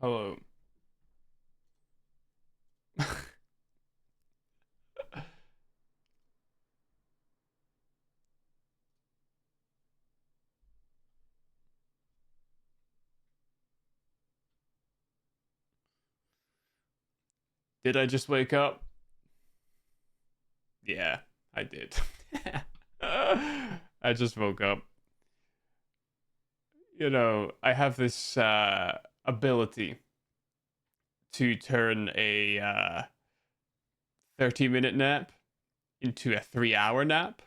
Hello. Did I just wake up? Yeah, I did. I just woke up. I have this ability to turn a 30-minute nap into a 3-hour nap.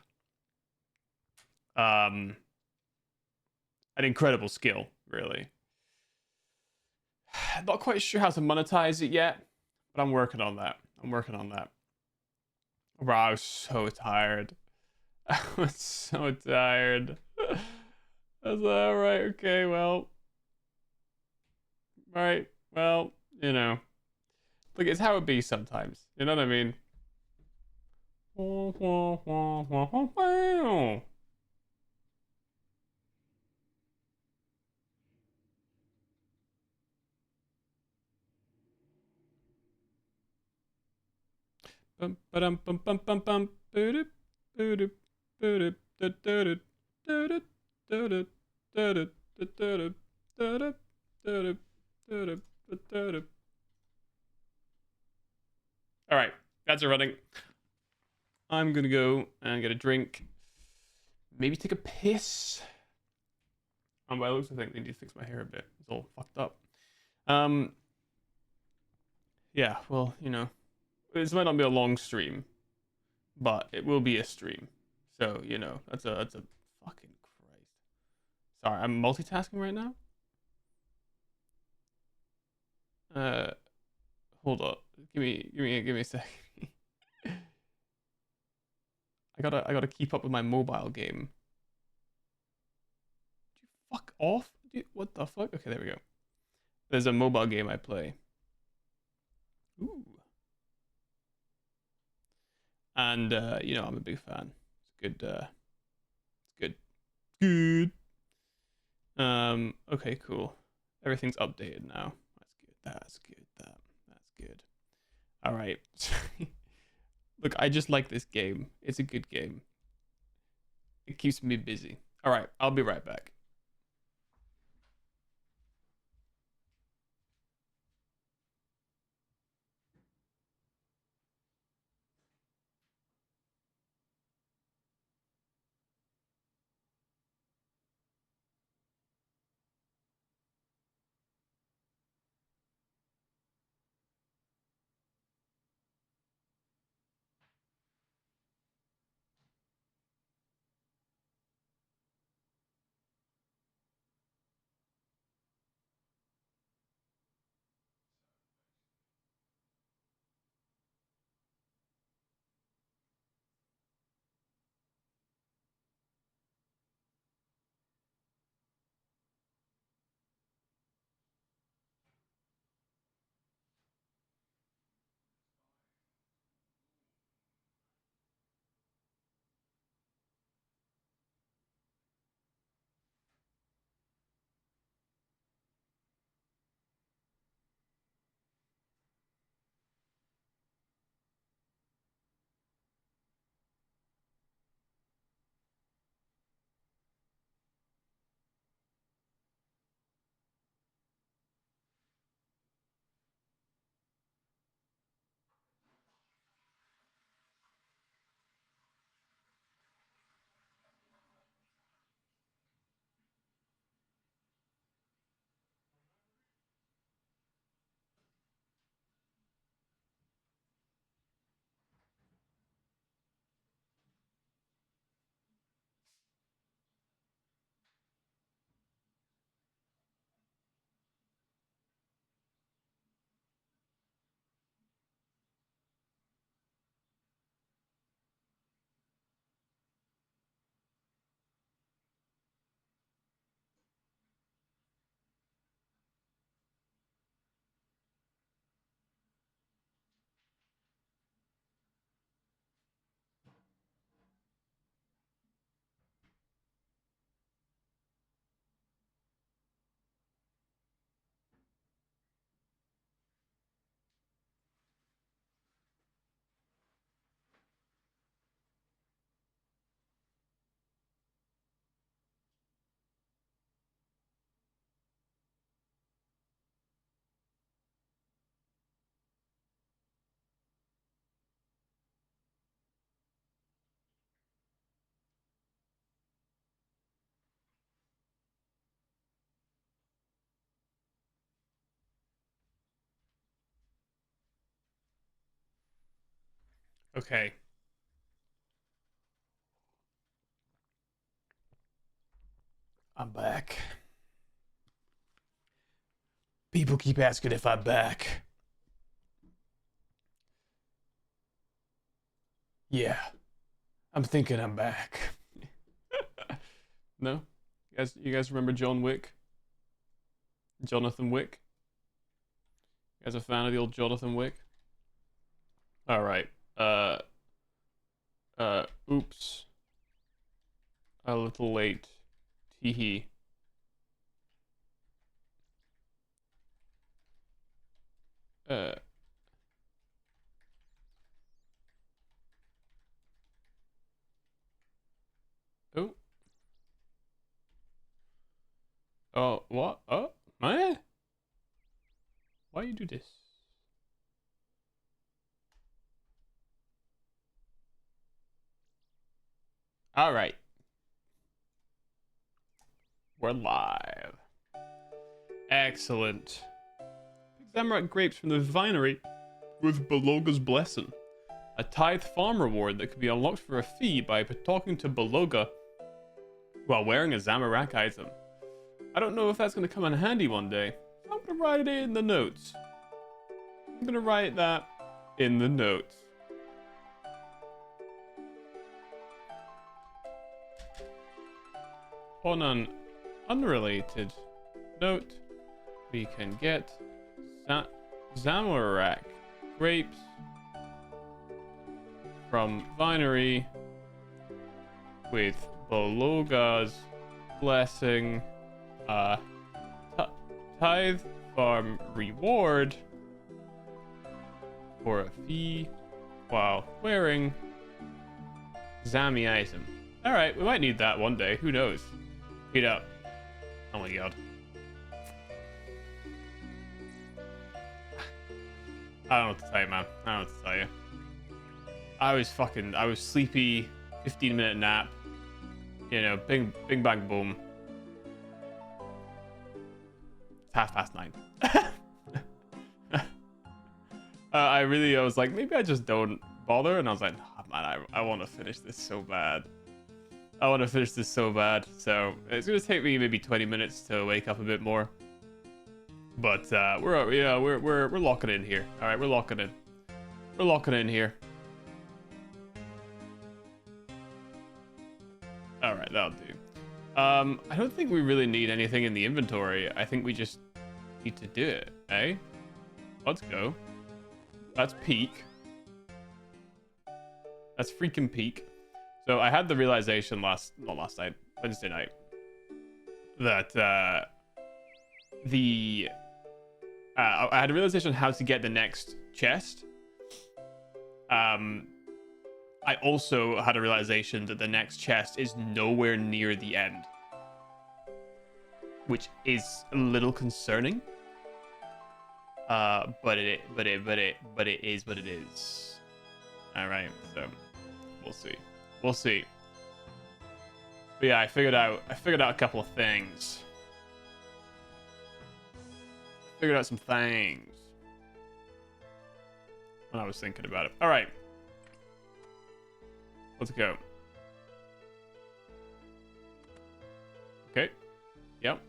Um, an incredible skill, really. Not quite sure how to monetize it yet, but I'm working on that. I'm working on that. Bro, I was so tired. I was so tired. I was like, all right, okay, well, right, well, you know, look, it's how it be sometimes. You know what I mean? Bum bum bum bum bum bum. Boop boop boop boop. All right, that's a running. I'm gonna go and get a drink. Maybe take a piss. By the looks, I think they need to fix my hair a bit. It's all fucked up. Um, yeah. Well, this might not be a long stream, but it will be a stream. So that's a fucking Christ. Sorry, I'm multitasking right now. Uh, hold up. Give me a sec. I gotta keep up with my mobile game. Fuck off, dude. What the fuck? Okay, there we go. There's a mobile game I play. Ooh. And I'm a big fan. It's good. It's good. Okay, cool. Everything's updated now. That's good. That's good. All right. Look, I just like this game. It's a good game. It keeps me busy. All right, I'll be right back. Okay. I'm back. People keep asking if I'm back. Yeah, I'm thinking I'm back. No? You guys remember John Wick? Jonathan Wick? You guys a fan of the old Jonathan Wick? Alright. Uh oops. A little late. Teehee. Uh oh. Oh, what? Oh, man. Why you do this? Alright. We're live. Excellent. Zamrak grapes from the vinery with Beloga's blessing. A tithe farm reward that could be unlocked for a fee by talking to Beloga while wearing a Zamorak item. I don't know if that's going to come in handy one day. I'm going to write it in the notes. I'm going to write that in the notes. On an unrelated note, we can get Zamorak grapes from Vinery with Beloga's blessing. Tithe farm reward for a fee while wearing Zami item. Alright, we might need that one day. Who knows? Heat up. Oh my god. I don't know what to tell you, man. I don't know what to tell you. I was sleepy, 15-minute nap. You know, bing bang boom. It's 9:30. I was like, maybe I just don't bother, and I was like, oh, man, I want to finish this so bad. I want to finish this so bad. So it's gonna take me maybe 20 minutes to wake up a bit more. But we're locking in here. All right, we're locking in. We're locking in here. All right, that'll do. I don't think we really need anything in the inventory. I think we just need to do it, eh? Let's go. That's peak. That's freaking peak. So I had the realization Wednesday night, that I had a realization how to get the next chest. I also had a realization that the next chest is nowhere near the end, which is a little concerning. But it is what it is. All right, so we'll see. We'll see. But yeah, I figured out a couple of things. Figured out some things when I was thinking about it. All right. Let's go. Okay. Yep.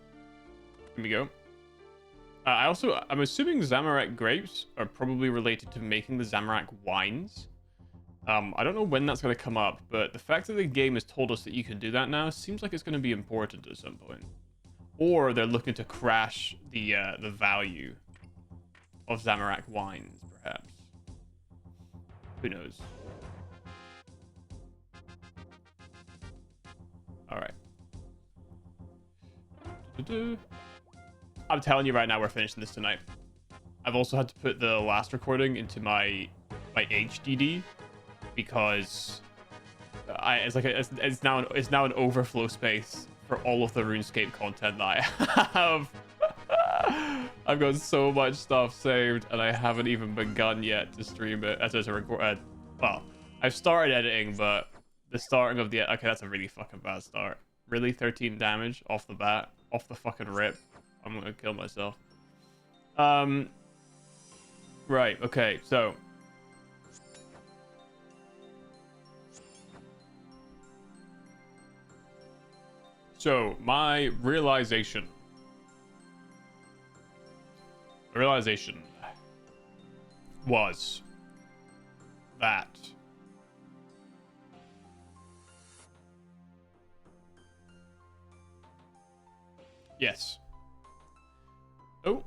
Here we go. I'm assuming Zamorak grapes are probably related to making the Zamorak wines. I don't know when that's going to come up, but the fact that the game has told us that you can do that now seems like it's going to be important at some point. Or they're looking to crash the value of Zamorak wines, perhaps. Who knows? All right. I'm telling you right now, we're finishing this tonight. I've also had to put the last recording into my HDD because it's now an overflow space for all of the RuneScape content that I have. I've got so much stuff saved, and I haven't even begun yet to stream it. To record. Well, I've started editing, but the starting of the okay, that's a really fucking bad start. Really, 13 damage off the bat, off the fucking rip. I'm gonna kill myself. Right. Okay. So So, my realization was that yes. Oh,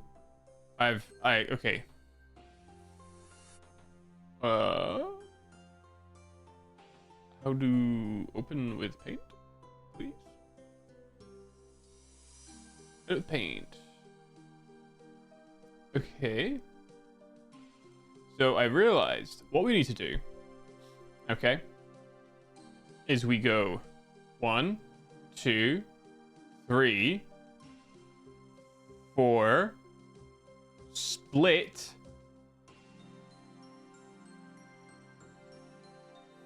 okay. How to open with paint, please? Paint. Okay. So I realized what we need to do, okay, is we go 1, 2, 3, 4, split,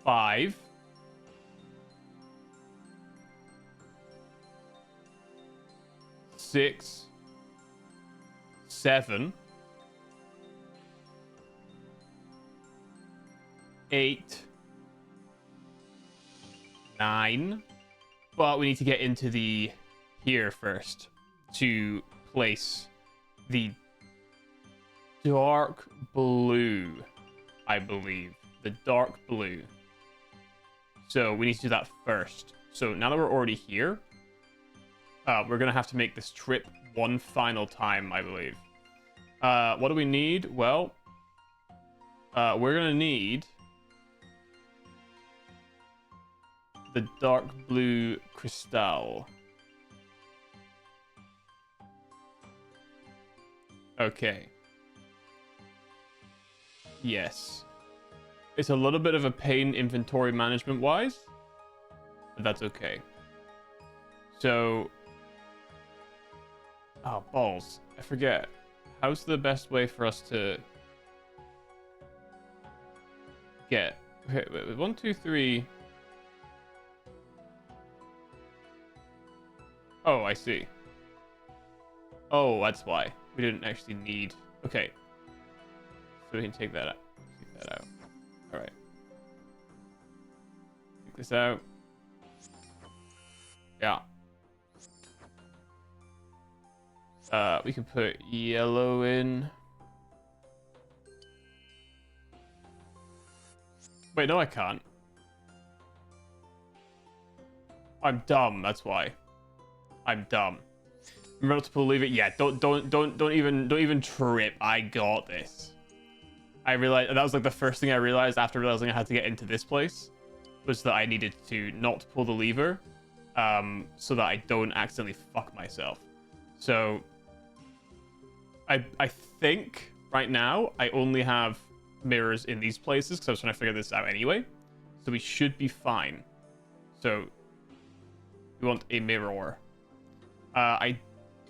5, 6, 7, 8, 9. But we need to get into the here first to place the dark blue, I believe. The dark blue. So we need to do that first. So now that we're already here, we're going to have to make this trip one final time, I believe. What do we need? Well, we're going to need the dark blue crystal. Okay. Yes. It's a little bit of a pain inventory management wise, but that's okay. So, oh balls, I forget. How's the best way for us to get? Okay, wait, 1, 2, 3. Oh, I see. Oh, that's why we didn't actually need. Okay, so we can take that out. Take that out. All right. Take this out. Yeah. We can put yellow in. Wait, no, I can't. I'm dumb. That's why. I'm dumb. Remember to believe it. Yeah. Don't even trip. I got this. I realized that was like the first thing I realized after realizing I had to get into this place was that I needed to not pull the lever, so that I don't accidentally fuck myself. So I think right now I only have mirrors in these places because I was trying to figure this out anyway. So we should be fine. So we want a mirror. I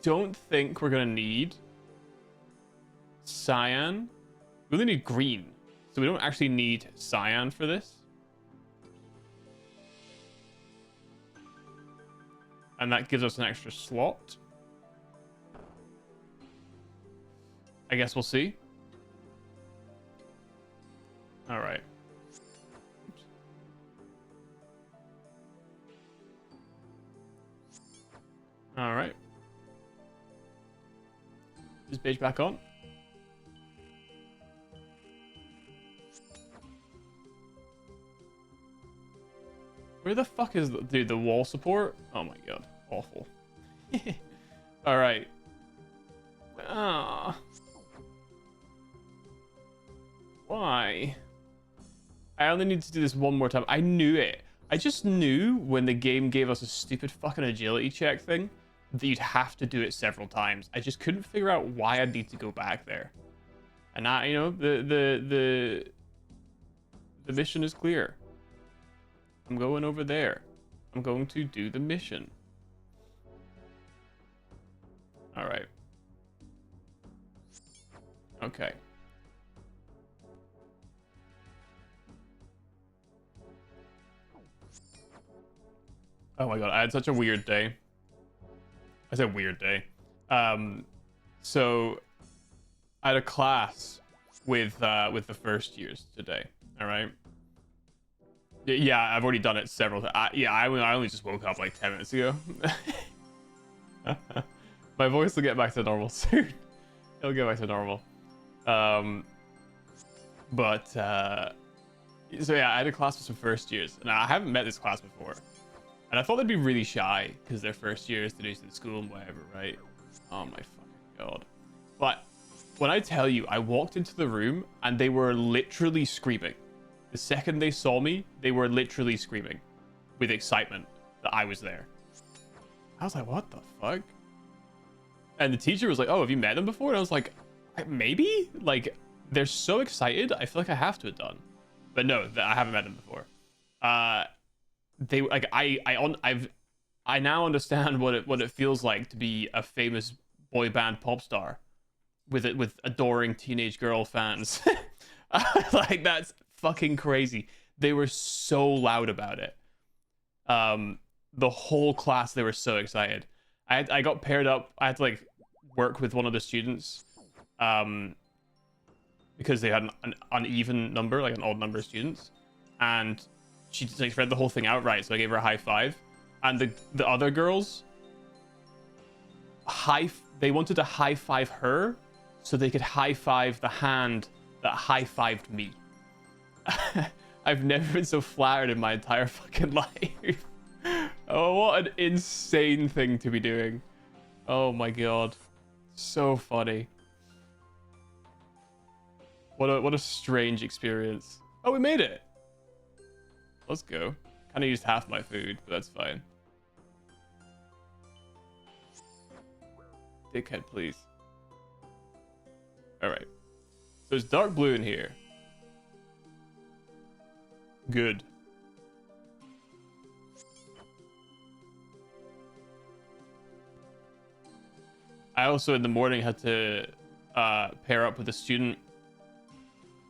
don't think we're gonna need cyan. We only need green, so we don't actually need cyan for this. And that gives us an extra slot. I guess we'll see. All right. Oops. All right. Is beige back on? Where the fuck is the wall support? Oh my god, awful. All right. Ah. Why? I only need to do this one more time. I knew it. I just knew when the game gave us a stupid fucking agility check thing that you'd have to do it several times. I just couldn't figure out why I'd need to go back there. And now, you know, the mission is clear. I'm going over there. I'm going to do the mission. All right. Okay. Oh my god, I had such a weird day. I said weird day. So I had a class with the first years today. All right. Yeah, I've already done it several times. Yeah, I only just woke up like 10 minutes ago. My voice will get back to normal soon. It'll get back to normal. Um, so yeah, I had a class with some first years, and I haven't met this class before. And I thought they'd be really shy because they're first years to do the school and whatever, right? Oh my fucking god. But when I tell you, I walked into the room and they were literally screaming. The second they saw me, they were literally screaming with excitement that I was there. I was like, what the fuck? And the teacher was like, oh, have you met them before? And I was like, maybe? Like, they're so excited. I feel like I have to have done. But no, I haven't met them before. They like I now understand what it feels like to be a famous boy band pop star with adoring teenage girl fans. Like, that's fucking crazy. They were so loud about it. The whole class, they were so excited. I got paired up. I had to like work with one of the students, because they had an uneven number, like an odd number of students, and she just like read the whole thing outright. So I gave her a high five, and the other girls they wanted to high five her so they could high five the hand that high fived me. I've never been so flattered in my entire fucking life. Oh, what an insane thing to be doing. Oh my god. So funny. What a strange experience. Oh, we made it. Let's go. Kind of used half my food, but that's fine. Dickhead, please. Alright. So it's dark blue in here. Good. I also in the morning had to pair up with a student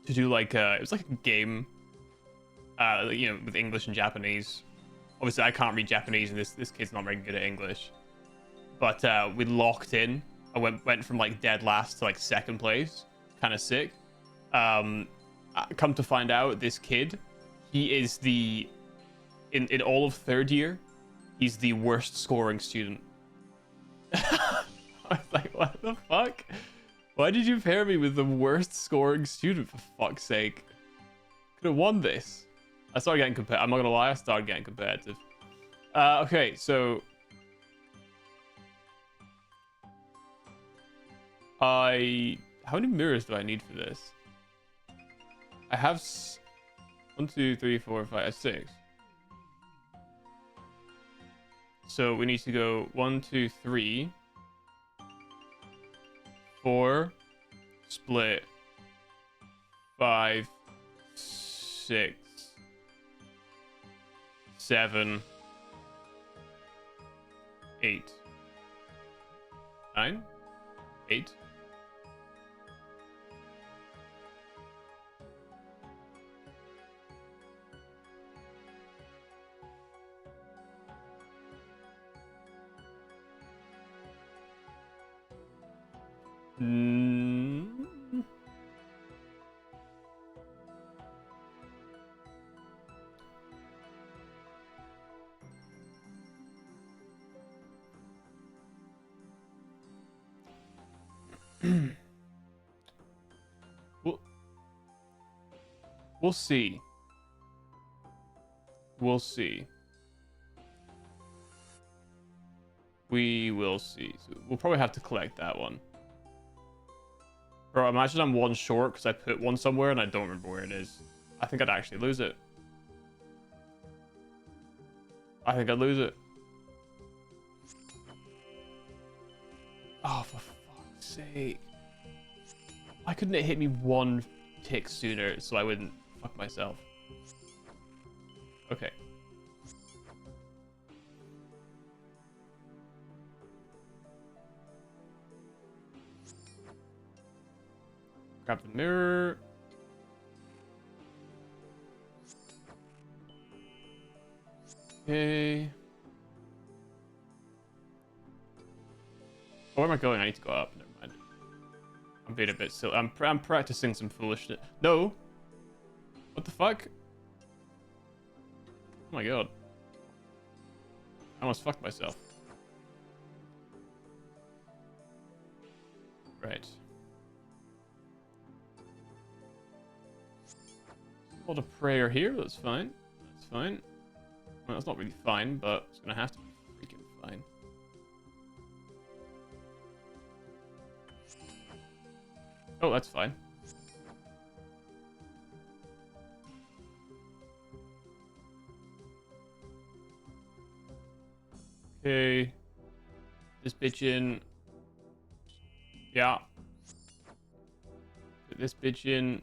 to do like it was like a game, you know, with English and Japanese. Obviously I can't read Japanese and this kid's not very good at English, but we locked in. I went from like dead last to like second place. Kind of sick. Come to find out, this kid, he is in all of third year, he's the worst scoring student. I was like, what the fuck? Why did you pair me with the worst scoring student, for fuck's sake? Could have won this. I started getting competitive. I'm not gonna lie, I started getting competitive. Okay, so how many mirrors do I need for this? I have 1, 2, 3, 4, 5, 6. So we need to go 1, 2, 3, 4, split, 5, 6, 7, 8, 9, 8. We'll see. We'll see. We will see. So we'll probably have to collect that one. Bro, imagine I'm one short because I put one somewhere and I don't remember where it is. I think I'd actually lose it. I think I'd lose it. Oh, for fuck's sake. Why couldn't it hit me one tick sooner so I wouldn't fuck myself? Okay. Grab the mirror. Okay. Oh, where am I going? I need to go up. Never mind. I'm being a bit silly. I'm practicing some foolishness. No. What the fuck? Oh my god. I almost fucked myself. Right. A lot of prayer here, that's fine. That's fine. Well, that's not really fine, but it's gonna have to be freaking fine. Oh, that's fine. Okay. This bitch in. Yeah. Put this bitch in.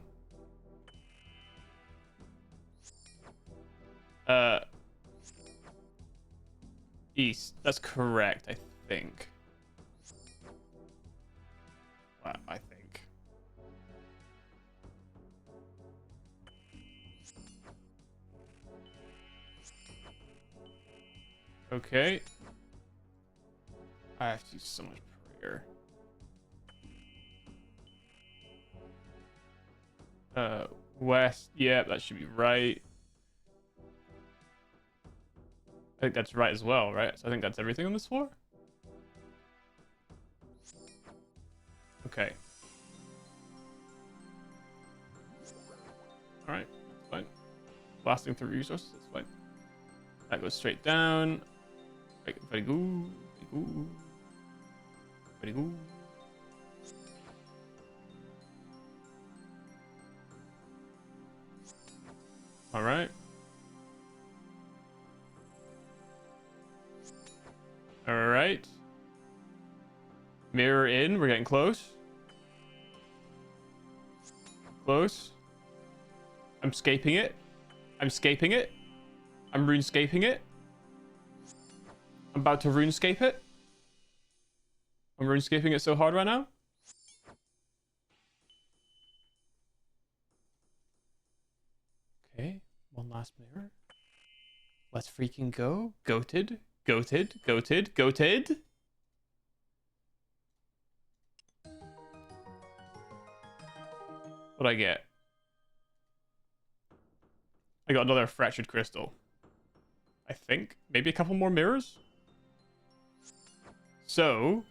East. That's correct, I think. Well, I think. Okay. I have to use so much prayer. West. Yeah, that should be right. I think that's right as well, right? So I think that's everything on this floor. Okay. All right, that's fine. Blasting through resources, that's fine. That goes straight down. Very, very good. Very good. Very good. All right. All right. Mirror in. We're getting close. Close. I'm scaping it. I'm scaping it. I'm runescaping it. I'm about to runescape it. I'm runescaping it so hard right now. Okay. One last mirror. Let's freaking go. Goated. Goated. Goated. Goated. What'd I get? I got another fractured crystal. I think. Maybe a couple more mirrors? So,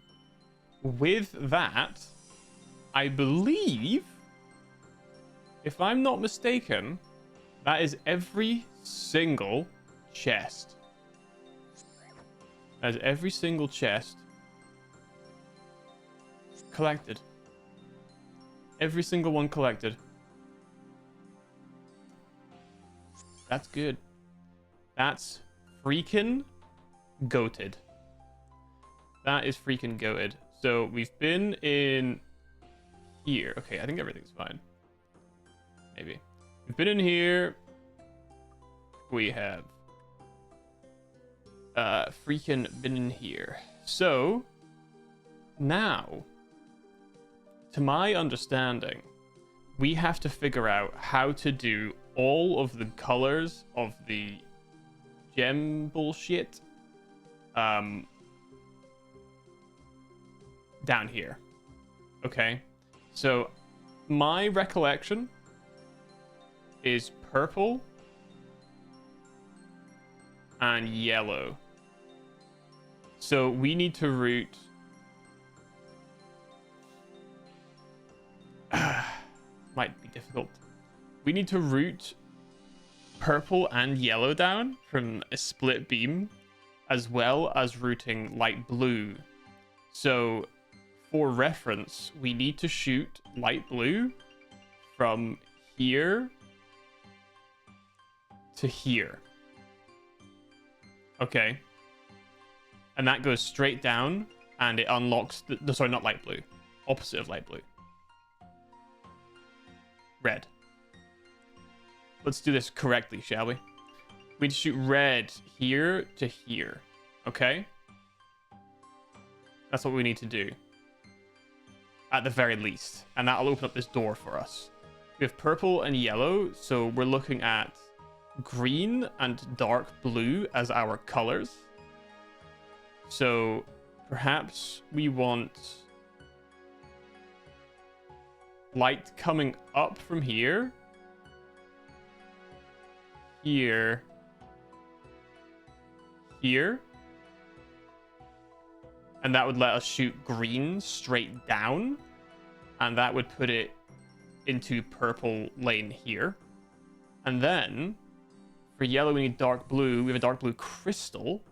with that, I believe, if I'm not mistaken, that is every single chest. That is every single chest collected. Every single one collected. That's good. That's freaking goated. That is freaking goated. So we've been in here. Okay, I think everything's fine. Maybe. We've been in here. We have freaking been in here. So now, to my understanding, we have to figure out how to do all of the colors of the gem bullshit down here. Okay, so my recollection is purple and yellow. So we need to route might be difficult. We need to route purple and yellow down from a split beam, as well as routing light blue. So for reference, we need to shoot light blue from here to here. Okay. And that goes straight down, and it unlocks the sorry, not light blue. Opposite of light blue. Red. Let's do this correctly, shall we? We need to shoot red here to here. Okay? That's what we need to do. At the very least. And that'll open up this door for us. We have purple and yellow, so we're looking at green and dark blue as our colors. So perhaps we want light coming up from here, here, here. And that would let us shoot green straight down. And that would put it into purple lane here. And then for yellow, we need dark blue. We have a dark blue crystal.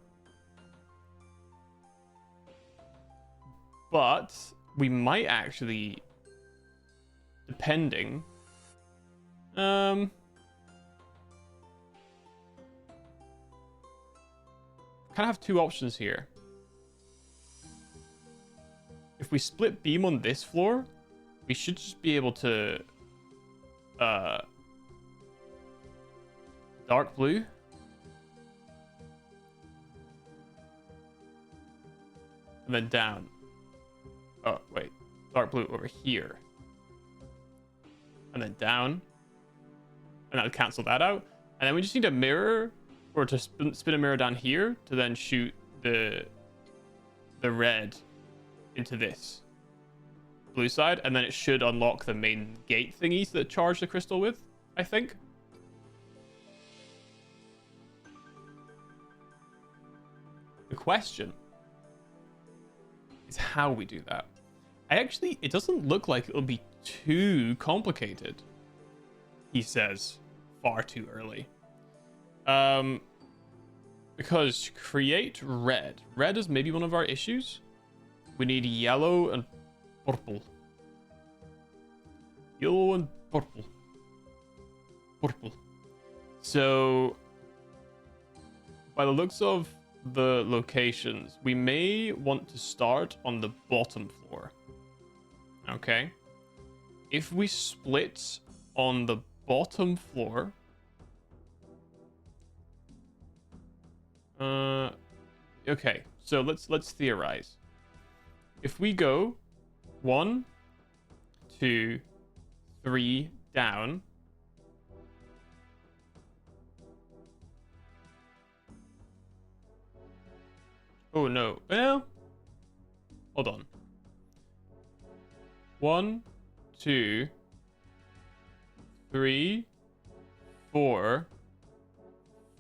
But we might actually, depending, kind of have two options here. If we split beam on this floor, we should just be able to dark blue. And then down. Oh, wait. Dark blue over here. And then down. And that'll cancel that out. And then we just need a mirror, or to spin a mirror down here to then shoot the red into this blue side. And then it should unlock the main gate thingies that charge the crystal with, I think. The question is how we do that. It doesn't look like it'll be too complicated, he says, far too early. Because to create red is maybe one of our issues. We need yellow and purple. Yellow and purple. Purple. So, by the looks of the locations, we may want to start on the bottom floor. Okay. If we split on the bottom floor, okay, so let's theorize. If we go 1, 2, 3 down, oh no, well, hold on. 1, 2, 3, 4,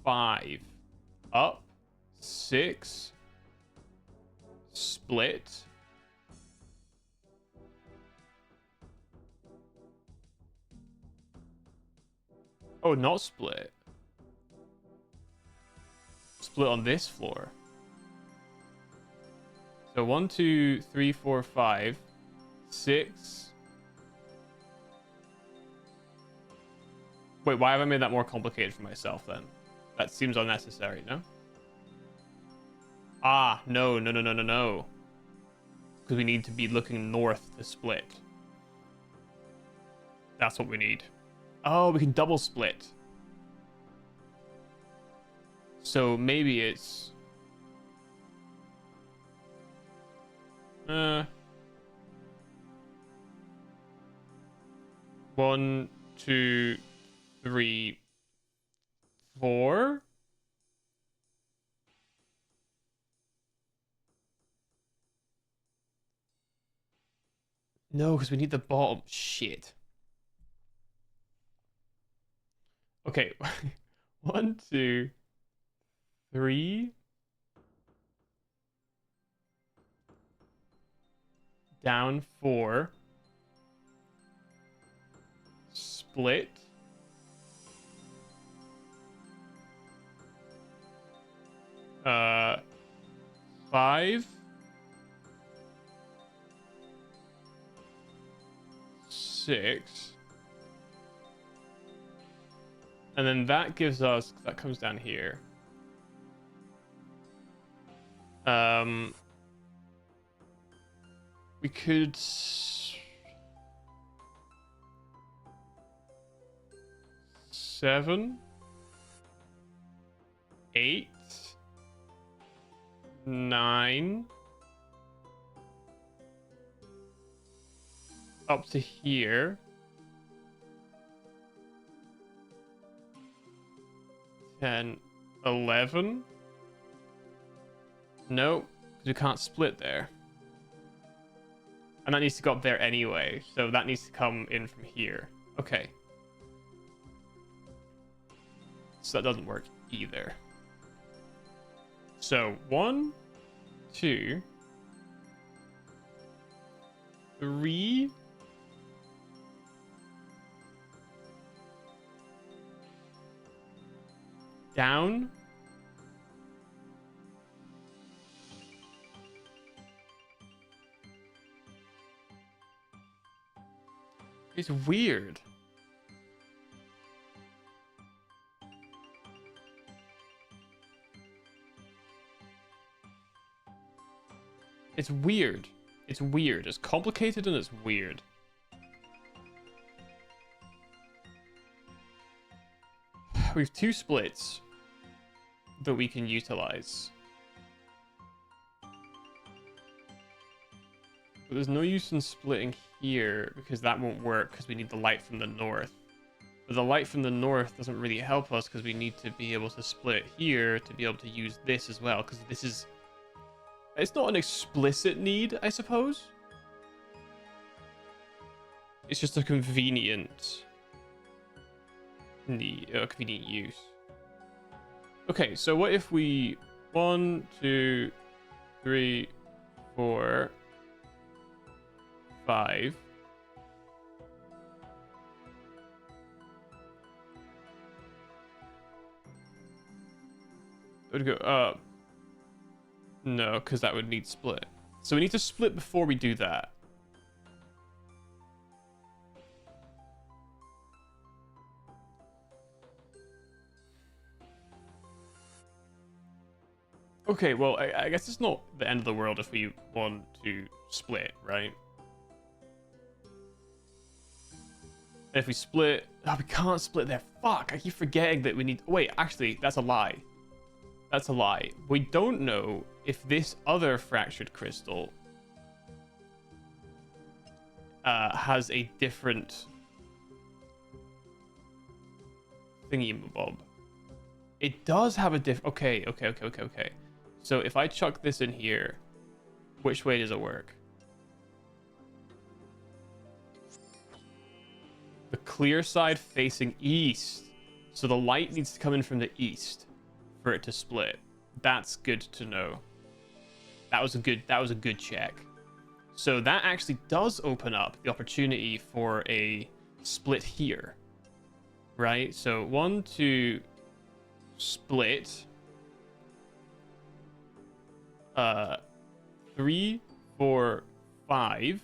5, up, 6, split, oh, not split, split on this floor. So 1, 2, 3, 4, 5, 6. Wait, why have I made that more complicated for myself then? That seems unnecessary, no? Ah, no. Because we need to be looking north to split. That's what we need. Oh, we can double split. So maybe it's... 1, 2, 3, 4. No, because we need the bottom. Shit. Okay. 1, 2, 3. Down 4. Split. Uh, 5. 6. And then that gives us, that comes down here. We could 7, 8, 9, up to here. 10, 11. Nope, because we can't split there. And that needs to go up there anyway, so that needs to come in from here. Okay. So that doesn't work either. So 1, 2, 3. Down. It's weird. It's weird. It's weird. It's complicated and it's weird. We have 2 splits that we can utilize. But there's no use in splitting here because that won't work because we need the light from the north. But the light from the north doesn't really help us because we need to be able to split here to be able to use this as well, because this is... It's not an explicit need, I suppose. It's just a convenient need, a convenient use. Okay, so what if we 1, 2, 3, 4, 5. It would go up. No, because that would need split. So we need to split before we do that. Okay, well, I guess it's not the end of the world if we want to split, right? And if we split... Oh, we can't split there. Fuck, I keep forgetting that we need... Wait, actually, that's a lie. That's a lie. We don't know if this other fractured crystal has a different thingy-mabob. It does have a diff... Okay. So if I chuck this in here, which way does it work? The clear side facing east. So the light needs to come in from the east for it to split. That's good to know. That was a good check. So that actually does open up the opportunity for a split here. Right? So 1, 2, split. 3, 4, 5,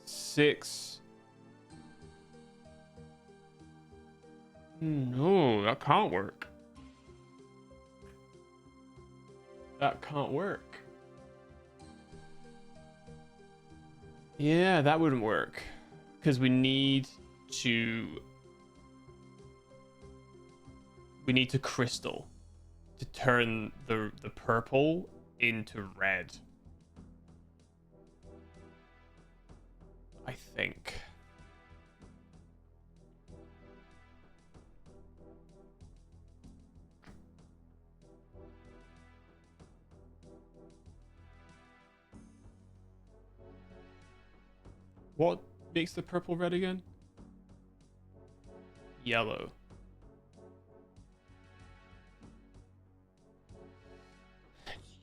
6. No, that can't work. That can't work. Yeah, that wouldn't work. Because we need to crystal to turn the purple into red. I think. What makes the purple red again? Yellow.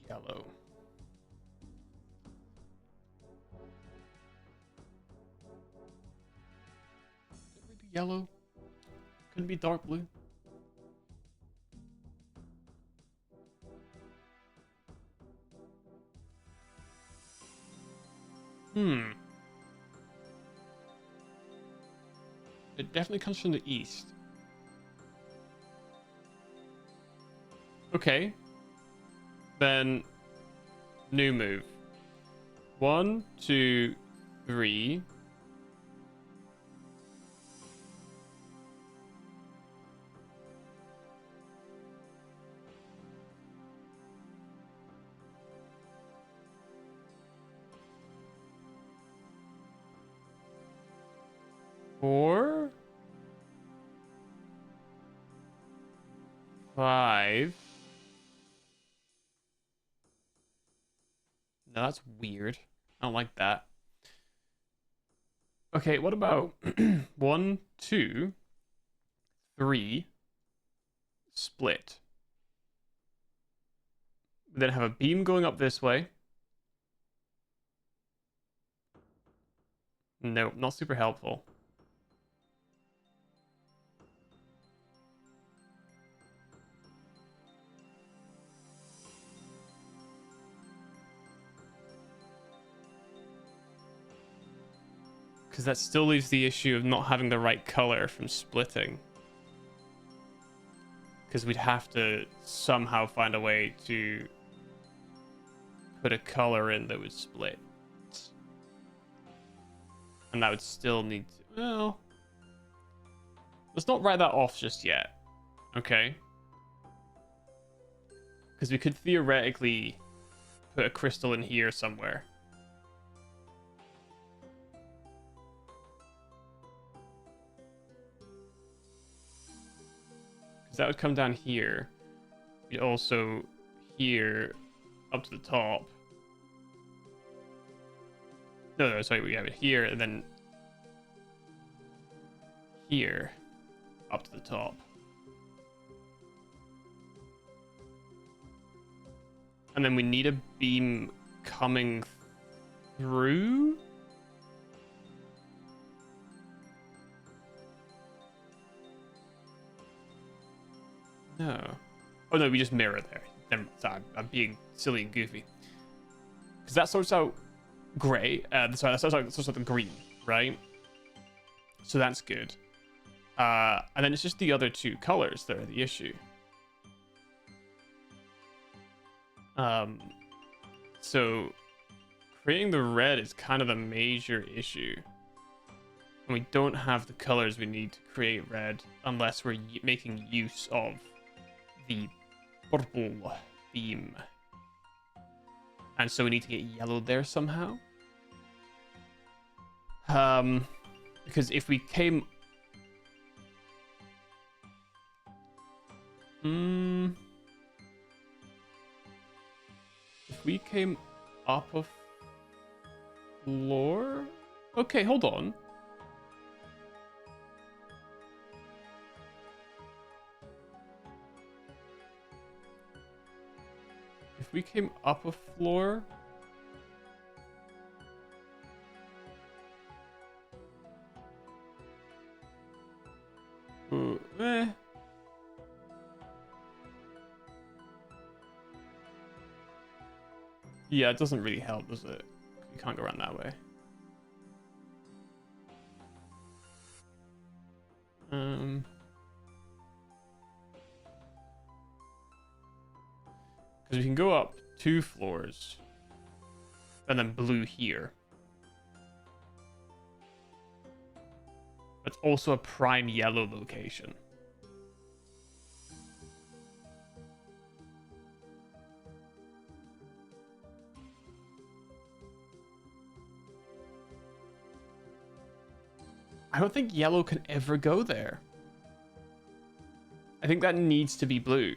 Yellow. Could it be yellow? Couldn't it be dark blue? It definitely comes from the east. Okay. Then, new move. 1, 2, 3. Four, 5. No, that's weird. I don't like that. Okay, what about 1, 2, 3, split. We then have a beam going up this way. Nope, not super helpful. Because that still leaves the issue of not having the right color from splitting. Because we'd have to somehow find a way to put a color in that would split. And that would still need to... Well... Let's not write that off just yet. Okay? Because we could theoretically put a crystal in here somewhere. Because that would come down here. We'd also here up to the top. No, sorry, we have it here and then here up to the top. And then we need a beam coming through. No. Oh no, we just mirror there. Sorry, I'm being silly and goofy. Because that sorts out gray. Sorry, that sorts out the green, right? So that's good. And then it's just the other two colors that are the issue. So creating the red is kind of the major issue. And we don't have the colors we need to create red unless we're making use of the purple beam. And so we need to get yellow there somehow. Because if we came... If we came up a floor... Okay, hold on. If we came up a floor... Ooh, Yeah, it doesn't really help, does it? You can't go around that way. Because we can go up 2 floors and then blue here. That's also a prime yellow location. I don't think yellow can ever go there. I think that needs to be blue.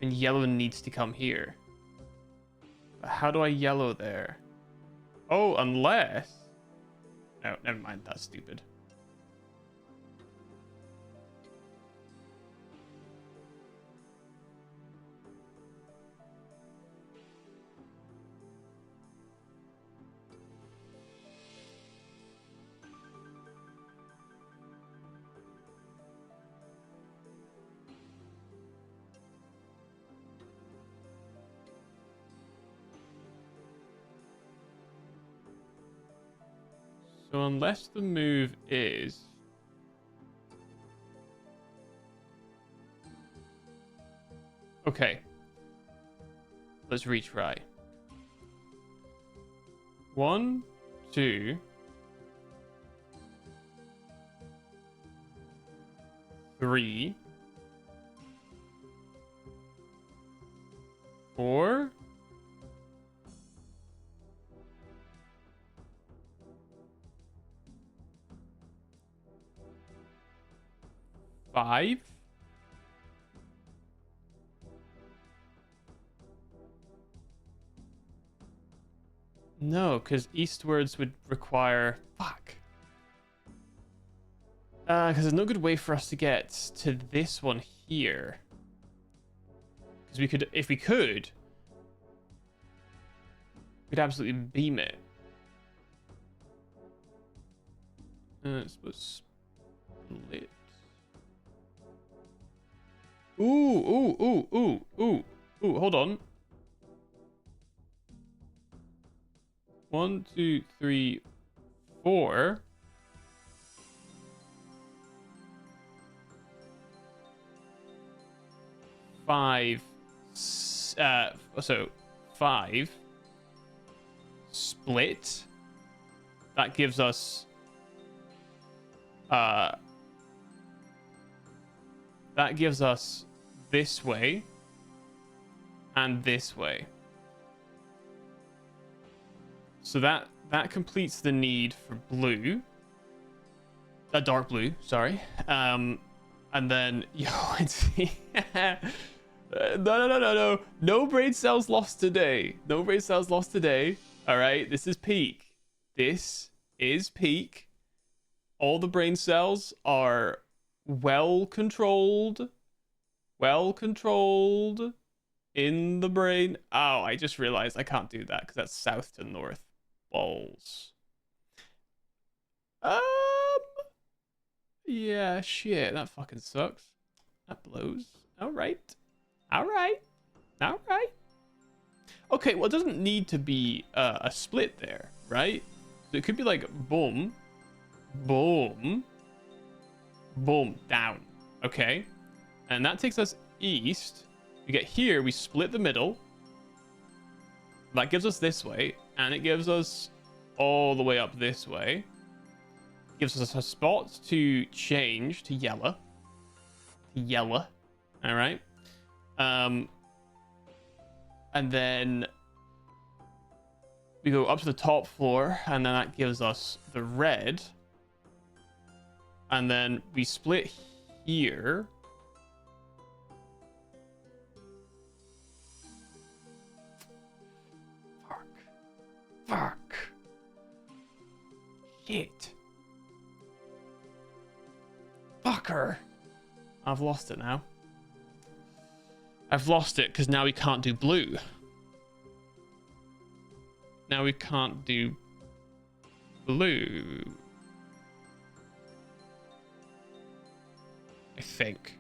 And yellow needs to come here. But how do I yellow there? Oh, unless... No, never mind. That's stupid. So unless the move is... Okay. Let's retry. 1, 2... 3... 4... 5... No, because eastwards would require... Fuck. Because there's no good way for us to get to this one here. Because we could, if we could, we'd absolutely beam it. Let's split. Ooh. Hold on. 1, 2, 3, 4. 5. So 5 split. That gives us this way and this way. So that completes the need for blue. Dark blue, sorry. And then no. No brain cells lost today. No brain cells lost today. All right, this is peak. This is peak. All the brain cells are well controlled in the brain. Oh, I just realized I can't do that because that's south to north. Balls. Yeah, shit, that fucking sucks. That blows. All right. Okay, well, it doesn't need to be a split there, right? So it could be like boom, boom, boom, down. Okay, and that takes us east. We get here, we split the middle. That gives us this way, and it gives us all the way up this way. Gives us a spot to change to yellow. All right. And then we go up to the top floor, and then that gives us the red. And then we split here. Fuck. Shit. Fucker. I've lost it now. I've lost it because now we can't do blue. Now we can't do blue. I think.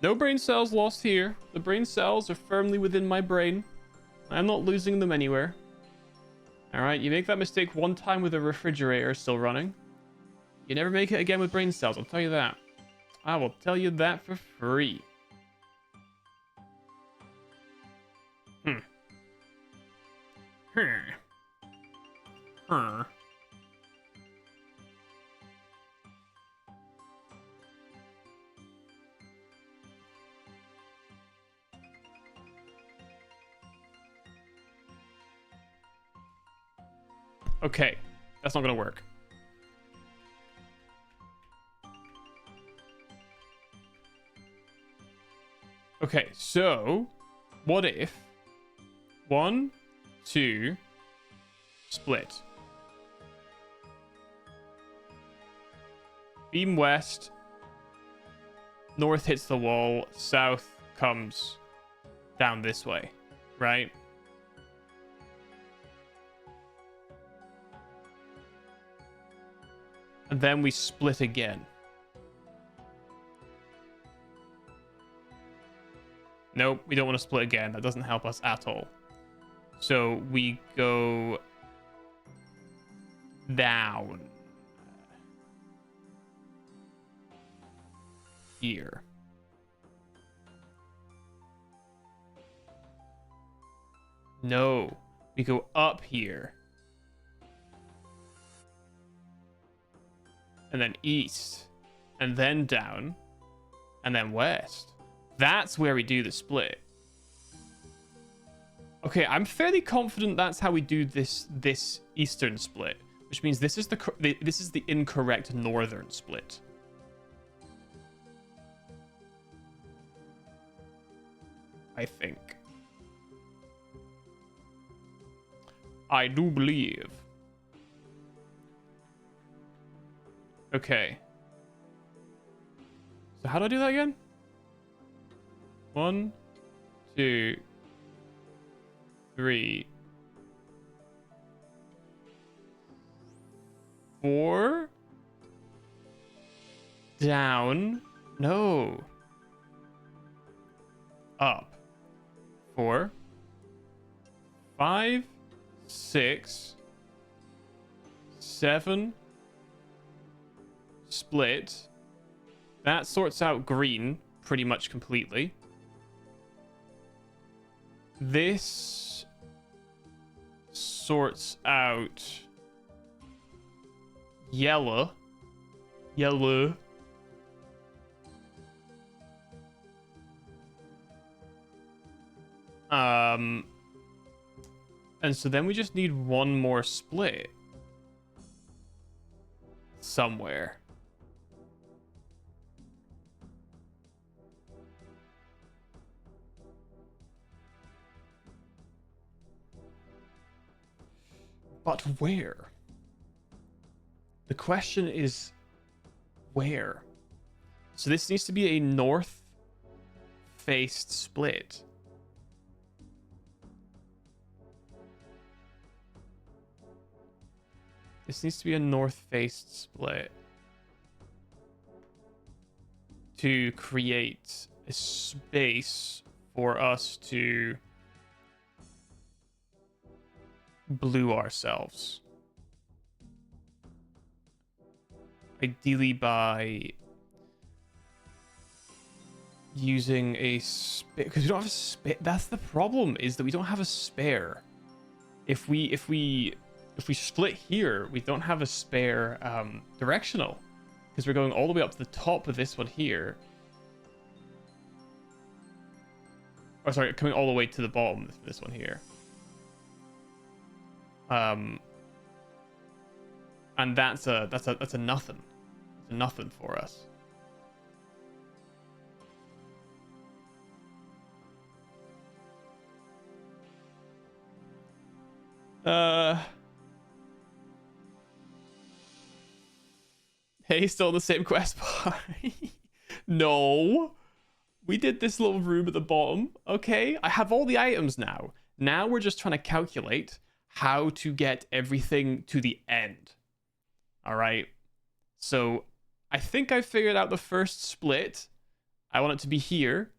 No brain cells lost here. The brain cells are firmly within my brain. I'm not losing them anywhere. Alright, you make that mistake one time with a refrigerator still running. You never make it again with brain cells, I'll tell you that. I will tell you that for free. Okay, that's not gonna work. Okay, so what if 1, 2, split. Beam west. North hits the wall. South comes down this way, right? And then we split again. Nope, we don't want to split again. That doesn't help us at all. So we go down here. No, we go up here. And then east. And then down. And then west. That's where we do the split. Okay, I'm fairly confident that's how we do this eastern split, which means this is the incorrect northern split. I think. I do believe. Okay. So how do I do that again? 1, 2, 3, 4. Down. No. Up. 4, 5, 6, 7. Split. That sorts out green pretty much completely. This sorts out yellow. Yellow. And so then we just need one more split somewhere. But where? The question is where? So this needs to be a north-faced split. This needs to be a north-faced split to create a space for us to blue ourselves. Ideally by using a spare, because we don't have a spare. That's the problem, is that we don't have a spare. If we split here, we don't have a spare directional, because we're going all the way up to the top of this one here. Oh, sorry, coming all the way to the bottom of this one here. And that's a nothing. It's a nothing for us. Hey, still on the same quest bar. No. We did this little room at the bottom. Okay, I have all the items now. Now we're just trying to calculate how to get everything to the end. All right. So I think I figured out the first split. I want it to be here.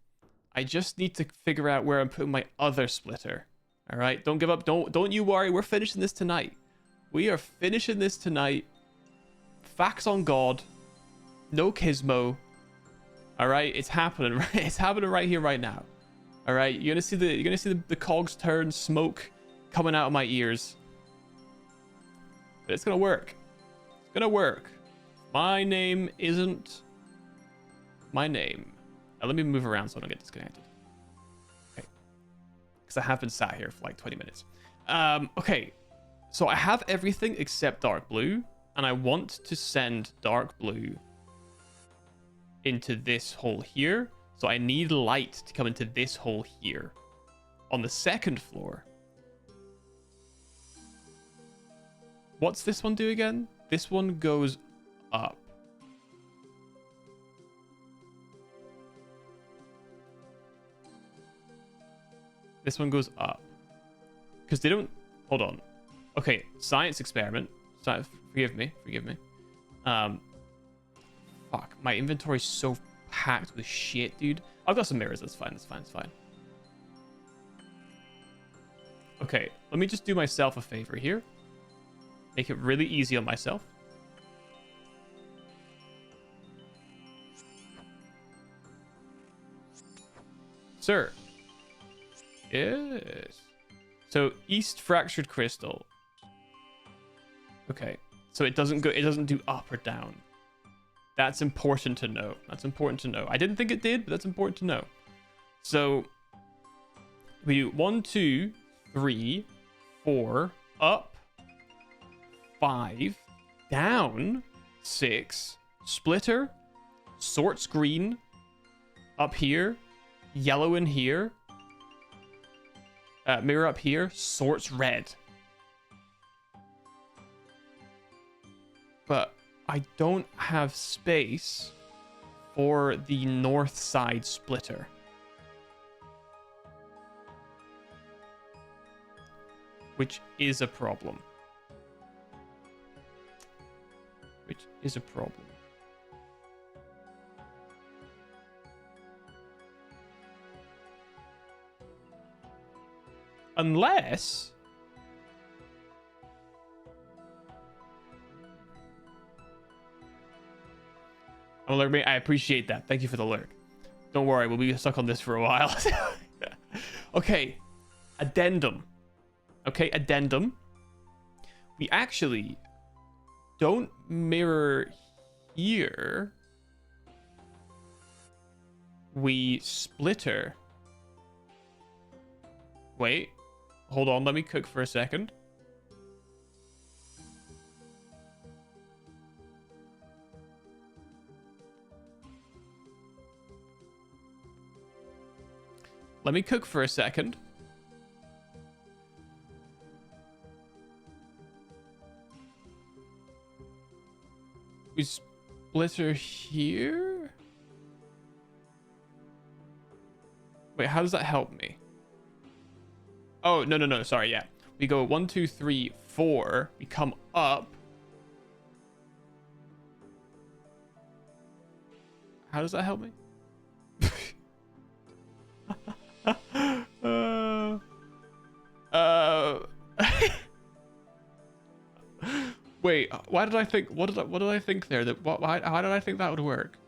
I just need to figure out where I'm putting my other splitter. All right. Don't give up. Don't you worry. We're finishing this tonight. We are finishing this tonight. Facts on God. No Gizmo. All right. It's happening. Right. It's happening right here, right now. All right. You're gonna see the cogs turn, smoke coming out of my ears. But it's gonna work. It's gonna work. My name isn't my name. Now, let me move around so I don't get disconnected. Okay. Because I have been sat here for like 20 minutes. Okay. So I have everything except dark blue. And I want to send dark blue into this hole here. So I need light to come into this hole here. On the second floor. What's this one do again? This one goes up. This one goes up. Because they don't... Hold on. Okay, science experiment. Forgive me. Fuck, my inventory's so packed with shit, dude. I've got some mirrors. That's fine. Okay, let me just do myself a favor here. Make it really easy on myself. Sir. Yes. So, East Fractured Crystal. Okay. So it doesn't do up or down. That's important to know. I didn't think it did, but that's important to know. So we do 1, 2, 3, 4, up, 5, down, 6, splitter, sorts green, up here, yellow in here, mirror up here, sorts red. But I don't have space for the north side splitter. which is a problem. Which is a problem. Unless... Oh, alert me. I appreciate that. Thank you for the alert. Don't worry, we'll be stuck on this for a while. Okay. Addendum. Okay, addendum. We actually don't mirror here. We splitter. Wait. Hold on, let me cook for a second. Let me cook for a second. We splitter here? Wait, how does that help me? Oh, no, sorry, yeah. We go 1, 2, 3, 4. We come up. How does that help me? Wait, why did I think, what did I think there? That how did I think that would work?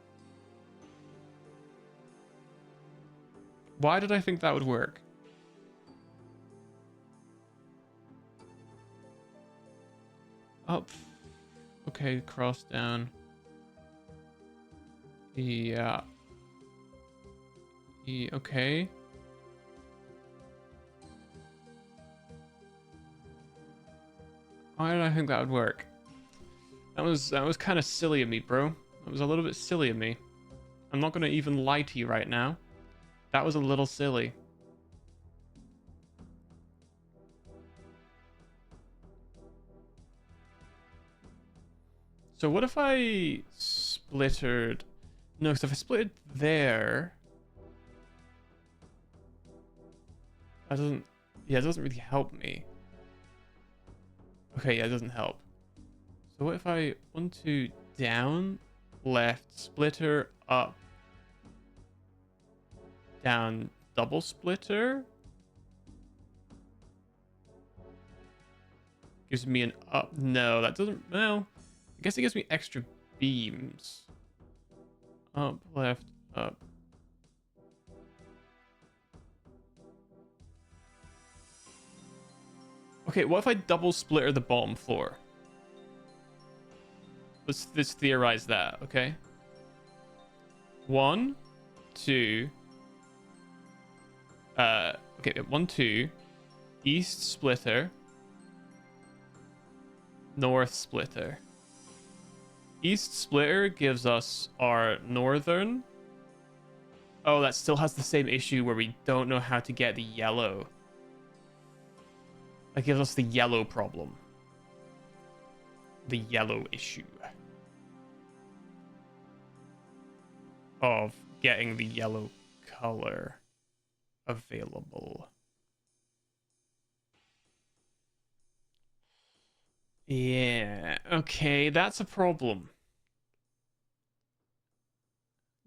Why did I think that would work? Up. Okay, cross down. Yeah. Okay. Why did I think that would work? That was kind of silly of me, bro. That was a little bit silly of me. I'm not gonna even lie to you right now. That was a little silly. So what if I splittered? No, because if I split it there, that doesn't. Yeah, it doesn't really help me. Okay, yeah, it doesn't help. So what if I 1, 2 down, left, splitter, up, down, double splitter? Gives me an up. No, that doesn't. Well, I guess it gives me extra beams. Up, left, up. Okay, what if I double splitter the bottom floor? Let's theorize that, okay? 1, 2. Okay, 1, 2. East splitter. North splitter. East splitter gives us our northern. Oh, that still has the same issue where we don't know how to get the yellow. That gives us the yellow problem. The yellow issue. Of getting the yellow color available. Yeah, okay, that's a problem.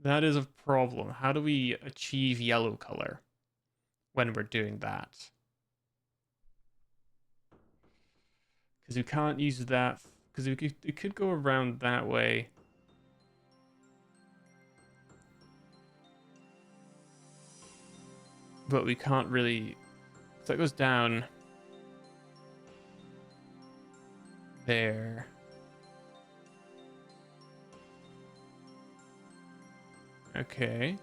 That is a problem. How do we achieve yellow color when we're doing that? Because we can't use that, because it could go around that way. But we can't really, so it goes down there. Okay.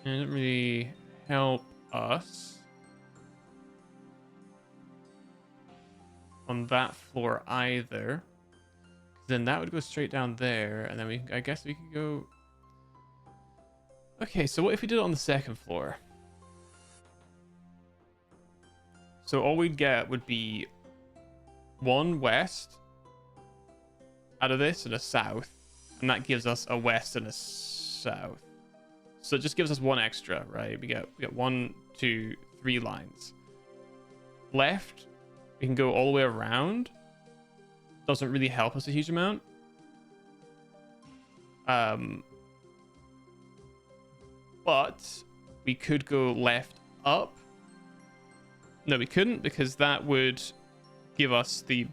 And it didn't really help us on that floor either. Then that would go straight down there, and then I guess we could go. Okay, so what if we did it on the second floor? So all we'd get would be 1 west out of this and a south, and that gives us a west and a south. So it just gives us 1 extra, right? We get 1, 2, 3 lines. Left We can go all the way around. Doesn't really help us a huge amount. But we could go left up. No, we couldn't, because that would give us the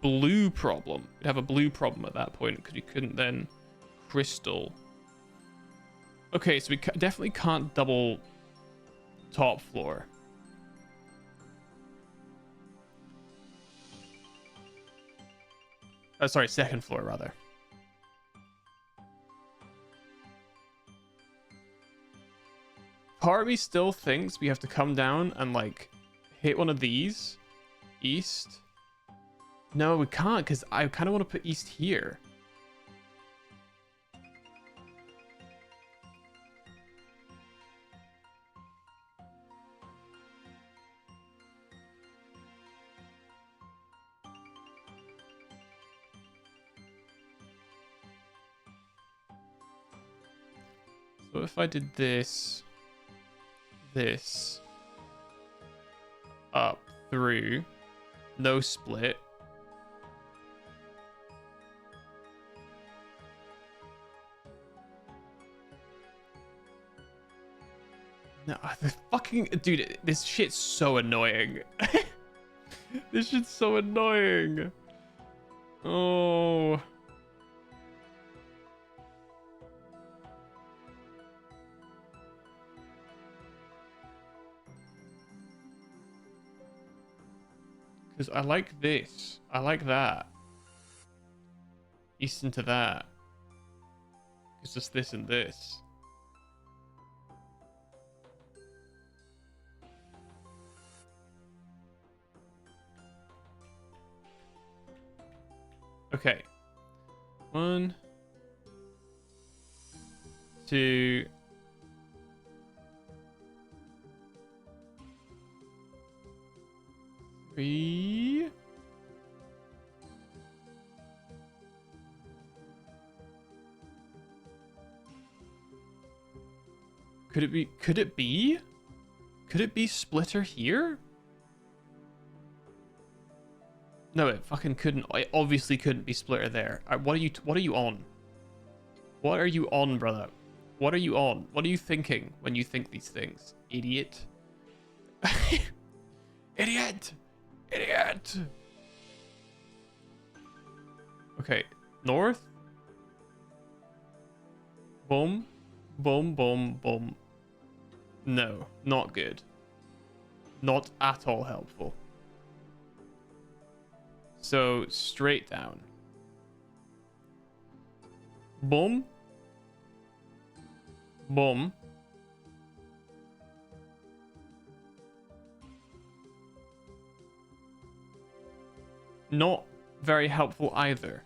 blue problem. We'd have a blue problem at that point because we couldn't then crystal. Okay, so we definitely can't double top floor. Oh, sorry, second floor rather. Part of me still thinks we have to come down and like hit one of these east. No, we can't, because I kind of want to put east here. So if I did this up through, no split. No, the fucking dude, this shit's so annoying. This shit's so annoying. Oh. Because I like this. I like that. East into that. It's just this and this. Okay. 1, 2. Three. Could it be? Could it be? Could it be splitter here? No, it fucking couldn't. It obviously couldn't be splitter there. What are you? What are you on? What are you on, brother? What are you on? What are you thinking when you think these things, idiot? Idiot! Idiot! Okay, north. Boom, boom, boom, boom. No, not good. Not at all helpful. So, straight down. Boom. Boom. Not very helpful either.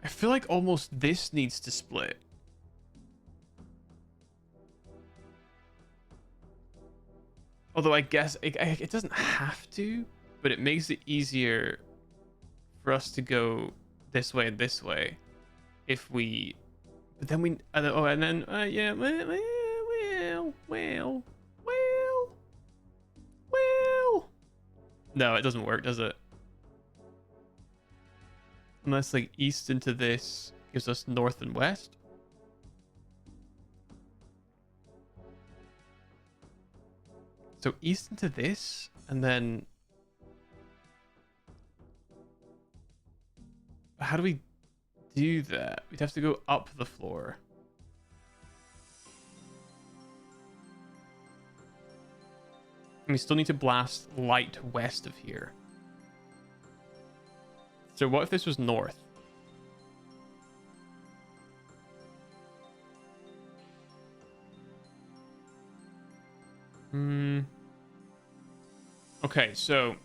I feel like almost this needs to split. Although I guess it doesn't have to, but it makes it easier for us to go this way and this way if we... But then we... Oh, and then... yeah, well... No, it doesn't work, does it? Unless, like, east into this gives us north and west. So east into this, and then... How do we do that? We'd have to go up the floor. And we still need to blast light west of here. So what if this was north? Okay, so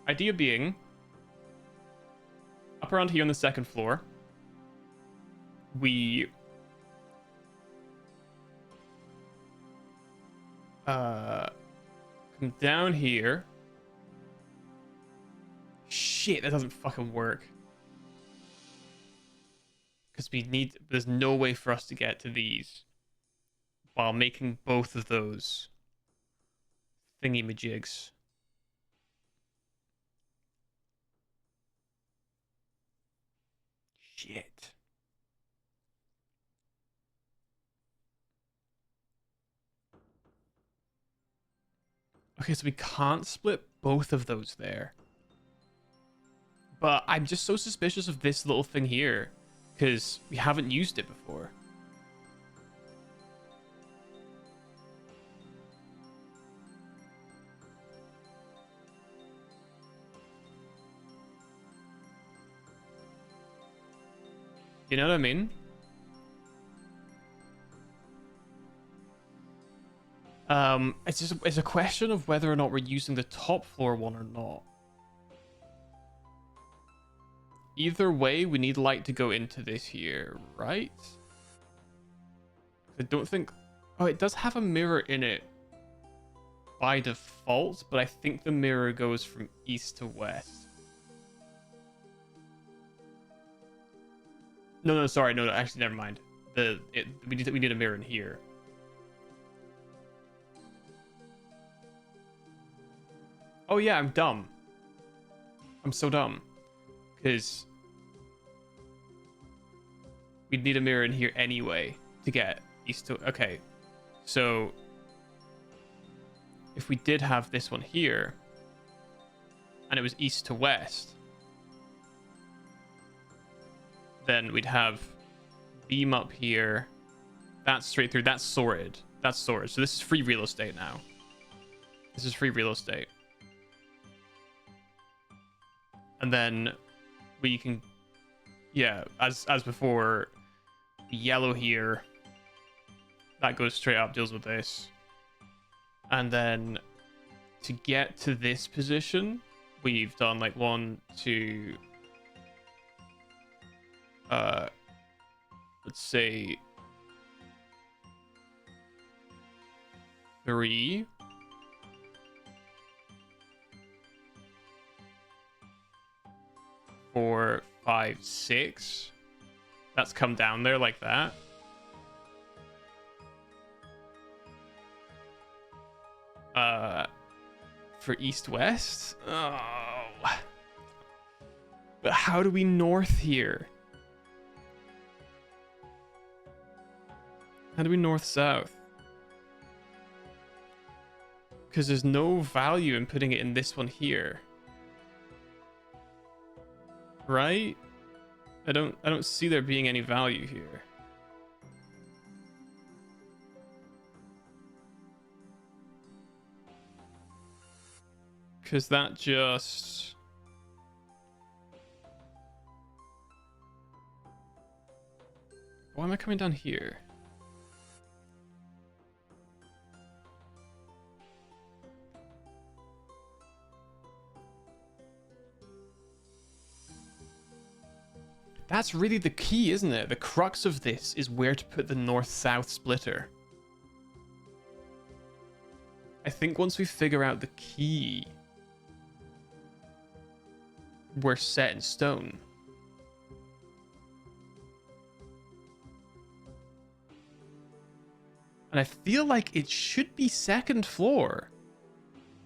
idea being up around here on the second floor, we come down here. Shit, that doesn't fucking work. because there's no way for us to get to these while making both of those thingy-majigs. Shit. Okay, so we can't split both of those there. But I'm just so suspicious of this little thing here, because we haven't used it before. You know what I mean? It's a question of whether or not we're using the top floor one or not. Either way, we need light to go into this here, right? I don't think... Oh, it does have a mirror in it by default, but I think the mirror goes from east to west. No, sorry, no, actually, never mind. We need a mirror in here. Oh yeah, I'm dumb. I'm so dumb. Because we'd need a mirror in here anyway to get east to... Okay, so if we did have this one here, and it was east to west, then we'd have beam up here. That's straight through. That's sorted. That's sorted. So this is free real estate now. This is free real estate. And then we can, yeah, as before, the yellow here, that goes straight up, deals with this. And then to get to this position, we've done like 1, 2, let's say 3. 4, 5, 6. That's come down there like that. For east-west? Oh. But how do we north here? How do we north-south? Because there's no value in putting it in this one here. Right? I don't see there being any value here. Because that just... Why am I coming down here? That's really the key, isn't it? The crux of this is where to put the north-south splitter. I think once we figure out the key, we're set in stone. And I feel like it should be second floor.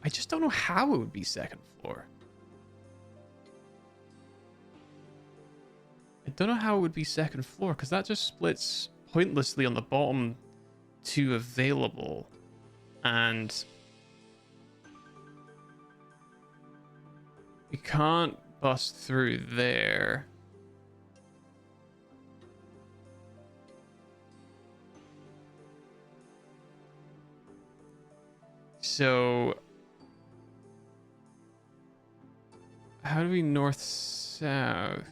I just don't know how it would be second floor. I don't know how it would be second floor, because that just splits pointlessly on the bottom 2 available. And we can't bust through there. So how do we north-south?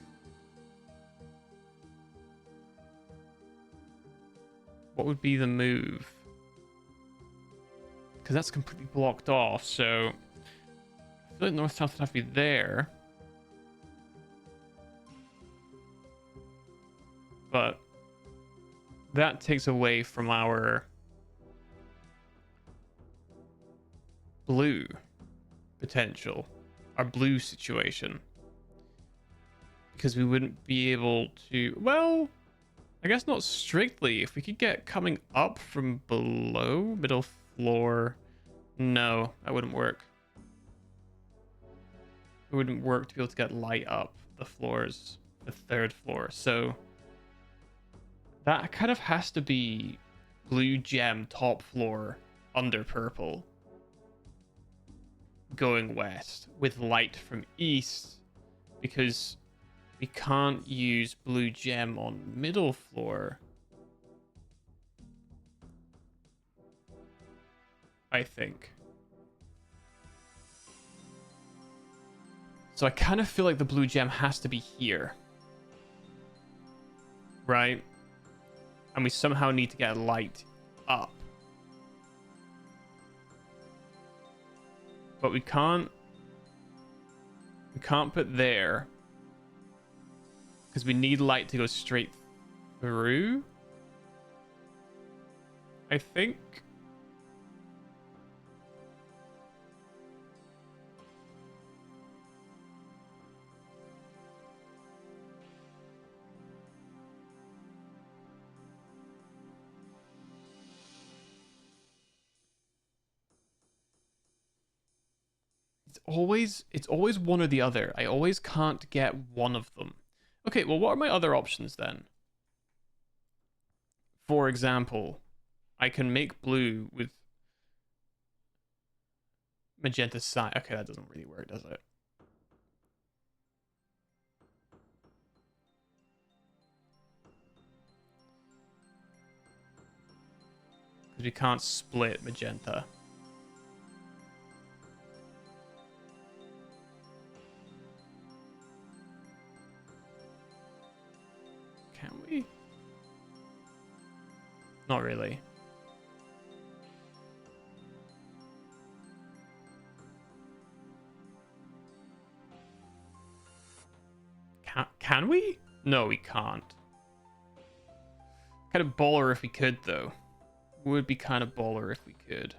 What would be the move? Because that's completely blocked off, so I feel like north-south would have to be there. But that takes away from our blue potential, our blue situation. Because we wouldn't be able to... Well, I guess not strictly. If we could get coming up from below, middle floor. No, that wouldn't work. It wouldn't work to be able to get light up the floors, the third floor. So that kind of has to be blue gem top floor under purple going west with light from east, because we can't use blue gem on middle floor, I think. So I kind of feel like the blue gem has to be here, right? And we somehow need to get a light up. But we can't put there because we need light to go straight through, I think. It's always one or the other. I always can't get one of them. Okay, well, what are my other options then? For example, I can make blue with magenta cyan. Okay, that doesn't really work, does it? Because we can't split magenta. Can we? Not really. Can we? No, we can't. Kind of baller if we could, though. Would be kind of baller if we could.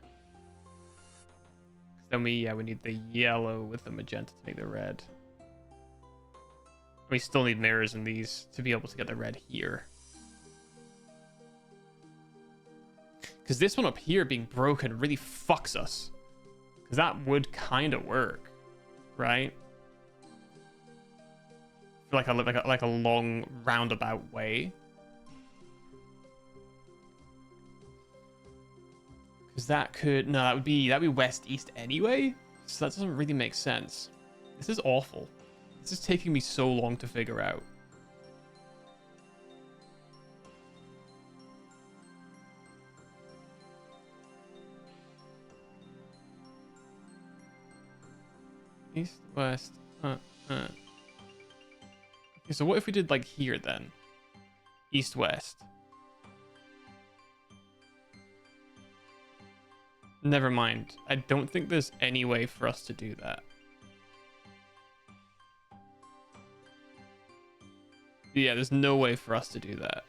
Then we need the yellow with the magenta to make the red. We still need mirrors in these to be able to get the red here. Because this one up here being broken really fucks us. Because that would kind of work, right? Like a long roundabout way. Because that could that'd be west east anyway. So that doesn't really make sense. This is awful. This is taking me so long to figure out. East, west, Okay, so what if we did like here then? East, west. Never mind. I don't think there's any way for us to do that. Yeah, there's no way for us to do that.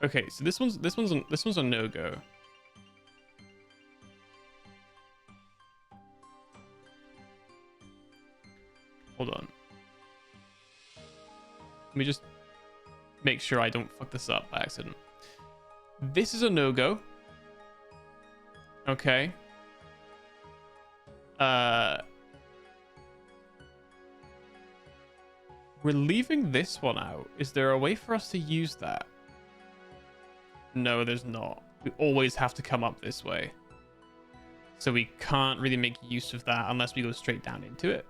Okay, so this one's a no-go. Hold on. Let me just make sure I don't fuck this up by accident. This is a no-go. Okay. We're leaving this one out. Is there a way for us to use that? No, there's not. We always have to come up this way. So we can't really make use of that unless we go straight down into it.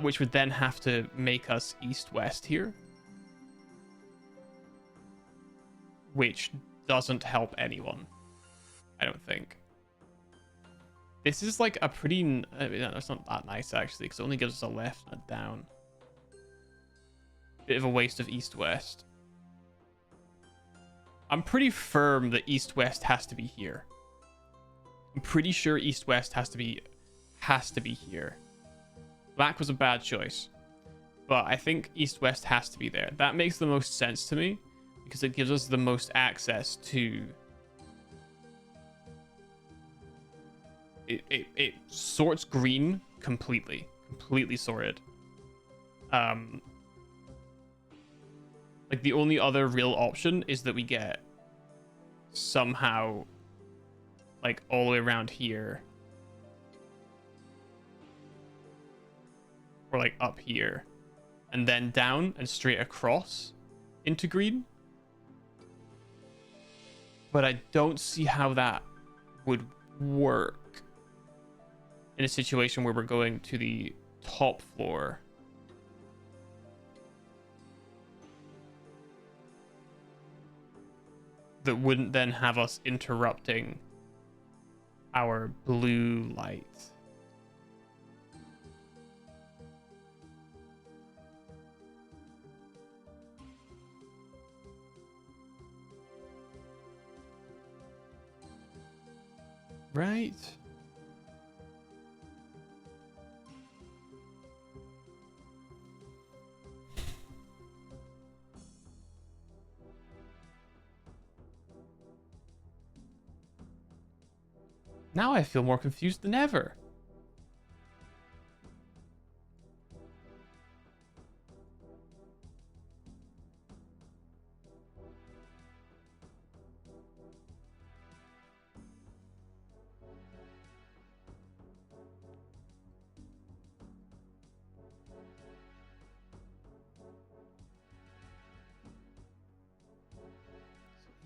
Which would then have to make us east-west here. Which doesn't help anyone. I don't think. This is like a pretty... I mean, it's not that nice, actually, because it only gives us a left and a down. Bit of a waste of east-west. I'm pretty firm that east-west has to be here. I'm pretty sure east-west has to be here. Black was a bad choice. But I think east-west has to be there. That makes the most sense to me, because it gives us the most access to It sorts green completely sorted. Like the only other real option is that we get somehow like all the way around here, or like up here, and then down and straight across into green. But I don't see how that would work in a situation where we're going to the top floor. That wouldn't then have us interrupting our blue light. Right? Now I feel more confused than ever.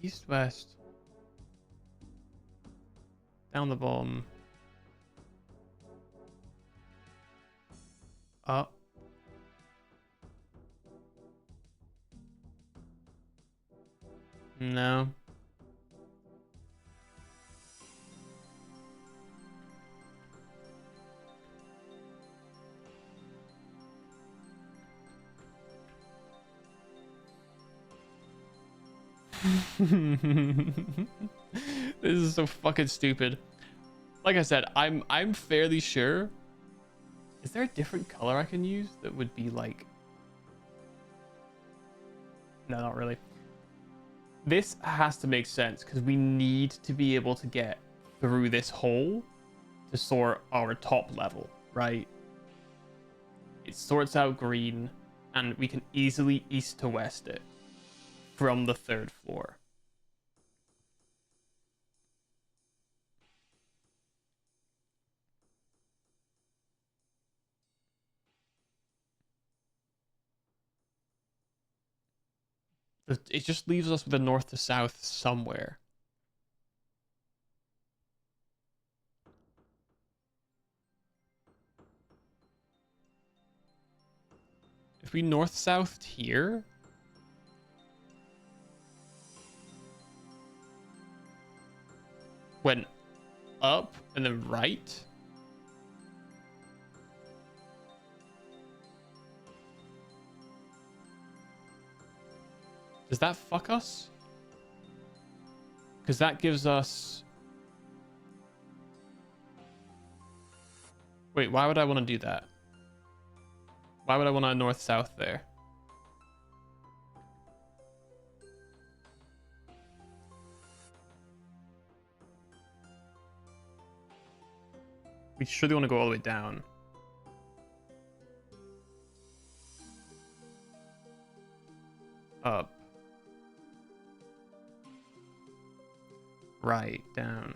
East, west. Down the bottom. Up. No. This is so fucking stupid. Like I said, I'm fairly sure. Is there a different color I can use that would be like... No, not really. This has to make sense because we need to be able to get through this hole to sort our top level, right? It sorts out green and we can easily east to west it from the third floor. It just leaves us with a north to south somewhere. If we north-south here... Went up and then right... Does that fuck us? Because that gives us... Wait, why would I want to do that? Why would I want a north-south there? We surely want to go all the way down. Up. Right, down.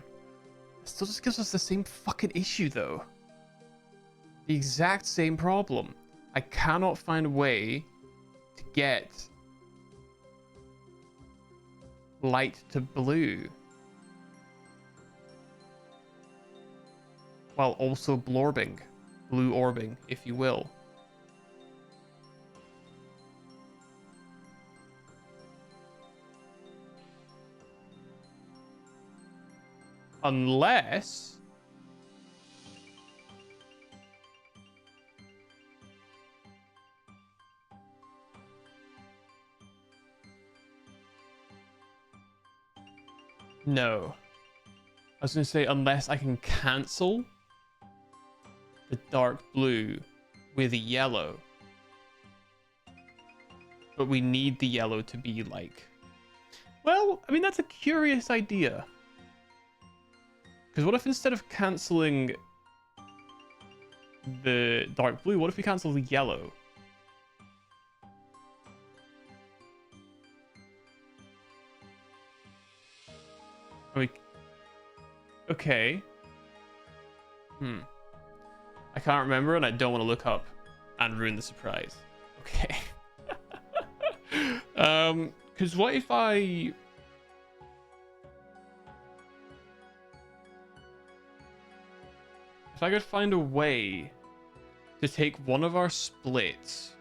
It still just gives us the same fucking issue, though. The exact same problem. I cannot find a way to get light to blue while also blorbing, blue orbing, if you will. Unless... No. I was going to say, unless I can cancel the dark blue with a yellow. But we need the yellow to be like... Well, I mean, that's a curious idea. Because what if instead of cancelling the dark blue, what if we cancel the yellow? Okay. I can't remember, and I don't want to look up and ruin the surprise. Okay. Because what if I could find a way to take one of our splits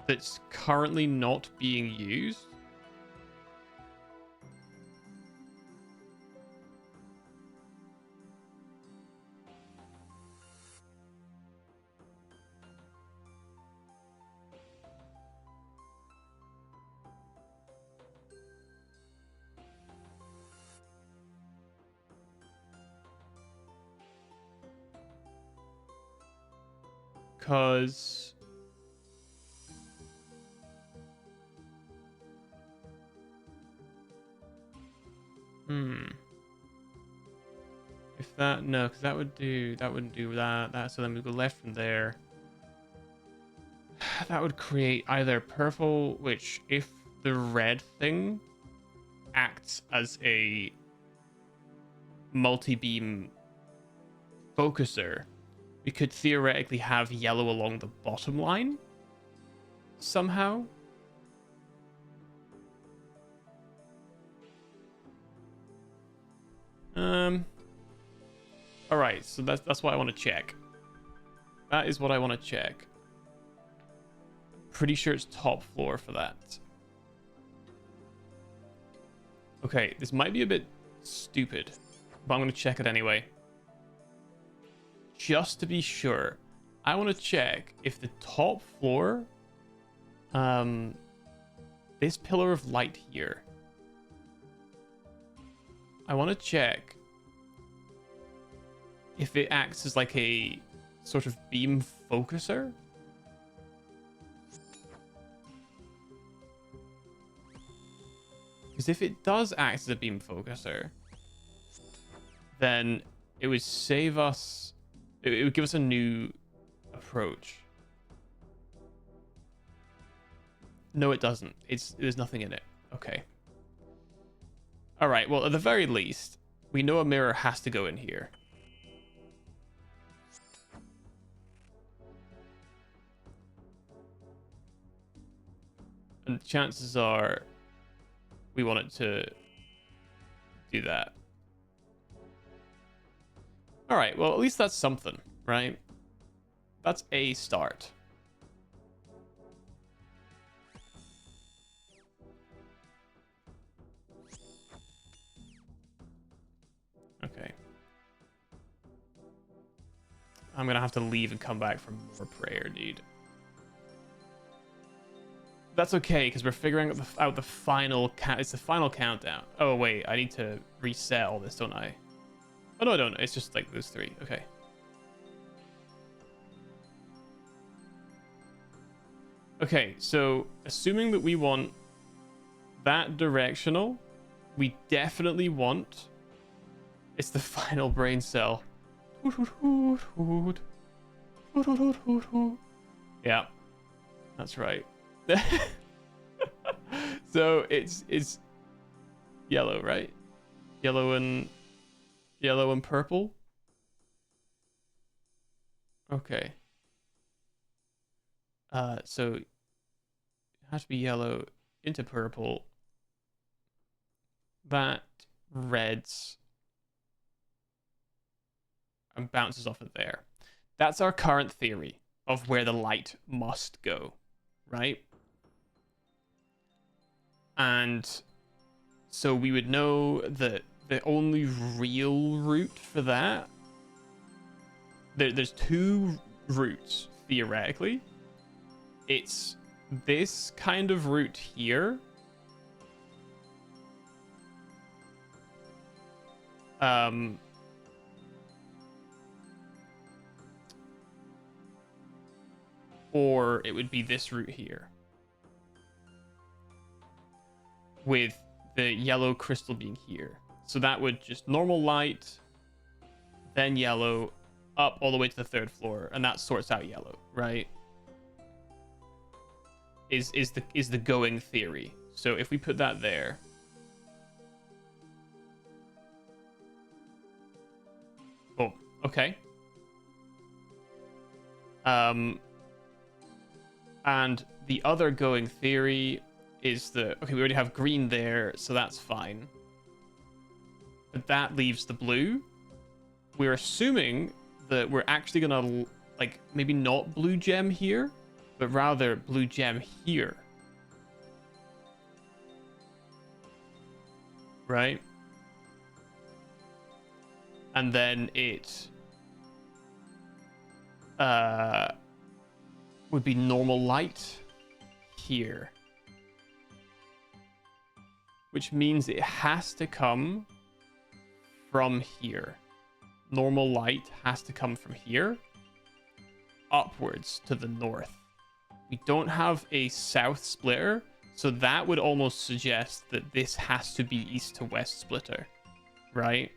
that's currently not being used. Because if that, no, because that wouldn't do that, so then we go left from there. That would create either purple, which if the red thing acts as a multi-beam focuser, we could theoretically have yellow along the bottom line somehow. All right, so that's what I want to check. That is what I want to check. Pretty sure it's top floor for that. Okay, this might be a bit stupid, but I'm going to check it anyway. Just to be sure, I want to check if the top floor, this pillar of light here, I want to check if it acts as like a sort of beam focuser. Because if it does act as a beam focuser, then it would save us, it would give us a new approach. No, it doesn't. There's nothing in it. Okay. All right, well, at the very least, we know a mirror has to go in here. And chances are we want it to do that. All right, well, at least that's something, right? That's a start. Okay. I'm gonna have to leave and come back for more prayer, dude. That's okay, because we're figuring out the final count. It's the final countdown. Oh, wait, I need to reset all this, don't I? Oh, no, I don't. It's just like those three. Okay. Okay, so assuming that we want that directional, we definitely want... It's the final brain cell. Yeah, that's right. So it's yellow, right? Yellow and purple. Okay. So it has to be yellow into purple. That reds and bounces off of there. That's our current theory of where the light must go, right? And so we would know that the only real route for that, there's two routes theoretically. It's this kind of route here, or it would be this route here with the yellow crystal being here. So that would just normal light, then yellow, up all the way to the 3rd floor, and that sorts out yellow, right? Is the going theory. So if we put that there, boom, okay. And the other going theory is that, okay, we already have green there, so that's fine. But that leaves the blue. We're assuming that we're actually gonna, like, maybe not blue gem here, but rather blue gem here. Right? And then it would be normal light here. Which means it has to come from here. Normal light has to come from here upwards to the north. We don't have a south splitter, so that would almost suggest that this has to be east to west splitter, right?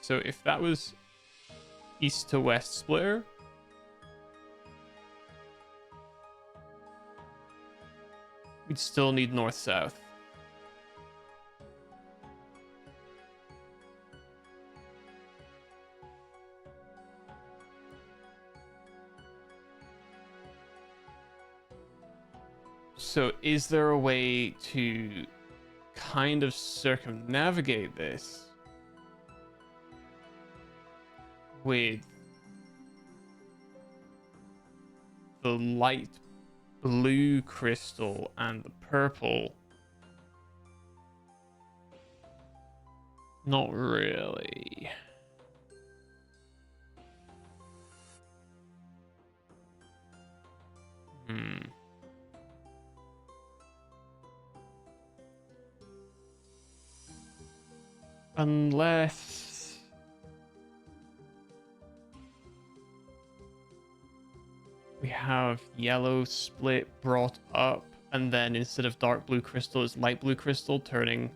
So if that was east to west splitter, we'd still need north south. So is there a way to kind of circumnavigate this with the light blue crystal and the purple? Not really. Unless we have yellow split brought up, and then instead of dark blue crystal, it's light blue crystal turning.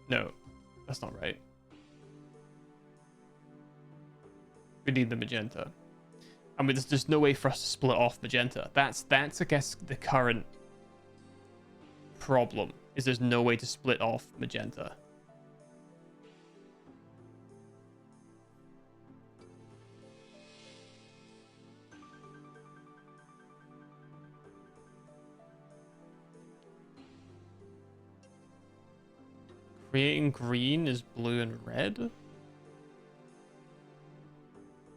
No, that's not right. We need the magenta. I mean, there's just no way for us to split off magenta. That's I guess the current problem, is there's no way to split off magenta. Creating green is blue and red.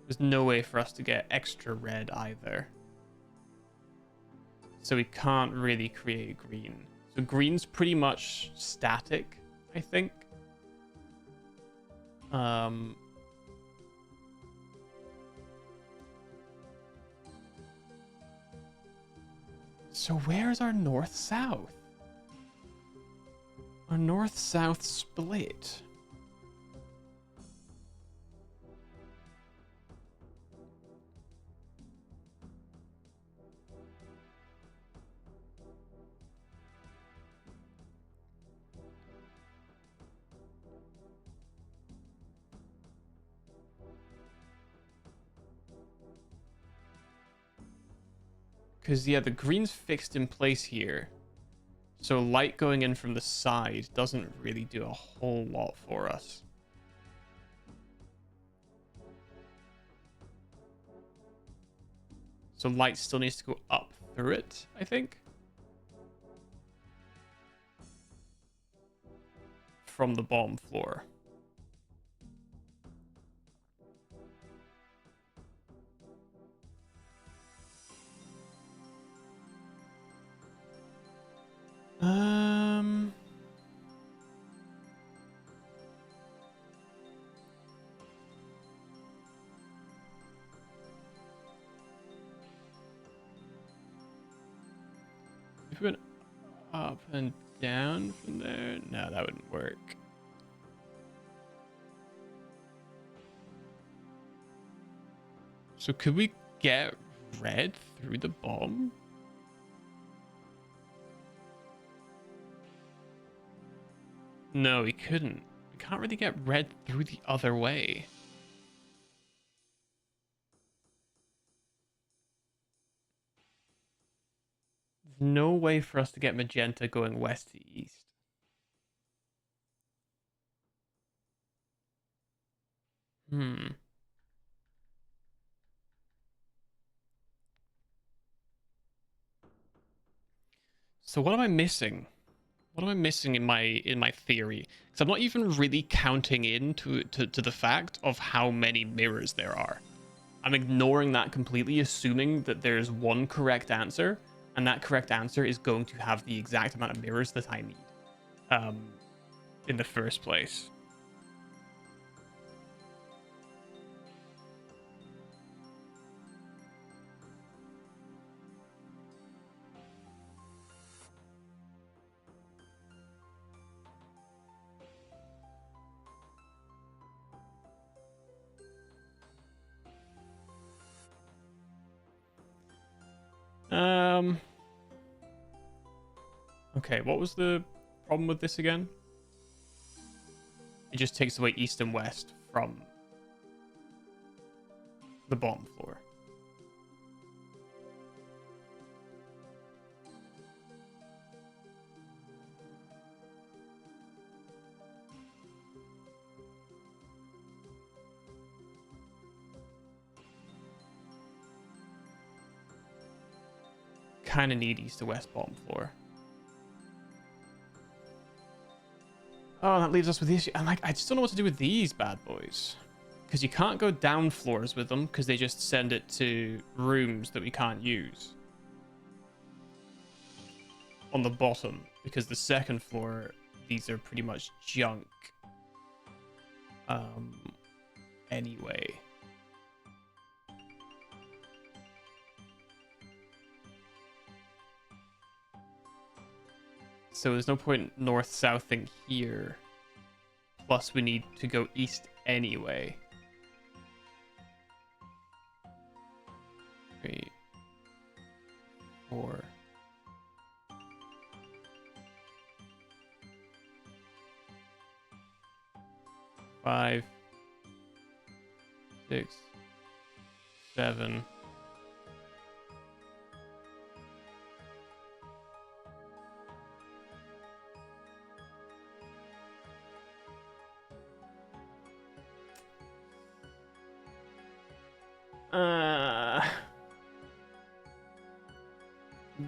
There's no way for us to get extra red either. So we can't really create green. So green's pretty much static, I think. So where's our north-south? Our north-south split. Because, yeah, the green's fixed in place here. So light going in from the side doesn't really do a whole lot for us. So light still needs to go up through it, I think. From the bottom floor. If we went up and down from there? No, that wouldn't work. So could we get red through the bomb? No, we couldn't. We can't really get red through the other way. There's no way for us to get magenta going west to east. Hmm. So what am I missing? What am I missing in my theory? Because I'm not even really counting to the fact of how many mirrors there are. I'm ignoring that completely, assuming that there's one correct answer, and that correct answer is going to have the exact amount of mirrors that I need um, in the first place. Okay, what was the problem with this again? It just takes away east and west from the bottom floor. Kind of need east to west bottom floor. Oh, that leaves us with the issue. And like, I just don't know what to do with these bad boys. Because you can't go down floors with them because they just send it to rooms that we can't use. On the bottom. Because the second floor, these are pretty much junk. Anyway. So there's no point north-southing here. Plus we need to go east anyway. 3, 4. 5, 6, 7.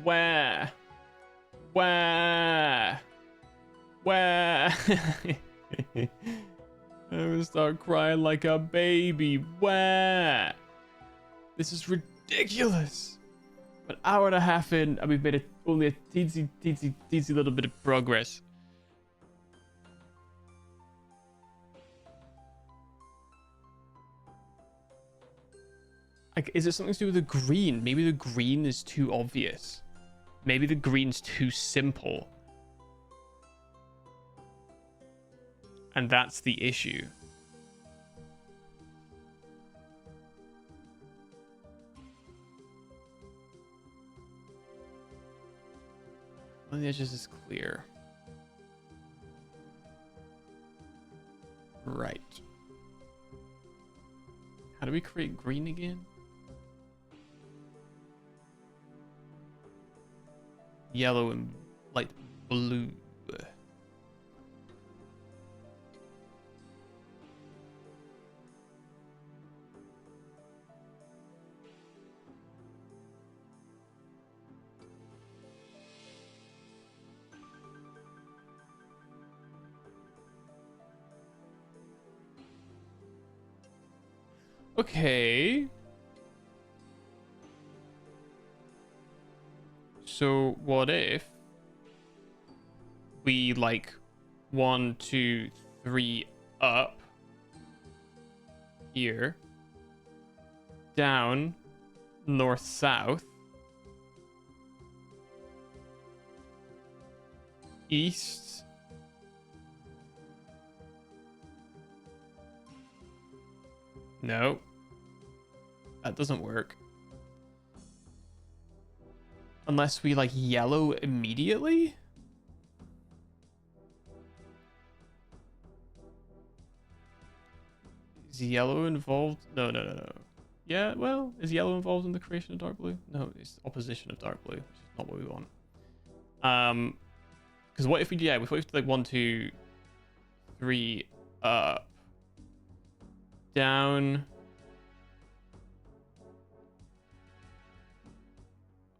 Where? I'm gonna start crying like a baby. Where? This is ridiculous. An hour and a half in, and we've made only a teensy little bit of progress. Like, is it something to do with the green? Maybe the green is too obvious. Maybe the green's too simple. And that's the issue. One of the edges is clear. Right. How do we create green again? Yellow and light blue. Okay. So what if we like 1, 2, 3 up here, down, north, south, east. No, that doesn't work. Unless we like yellow immediately. Is yellow involved? No, no, no, no. Yeah, well, is yellow involved in the creation of dark blue? No, it's opposition of dark blue, which is not what we want. Because what if we, yeah, what if we did like 1, 2, 3, up, down,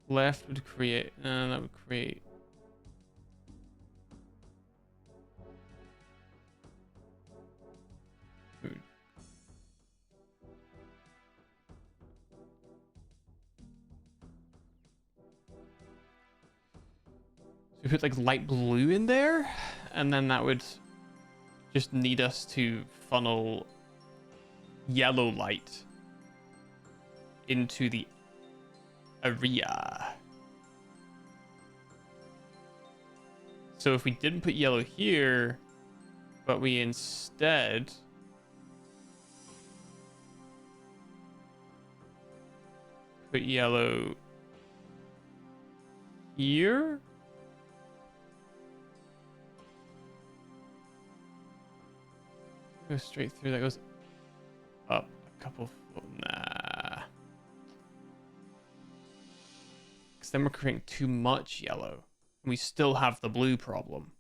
left would create, that would create. Food. So we put like light blue in there, and then that would just need us to funnel yellow light into the area. So if we didn't put yellow here, but we instead put yellow here, go straight through, that goes up a couple, nah. Because then we're creating too much yellow. And we still have the blue problem.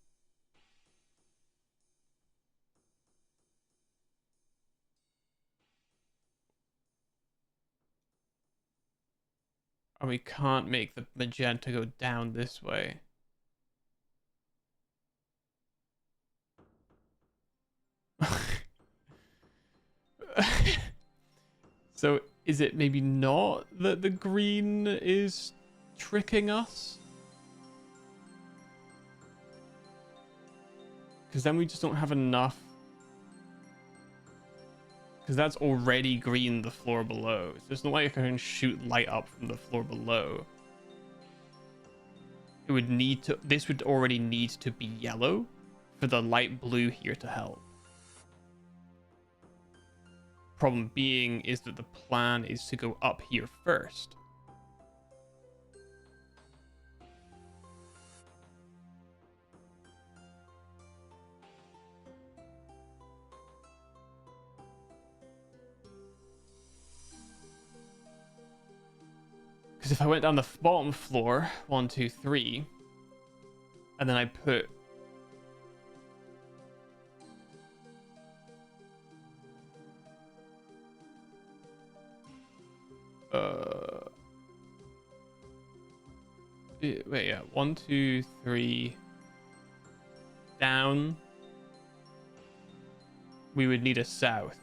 And we can't make the magenta go down this way. So is it maybe not that the green is tricking us? Because then we just don't have enough. Because that's already green, the floor below. So it's not like I can shoot light up from the floor below. It would need to, this would already need to be yellow for the light blue here to help. Problem being is that the plan is to go up here first. Because if I went down the bottom floor, 1, 2, 3, and then I put wait, yeah, 1, 2, 3 down, we would need a south,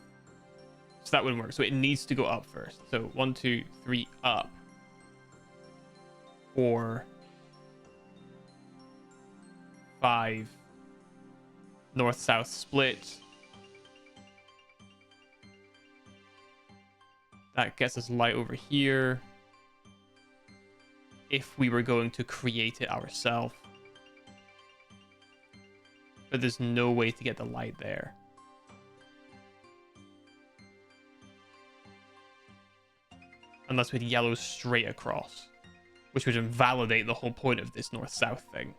so that wouldn't work. So it needs to go up first. So 1, 2, 3 up, or 5 north south split. That gets us light over here. If we were going to create it ourselves. But there's no way to get the light there. Unless we had yellow straight across. Which would invalidate the whole point of this north-south thing.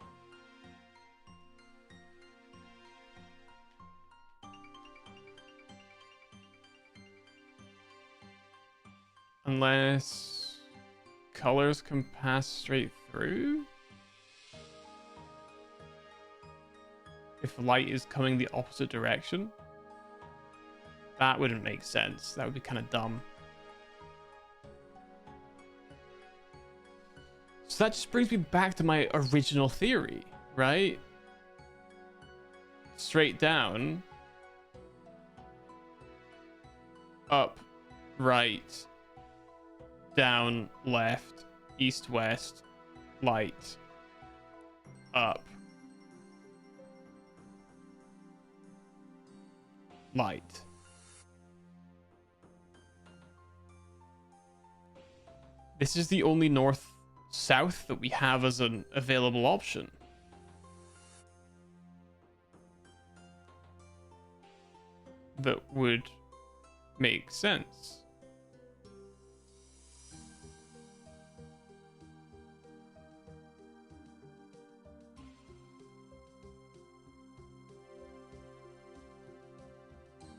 Unless colors can pass straight through? If light is coming the opposite direction? That wouldn't make sense. That would be kind of dumb. So that just brings me back to my original theory, right? Straight down. Up, right. Down, left, east, west, light, up, light. This is the only north-south that we have as an available option. that would make sense.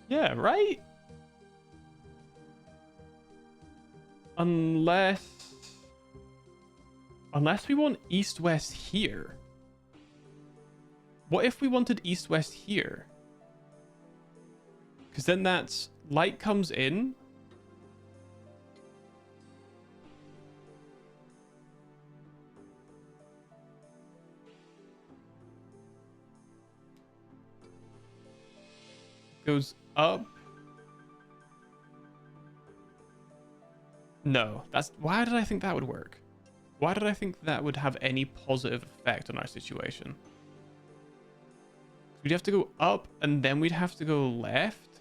Yeah, right? Unless we want east-west here. What if we wanted east-west here? Because then that's light comes in. Goes up. No, that's... Why did I think that would work? Why did I think that would have any positive effect on our situation? We'd have to go up and then we'd have to go left.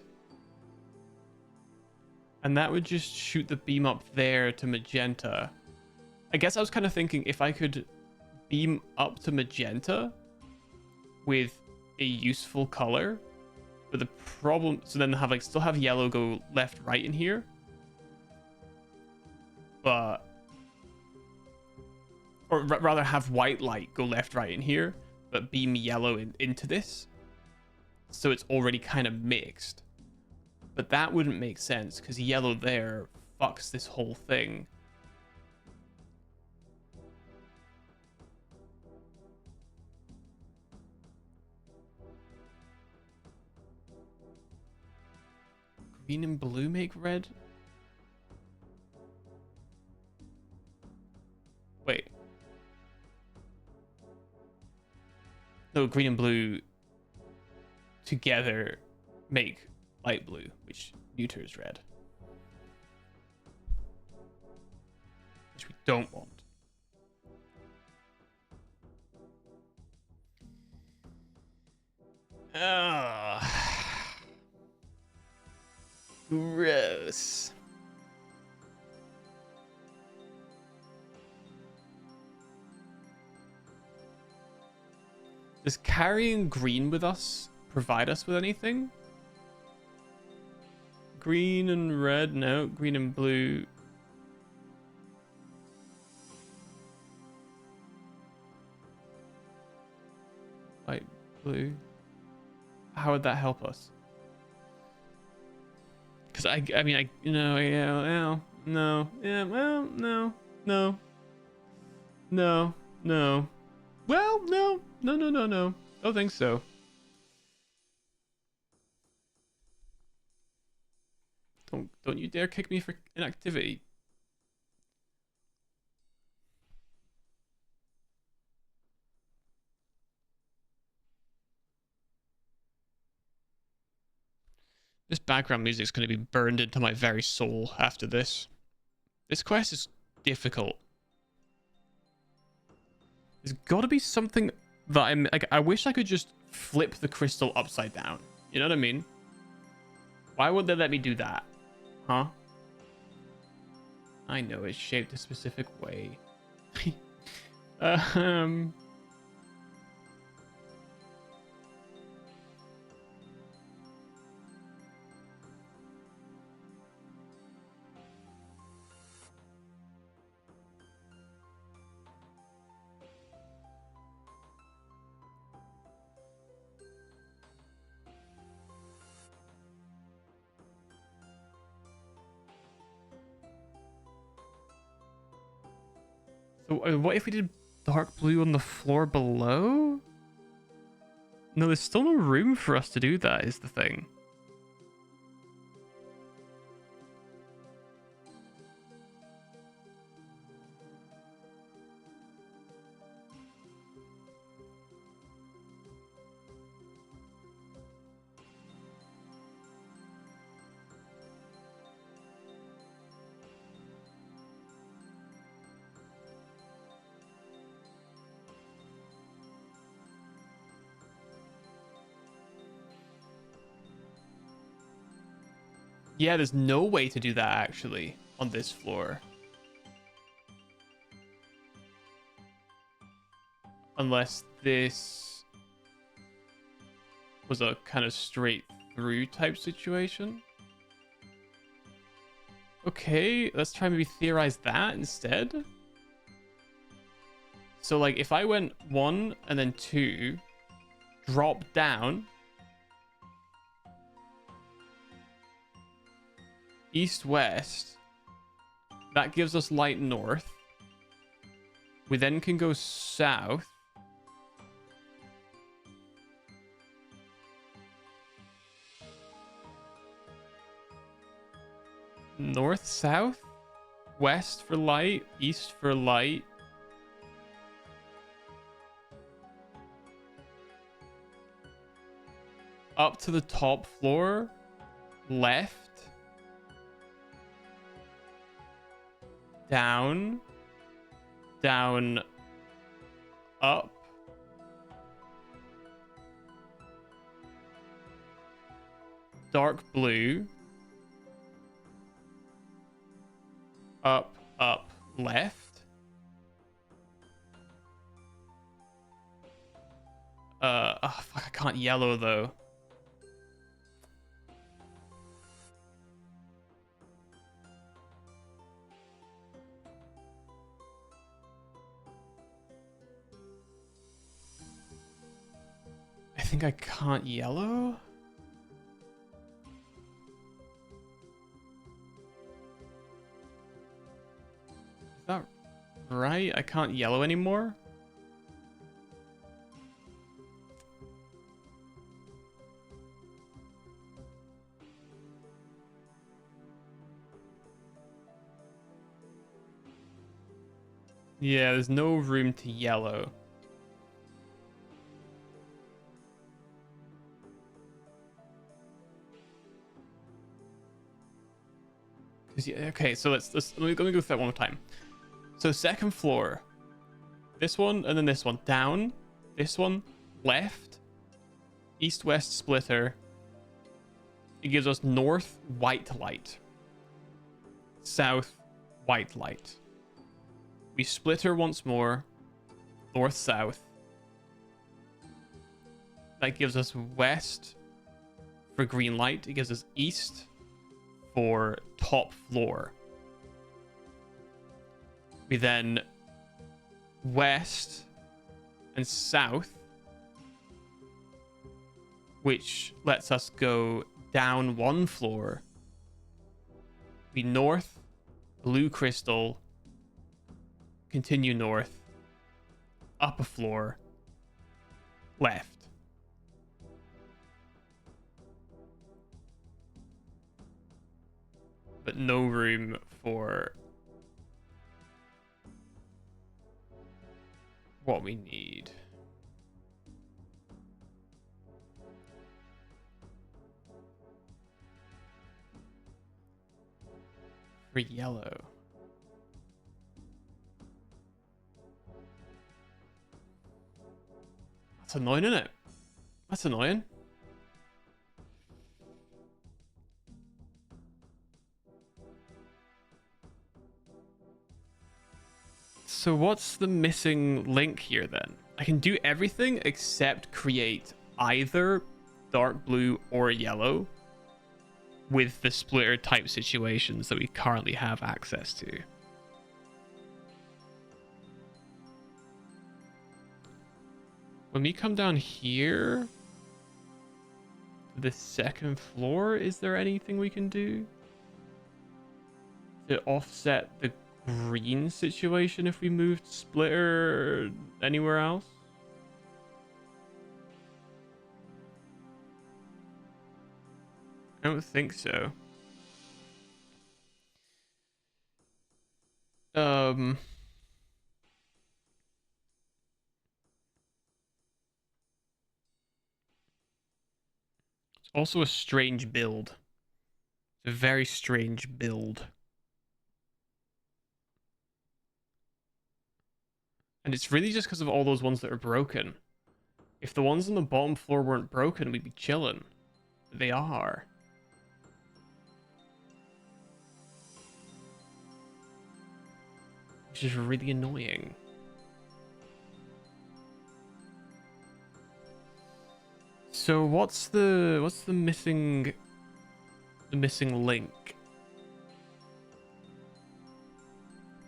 And that would just shoot the beam up there to magenta. I guess I was kind of thinking if I could beam up to magenta with a useful color. But the problem... So then have like still have yellow go left, right in here. But... Or rather have white light go left, right in here. But beam yellow into this. So it's already kind of mixed. But that wouldn't make sense because yellow there fucks this whole thing. Green and blue make red? Wait. No, green and blue together make light blue, which neuters red. Which we don't want. Ugh. Gross. Does carrying green with us provide us with anything? Green and red? No. Green and blue. White, blue. How would that help us? Because I mean, no, yeah, no, yeah, well, no, no, no, no. Well, no, no, no, no, no. Don't think so. Don't you dare kick me for inactivity. This background music is going to be burned into my very soul after this. This quest is difficult. There's got to be something that I'm like. I wish I could just flip the crystal upside down. You know what I mean? Why would they let me do that? Huh? I know it's shaped a specific way. So what if we did dark blue on the floor below? No, there's still no room for us to do that, is the thing. Yeah, there's no way to do that actually on this floor. Unless this was a kind of straight through type situation. Okay, let's try maybe theorize that instead. So like if I went 1 and then 2, drop down, east west, that gives us light north. We then can go south. North, south, west for light, east for light. Up to the top floor, left, down, down, up, dark blue, up, up, left. Oh, fuck, I can't yellow though. I think I can't yellow. Is that right? I can't yellow anymore? Yeah, there's no room to yellow. Okay, so let me go through that one more time. So second floor, this one and then this one, down, this one, left, east west splitter. It gives us north white light, south white light. We splitter once more, north south. That gives us west for green light. It gives us east for top floor. We then west and south, which lets us go down one floor. We north, blue crystal, continue north, up a floor, left. But no room for what we need. For yellow. That's annoying, isn't it? That's annoying. So what's the missing link here then? I can do everything except create either dark blue or yellow with the splitter type situations that we currently have access to. When we come down here, the second floor, is there anything we can do to offset the green situation if we moved splitter anywhere else? I don't think so. It's also a strange build. It's a very strange build. And it's really just because of all those ones that are broken. If the ones on the bottom floor weren't broken, we'd be chilling. But they are. Which is really annoying. So what's the missing link?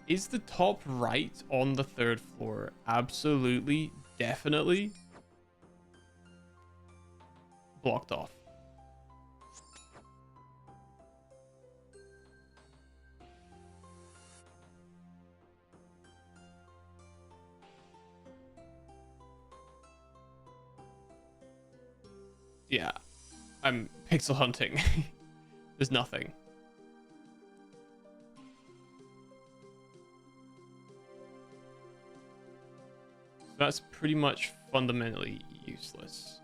Is the top right on the 3rd floor absolutely, definitely blocked off? Yeah, I'm pixel hunting. There's nothing. So that's pretty much fundamentally useless.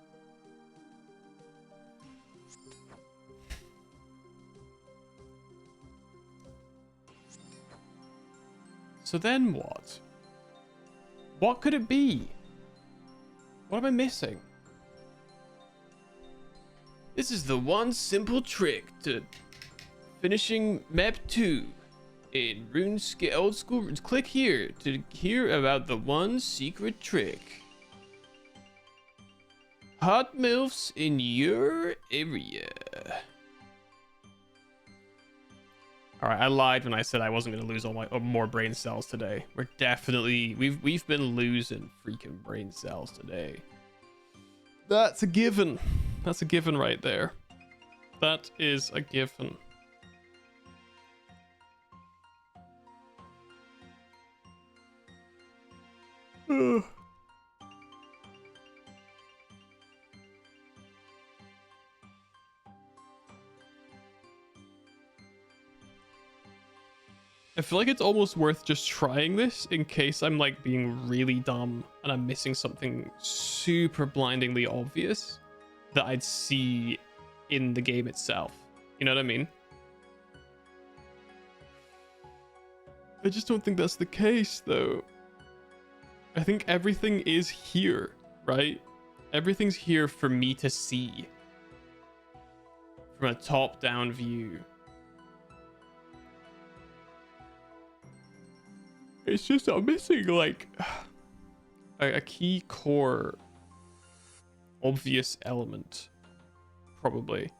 So then what? What could it be? What am I missing? This is the one simple trick to finishing map 2 in RuneScape old school. Click here to hear about the one secret trick. Hot MILFs in your area. Alright, I lied when I said I wasn't going to lose all my more brain cells today. We're definitely... We've been losing freaking brain cells today. That's a given. That's a given right there. That is a given. Ugh. I feel like it's almost worth just trying this in case I'm like being really dumb and I'm missing something super blindingly obvious that I'd see in the game itself. You know what I mean? I just don't think that's the case though. I think everything is here, right? Everything's here for me to see from a top-down view. It's just I'm missing like a key core obvious element, probably.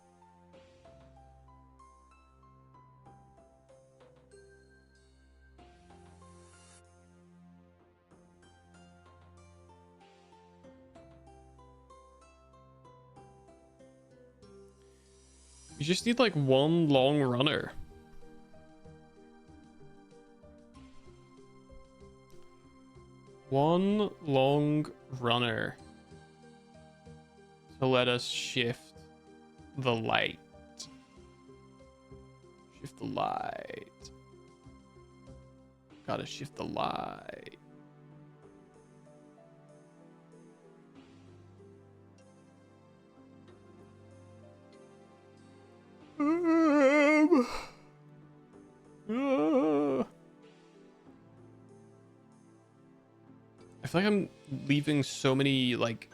You just need like one long runner. One long runner to let us shift the light. Shift the light. Gotta shift the light. I feel like I'm leaving so many like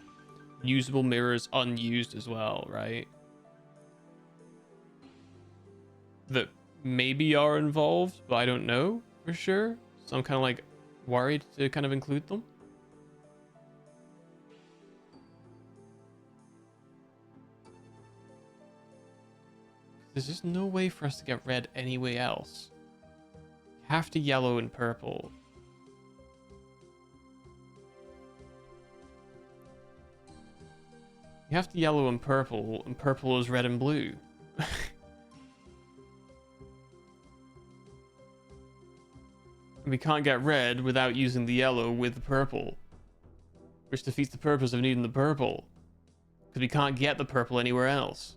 usable mirrors unused as well, right? That maybe are involved, but I don't know for sure. So I'm kind of like worried to kind of include them. There's just no way for us to get red anyway else. Have to yellow and purple. You have to yellow and purple is red and blue. We can't get red without using the yellow with the purple, which defeats the purpose of needing the purple, because we can't get the purple anywhere else.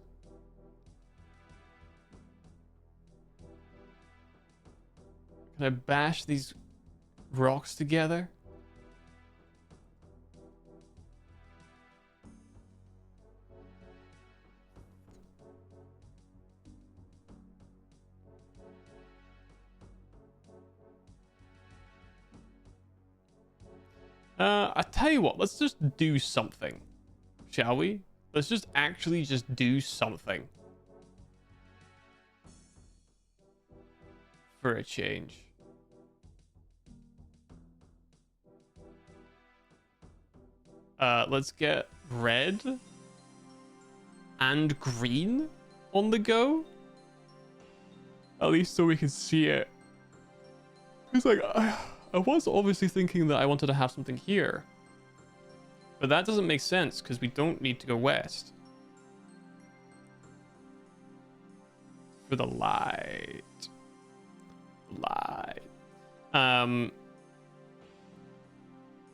Can I bash these rocks together? I tell you what, let's just do something, shall we? Let's just actually just do something for a change. Let's get red and green on the go. At least so we can see it. It's like, I was obviously thinking that I wanted to have something here. But that doesn't make sense because we don't need to go west. For the light.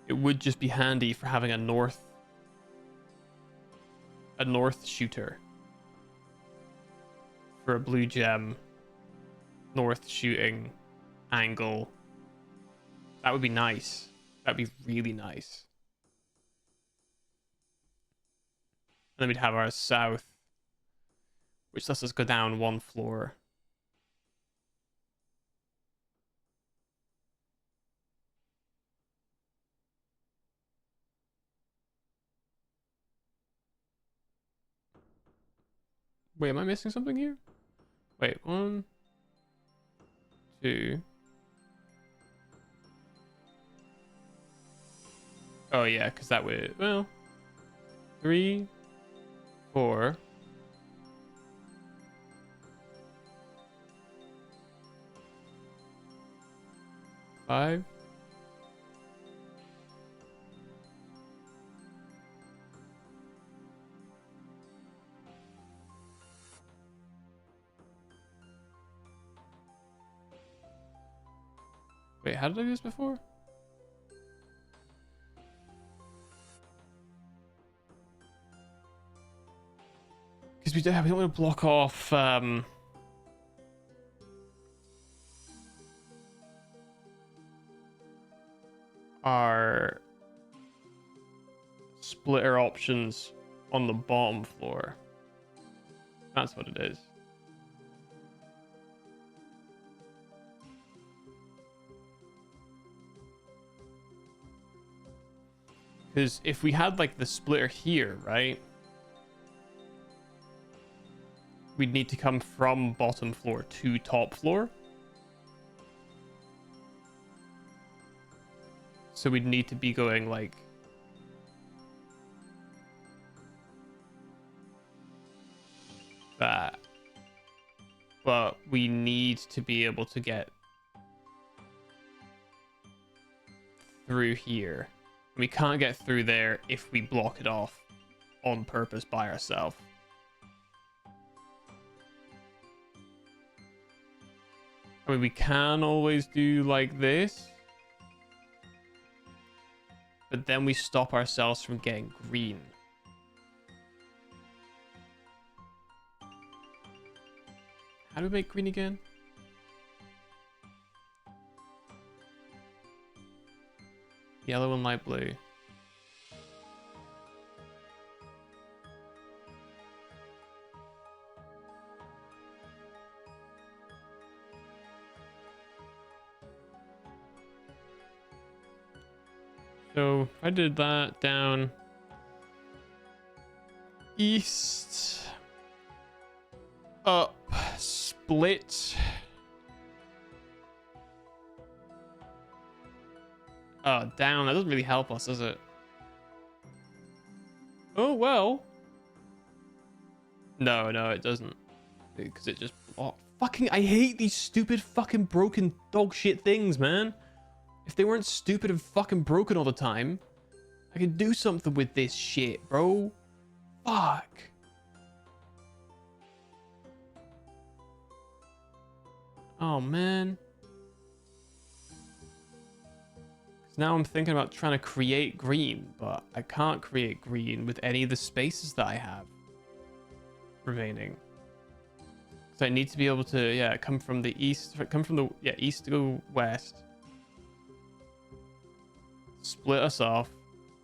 It would just be handy for having a north shooter. For a blue gem. North shooting angle. That would be nice. That'd be really nice. And then we'd have our south, which lets us go down one floor. Wait, am I missing something here? Wait, 1, 2. Oh yeah, because that would, well, 3, 4. 5. Wait, how did I do this before? Because we don't want to block off our splitter options on the bottom floor. That's what it is. Because if we had like the splitter here, right? We'd need to come from bottom floor to top floor. So we'd need to be going like that. But we need to be able to get through here. We can't get through there if we block it off on purpose by ourselves. I mean, we can always do like this. But then we stop ourselves from getting green. How do we make green again? Yellow and light blue. So I did that down east, up, split. Down. That doesn't really help us, does it? Oh, well. No, it doesn't. Because it just... Oh, fucking... I hate these stupid fucking broken dog shit things, man. If they weren't stupid and fucking broken all the time, I could do something with this shit, bro. Fuck. Oh, man. Now I'm thinking about trying to create green, but I can't create green with any of the spaces that I have remaining. So I need to be able to, yeah, come from the east, east to go west. Split us off.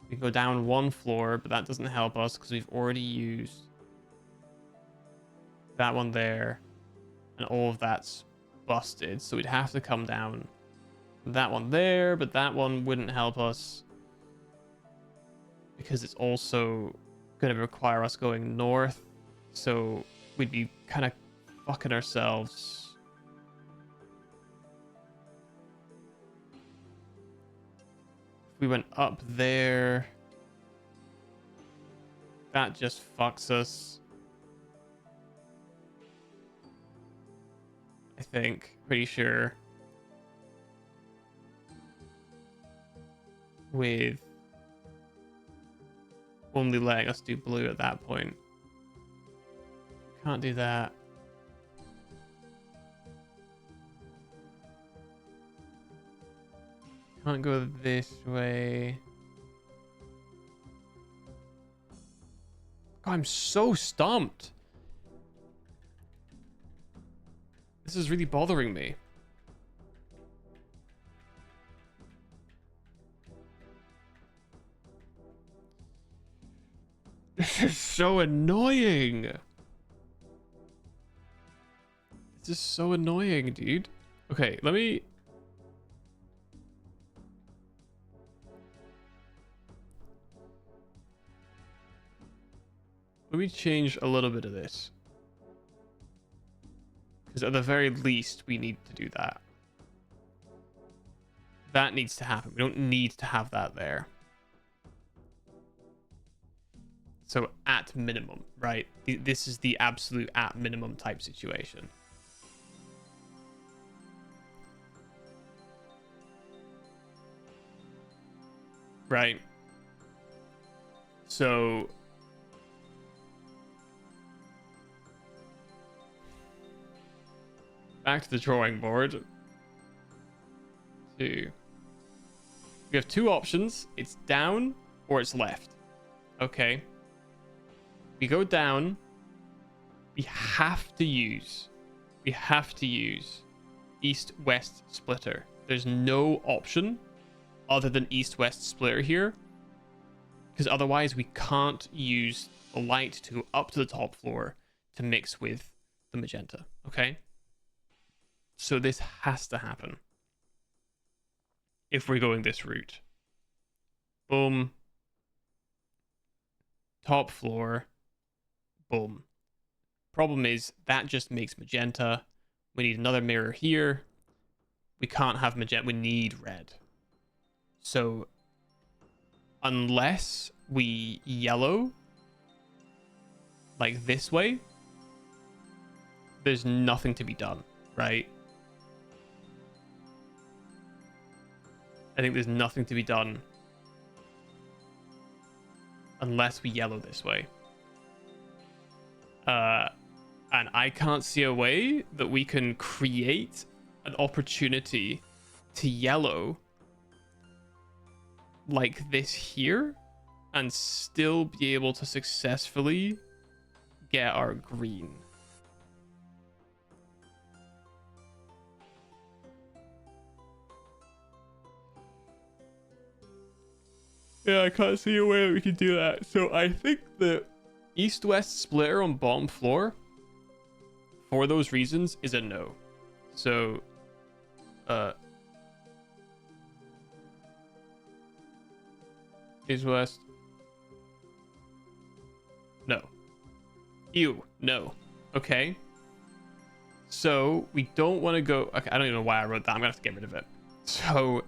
We can go down one floor, but that doesn't help us because we've already used that one there. And all of that's busted. So we'd have to come down that one there, but that one wouldn't help us because it's also going to require us going north. So we'd be kind of fucking ourselves. If we went up there, that just fucks us. I think. Pretty sure. With only letting us do blue at that point. Can't do that. Can't go this way. God, I'm so stumped. This is really bothering me. This is so annoying. This is so annoying, dude. Okay, let me change a little bit of this. Because at the very least, we need to do that. That needs to happen. We don't need to have that there. So at minimum, right? This is the absolute at minimum type situation. Right? So back to the drawing board. We have two options. It's down or it's left. Okay. We go down. We have to use east-west splitter. There's no option other than east-west splitter here, because otherwise we can't use the light to go up to the top floor to mix with the magenta. Okay. So this has to happen if we're going this route. Boom. Top floor. Boom. Problem is that just makes magenta. We need another mirror here. We can't have magenta. We need red. So unless we yellow like this way, there's nothing to be done, right? I think there's nothing to be done unless we yellow this way. And I can't see a way that we can create an opportunity to yellow like this here and still be able to successfully get our green. Yeah, I can't see a way that we can do that. So I think the east-west splitter on bottom floor, for those reasons, is a no. So, east-west. No. Ew, no. Okay. So, we don't want to go... Okay, I don't even know why I wrote that. I'm going to have to get rid of it. So,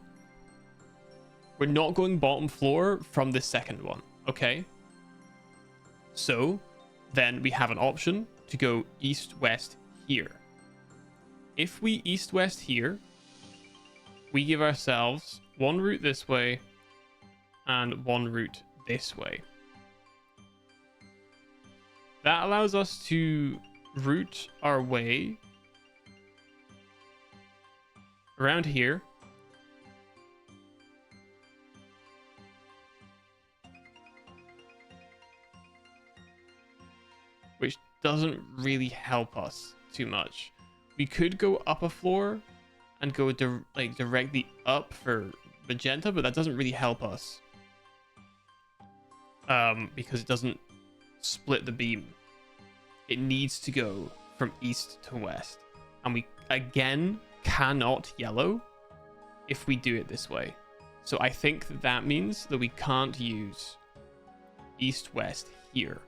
we're not going bottom floor from the second one. Okay. So, then we have an option to go east-west here. If we east-west here, we give ourselves one route this way and one route this way. That allows us to route our way around here. Which doesn't really help us too much. We could go up a floor and go directly up for magenta, but that doesn't really help us. Because it doesn't split the beam. It needs to go from east to west. And we, again, cannot yellow if we do it this way. So I think that means that we can't use east-west here.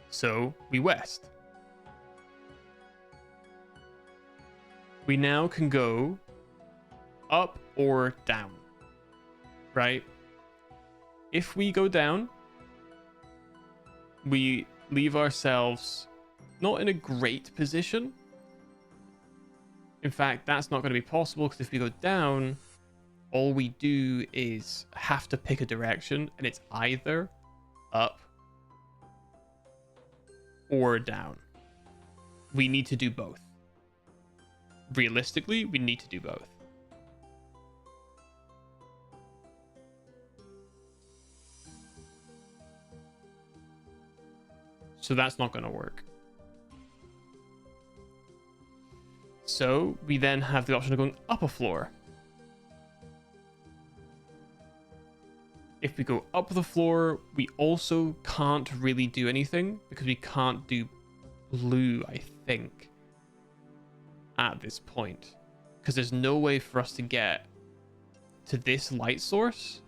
So we west. We now can go up or down, right? If we go down, we leave ourselves not in a great position, In fact, that's not going to be possible because if we go down, all we do is have to pick a direction, and it's either up or down. We need to do both. Realistically, we need to do both. So that's not going to work. So we then have the option of going up a floor. If we go up the floor, we also can't really do anything because we can't do blue, I think, at this point. Because there's no way for us to get to this light source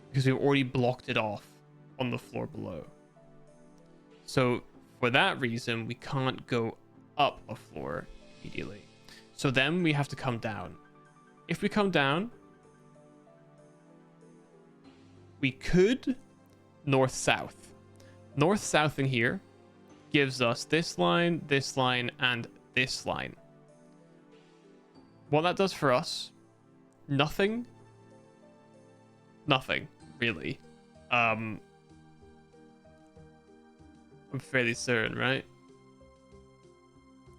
because we've already blocked it off on the floor below. So for that reason, we can't go up a floor immediately. So then we have to come down. If we come down, we could north-south. North-south in here gives us this line, and this line. What that does for us, nothing. Nothing, really. I'm fairly certain, right?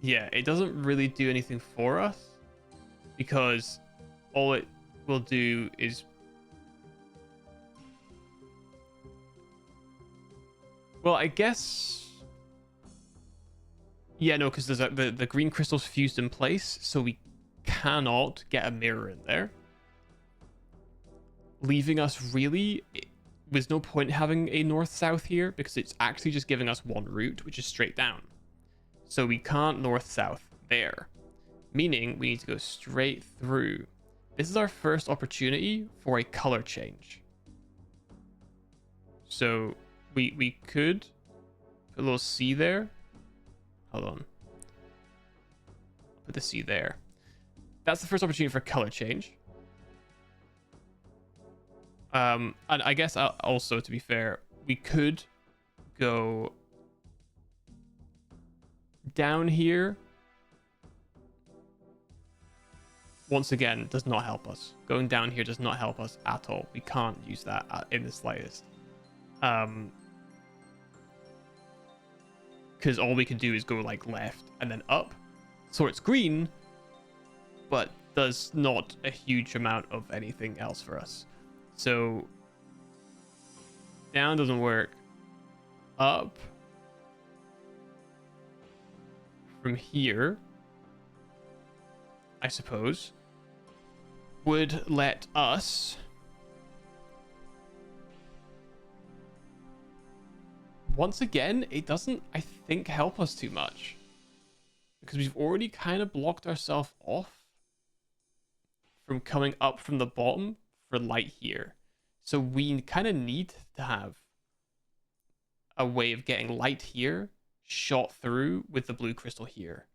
Yeah, it doesn't really do anything for us because all it will do is well, I guess yeah, no, because there's the green crystal's fused in place, so we cannot get a mirror in there, leaving us really there's no point having a north-south here because it's actually just giving us one route, which is straight down. So we can't north-south there, meaning we need to go straight through. This is our first opportunity for a color change. So we could put a little C there. Hold on. Put the C there. That's the first opportunity for color change. And I guess also, to be fair, we could go down here. Once again, does not help us. Going down here does not help us at all. We can't use that in the slightest. Because all we can do is go like left and then up. So it's green, but does not a huge amount of anything else for us. So down doesn't work. Up from here, I suppose, would let us once again, it doesn't, I think, help us too much because we've already kind of blocked ourselves off from coming up from the bottom for light here. So we kind of need to have a way of getting light here shot through with the blue crystal here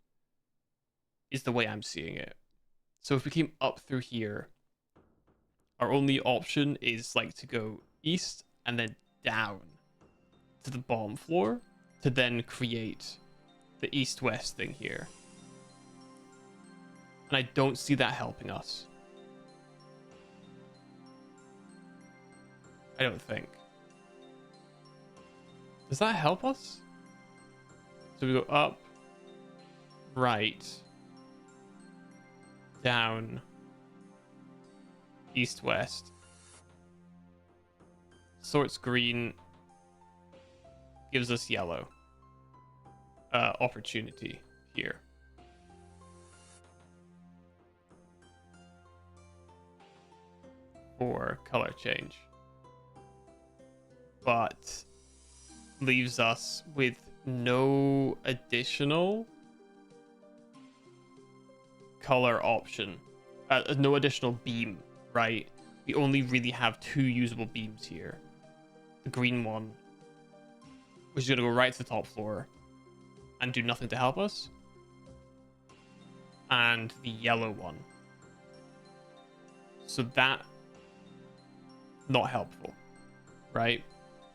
is the way I'm seeing it. So if we came up through here, our only option is like to go east and then down to the bottom floor to then create the east-west thing here. And I don't see that helping us. I don't think. Does that help us? So we go up, right, down, east, west. Sorts green, gives us yellow. Opportunity here. For color change. But leaves us with no additional color option. No additional beam, right? We only really have two usable beams here. The green one, which is going to go right to the top floor and do nothing to help us. And the yellow one. So that, not helpful, right?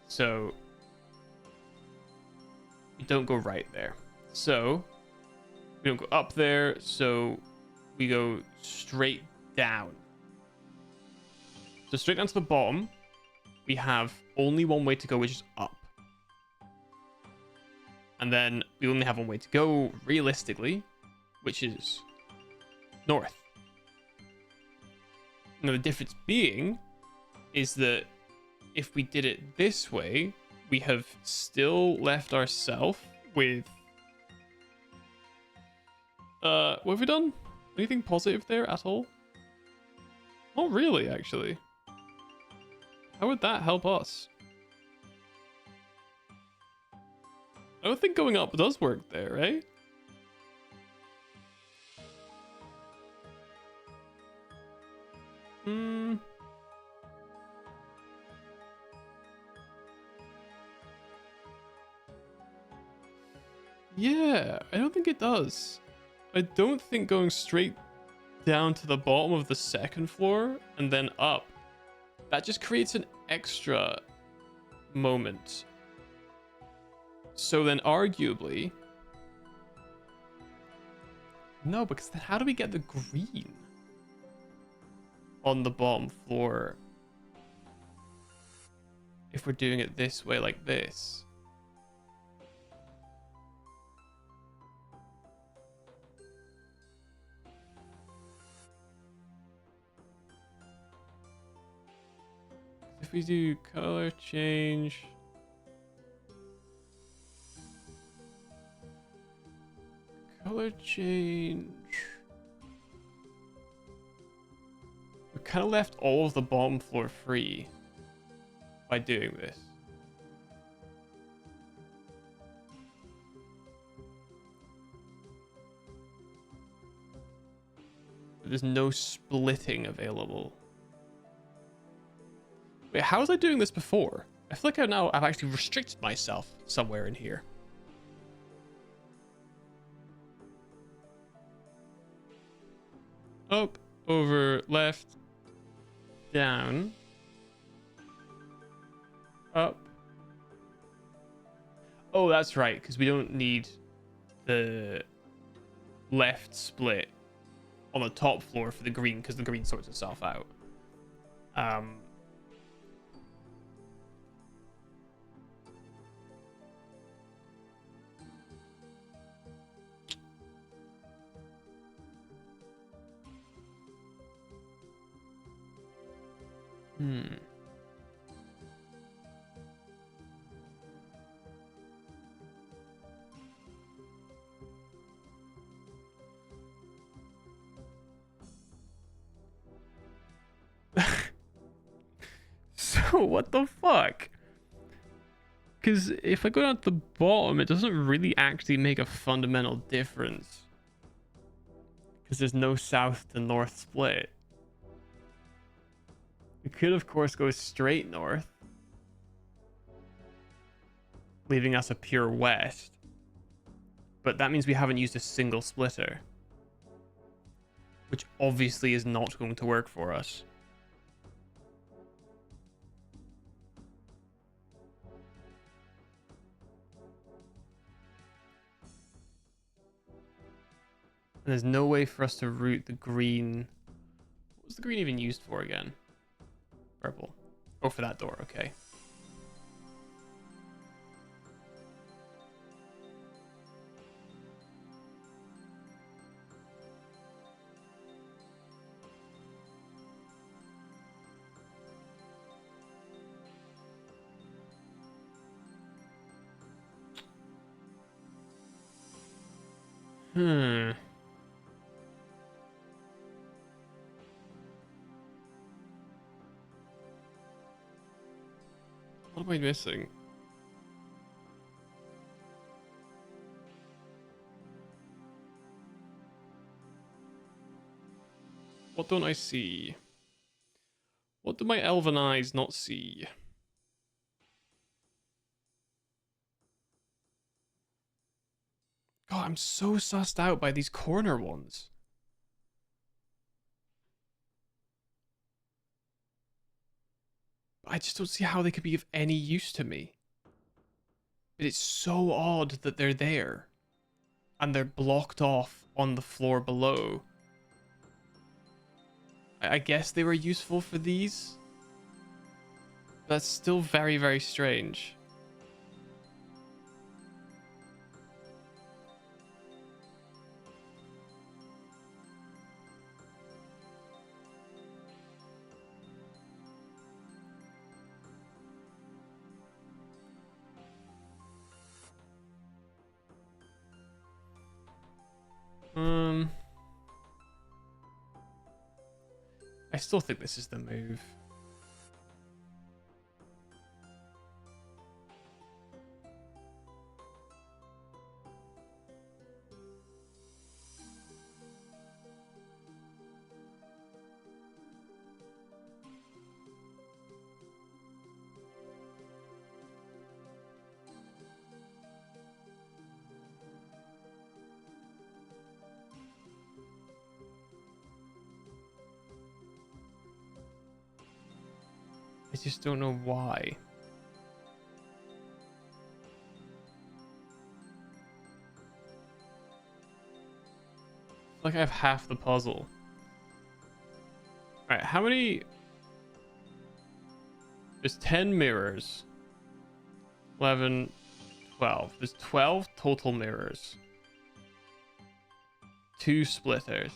So we don't go right there. So We don't go up there, so we go straight down. So straight down to the bottom, we have only one way to go, which is up. And then we only have one way to go, realistically, which is north. Now, the difference being is that if we did it this way, we have still left ourselves with... what have we done? Anything positive there at all? Not really, actually. How would that help us? I don't think going up does work there, right? Yeah, I don't think it does. I don't think going straight down to the bottom of the second floor and then up, that just creates an extra moment. So then arguably... No, because then how do we get the green on the bottom floor if we're doing it this way, like this? If we do color change... Color change... We kind of left all of the bottom floor free by doing this. There's no splitting available. Wait, how was I doing this before? I feel like I've actually restricted myself somewhere in here. Up, over, left, down, up. Oh, that's right, because we don't need the left split on the top floor for the green, because the green sorts itself out. So what the fuck? Because if I go down to the bottom, it doesn't really actually make a fundamental difference. Because there's no south to north split. We could, of course, go straight north, leaving us a pure west. But that means we haven't used a single splitter, which obviously is not going to work for us. And there's no way for us to route the green. What was the green even used for again? Purple. Oh, for that door, okay. What am I missing? What don't I see? What do my elven eyes not see? God, I'm so sussed out by these corner ones. I just don't see how they could be of any use to me. But it's so odd that they're there. and they're blocked off on the floor below. I guess they were useful for these. That's still very, very strange. I still think this is the move. I just don't know why. Like I have half the puzzle. Alright, how many? There's 10 mirrors. 11, 12. There's 12 total mirrors. 2 splitters.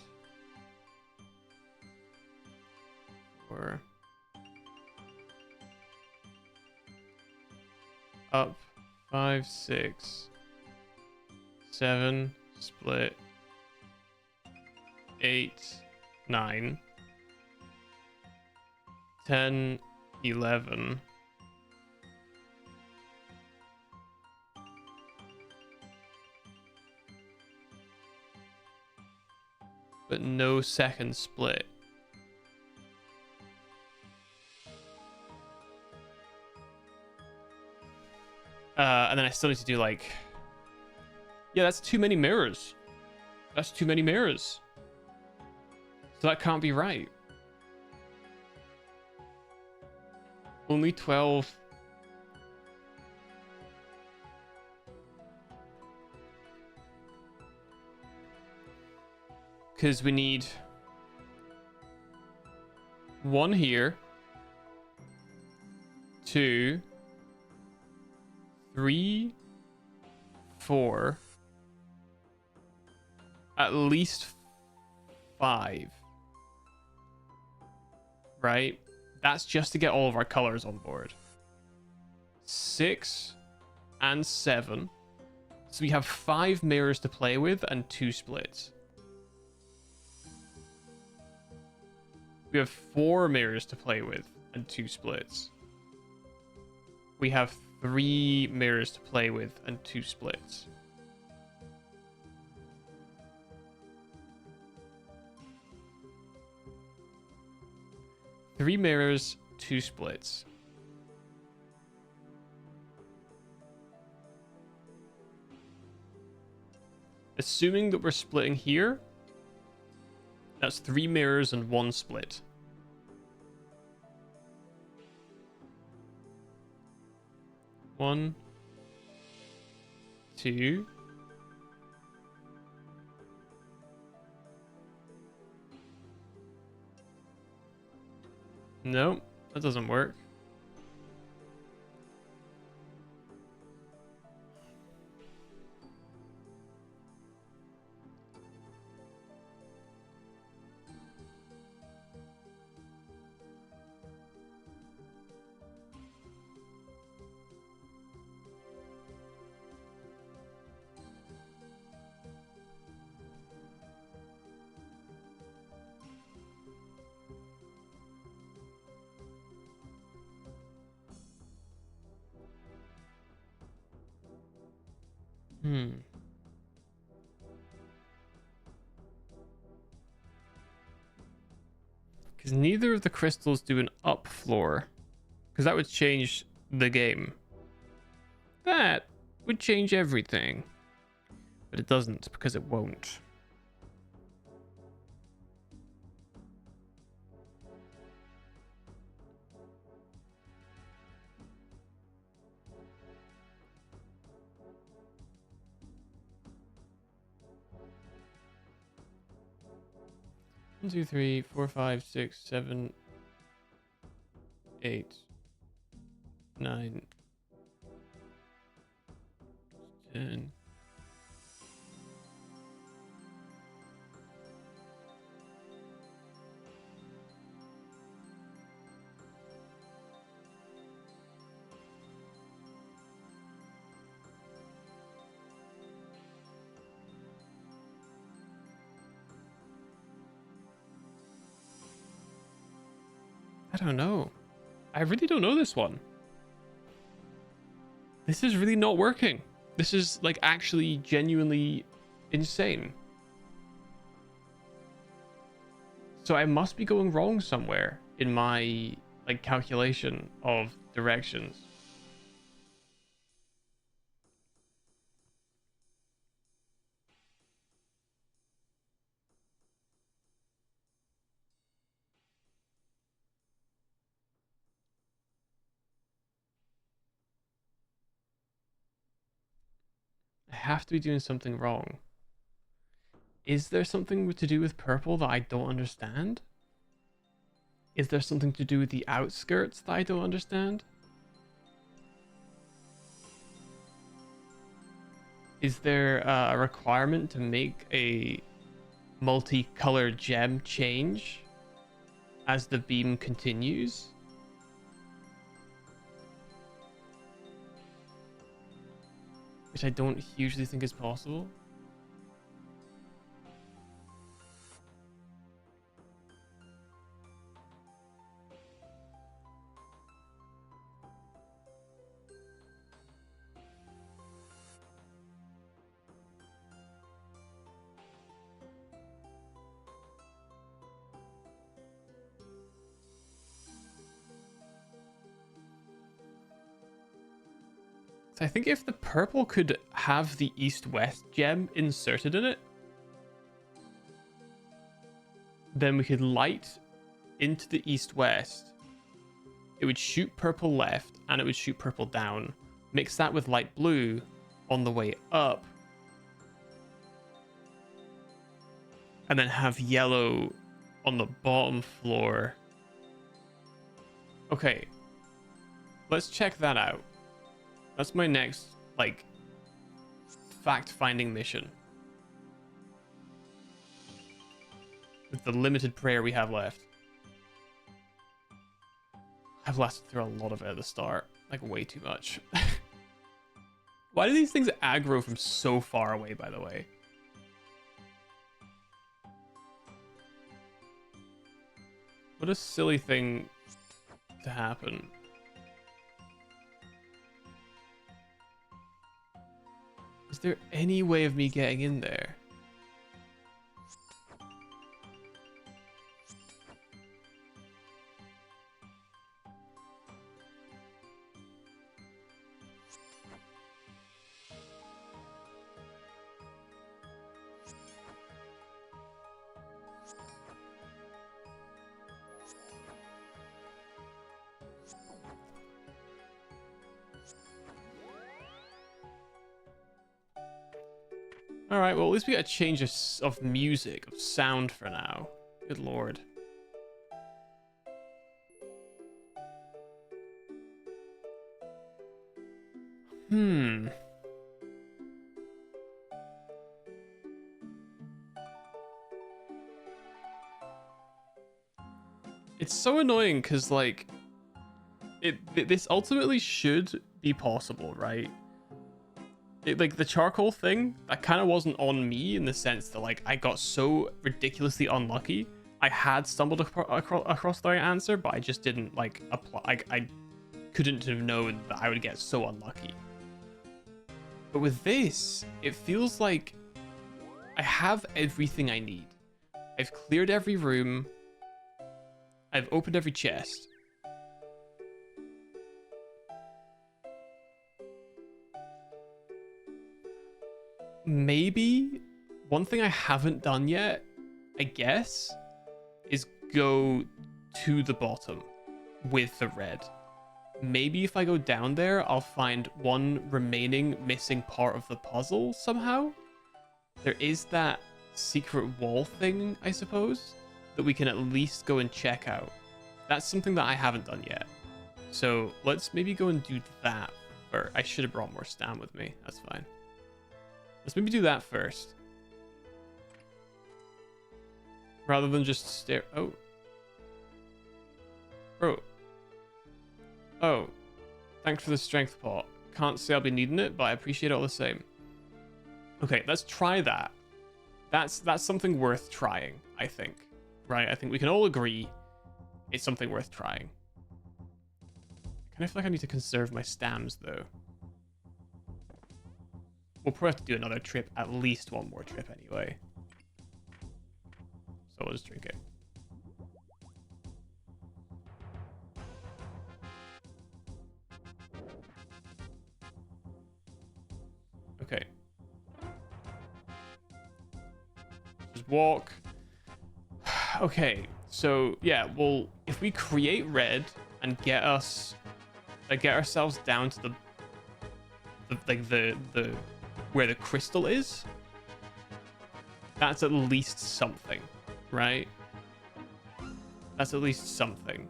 4. Up. 5, 6. 7. Split. 8. 9. 10. 11. But no second split. And then I still need to do like... Yeah, that's too many mirrors. That's too many mirrors. So that can't be right. Only 12. Because we need 1 here. 2. 3. 4. At least 5. Right? That's just to get all of our colors on board. 6 and 7. So we have 5 mirrors to play with and 2 splits. We have 4 mirrors to play with and 2 splits. We have 3 mirrors to play with and 2 splits. Three mirrors, 2 splits. Assuming that we're splitting here, that's 3 mirrors and 1 split. One, 2. No, that doesn't work. Because neither of the crystals do an up floor. Because that would change the game. That would change everything. But it doesn't, because it won't. 1, 2, 3, 4, 5, 6, 7, 8, 9, 10. I don't know. I really don't know this one. This is really not working. This is like actually genuinely insane. So I must be going wrong somewhere in my like calculation of directions. I have to be doing something wrong. Is there something to do with purple that I don't understand? Is there something to do with the outskirts that I don't understand? Is there a requirement to make a multicolored gem change as the beam continues? Which I don't hugely think is possible. So I think if the purple could have the east-west gem inserted in it, then we could light into the east-west. It would shoot purple left and it would shoot purple down. Mix that with light blue on the way up. And then have yellow on the bottom floor. Okay. Let's check that out. That's my next, like, fact-finding mission. With the limited prayer we have left. I've lasted through a lot of it at the start. Like, way too much. Why do these things aggro from so far away, by the way? What a silly thing to happen. Is there any way of me getting in there? All right, well, at least we got a change of music, of sound for now. Good lord. It's so annoying because, like, this ultimately should be possible, right? Like the charcoal thing, that kind of wasn't on me in the sense that, like, I got so ridiculously unlucky. I had stumbled across the right answer, but I just didn't, like, apply. I couldn't have known that I would get so unlucky. But with this, it feels like I have everything I need. I've cleared every room. I've opened every chest. Maybe one thing I haven't done yet, I guess, is go to the bottom with the red. Maybe if I go down there, I'll find one remaining missing part of the puzzle somehow. There is that secret wall thing, I suppose, that we can at least go and check out. That's something that I haven't done yet. So let's maybe go and do that. Or I should have brought more stam with me. That's fine. Let's maybe do that first. Rather than just stare. Oh. Bro. Oh. Thanks for the strength pot. Can't say I'll be needing it, but I appreciate it all the same. Okay, let's try that. That's something worth trying, I think. Right? I think we can all agree it's something worth trying. I kind of feel like I need to conserve my stams, though. We'll probably have to do another trip, at least one more trip anyway. So we'll just drink it. Okay. Just walk. Okay, so yeah, well, if we create red and get ourselves down to the where the crystal is, that's at least something, right? That's at least something.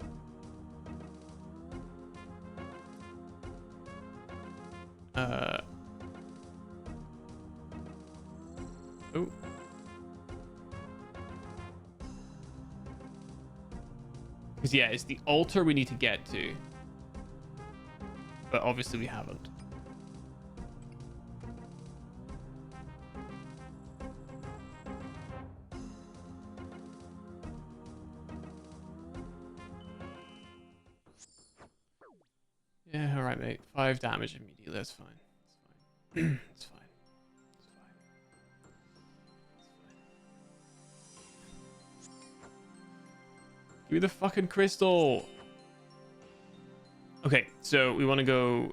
Oh. Because yeah, it's the altar we need to get to. But obviously we haven't. Yeah, alright, mate. 5 damage immediately. That's fine. It's fine. It's fine. It's fine. It's fine. Give me the fucking crystal. Okay, so we want to go.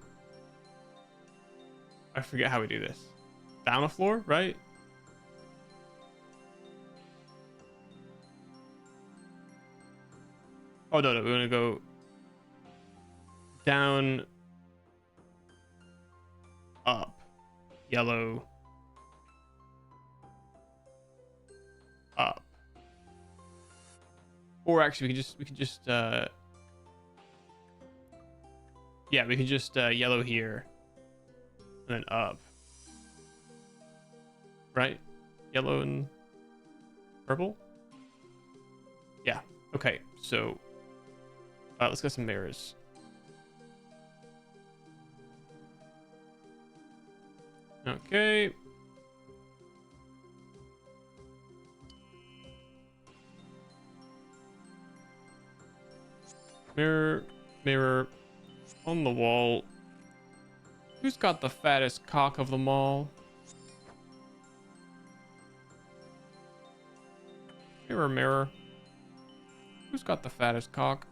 I forget how we do this. Down a floor, right? Oh, no, we're going to go down, up, yellow, up. Or actually, we can just yeah, we can just yellow here and then up. Right? Yellow and purple? Yeah. Okay, so let's get some mirrors. Okay. Mirror, mirror on the wall. Who's got the fattest cock of them all? Mirror, mirror. Who's got the fattest cock?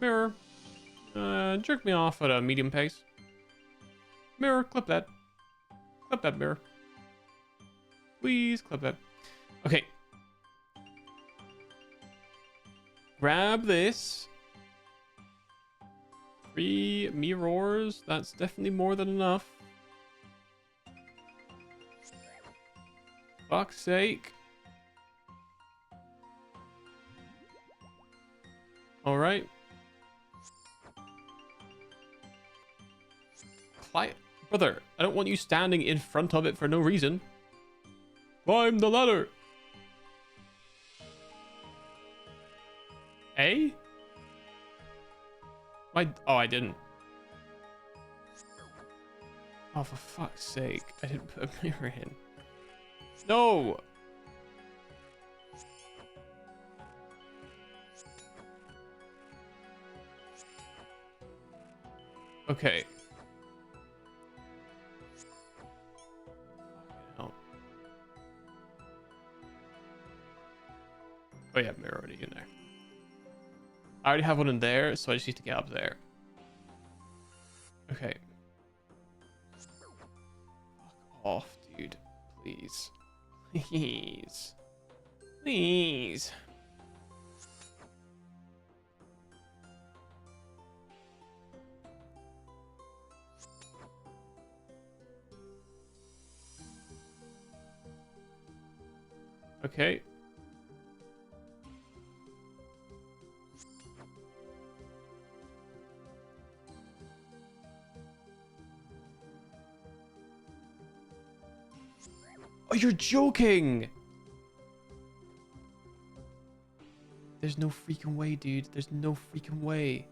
Mirror. Jerk me off at a medium pace. Mirror, clip that. Clip that, mirror. Please clip that. Okay. Grab this. 3 mirrors. That's definitely more than enough. Fuck's sake. Alright. Brother, I don't want you standing in front of it for no reason. Climb the ladder. A? Why? Oh, I didn't. Oh, for fuck's sake. I didn't put a mirror in. No! Okay. Oh yeah, mirror already in there. I already have one in there, so I just need to get up there. Okay. Fuck off, dude. Please. Please. Please. Okay. Oh, you're joking. There's no freaking way, dude. There's no freaking way.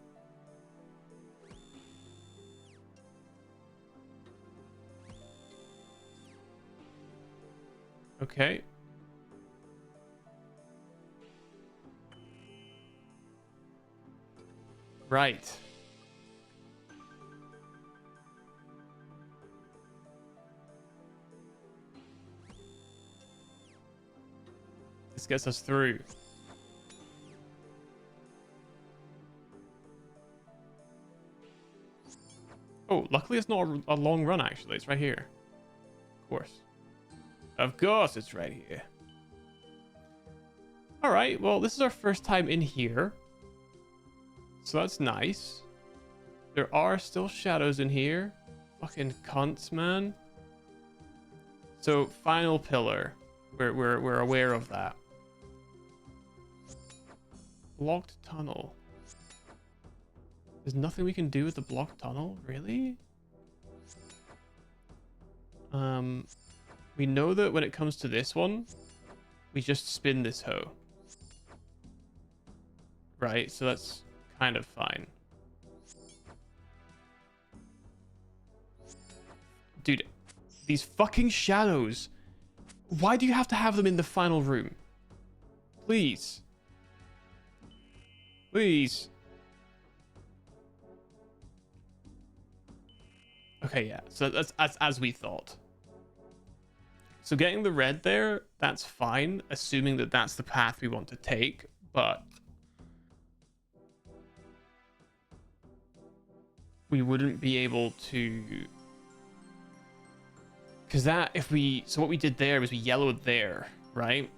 Okay. Right. This gets us through. Oh, luckily it's not a long run, actually. It's right here. Of course. Of course it's right here. Alright, well, this is our first time in here. So that's nice. There are still shadows in here. Fucking cunts, man. So, final pillar. We're aware of that. Blocked tunnel. There's nothing we can do with the blocked tunnel? Really? We know that when it comes to this one, we just spin this hoe. Right? So that's kind of fine. Dude, these fucking shadows. Why do you have to have them in the final room? Please. Please. Okay, yeah. So that's as we thought. So getting the red there, that's fine, assuming that that's the path we want to take, but we wouldn't be able to... Because that, if we... So what we did there was we yellowed there, right?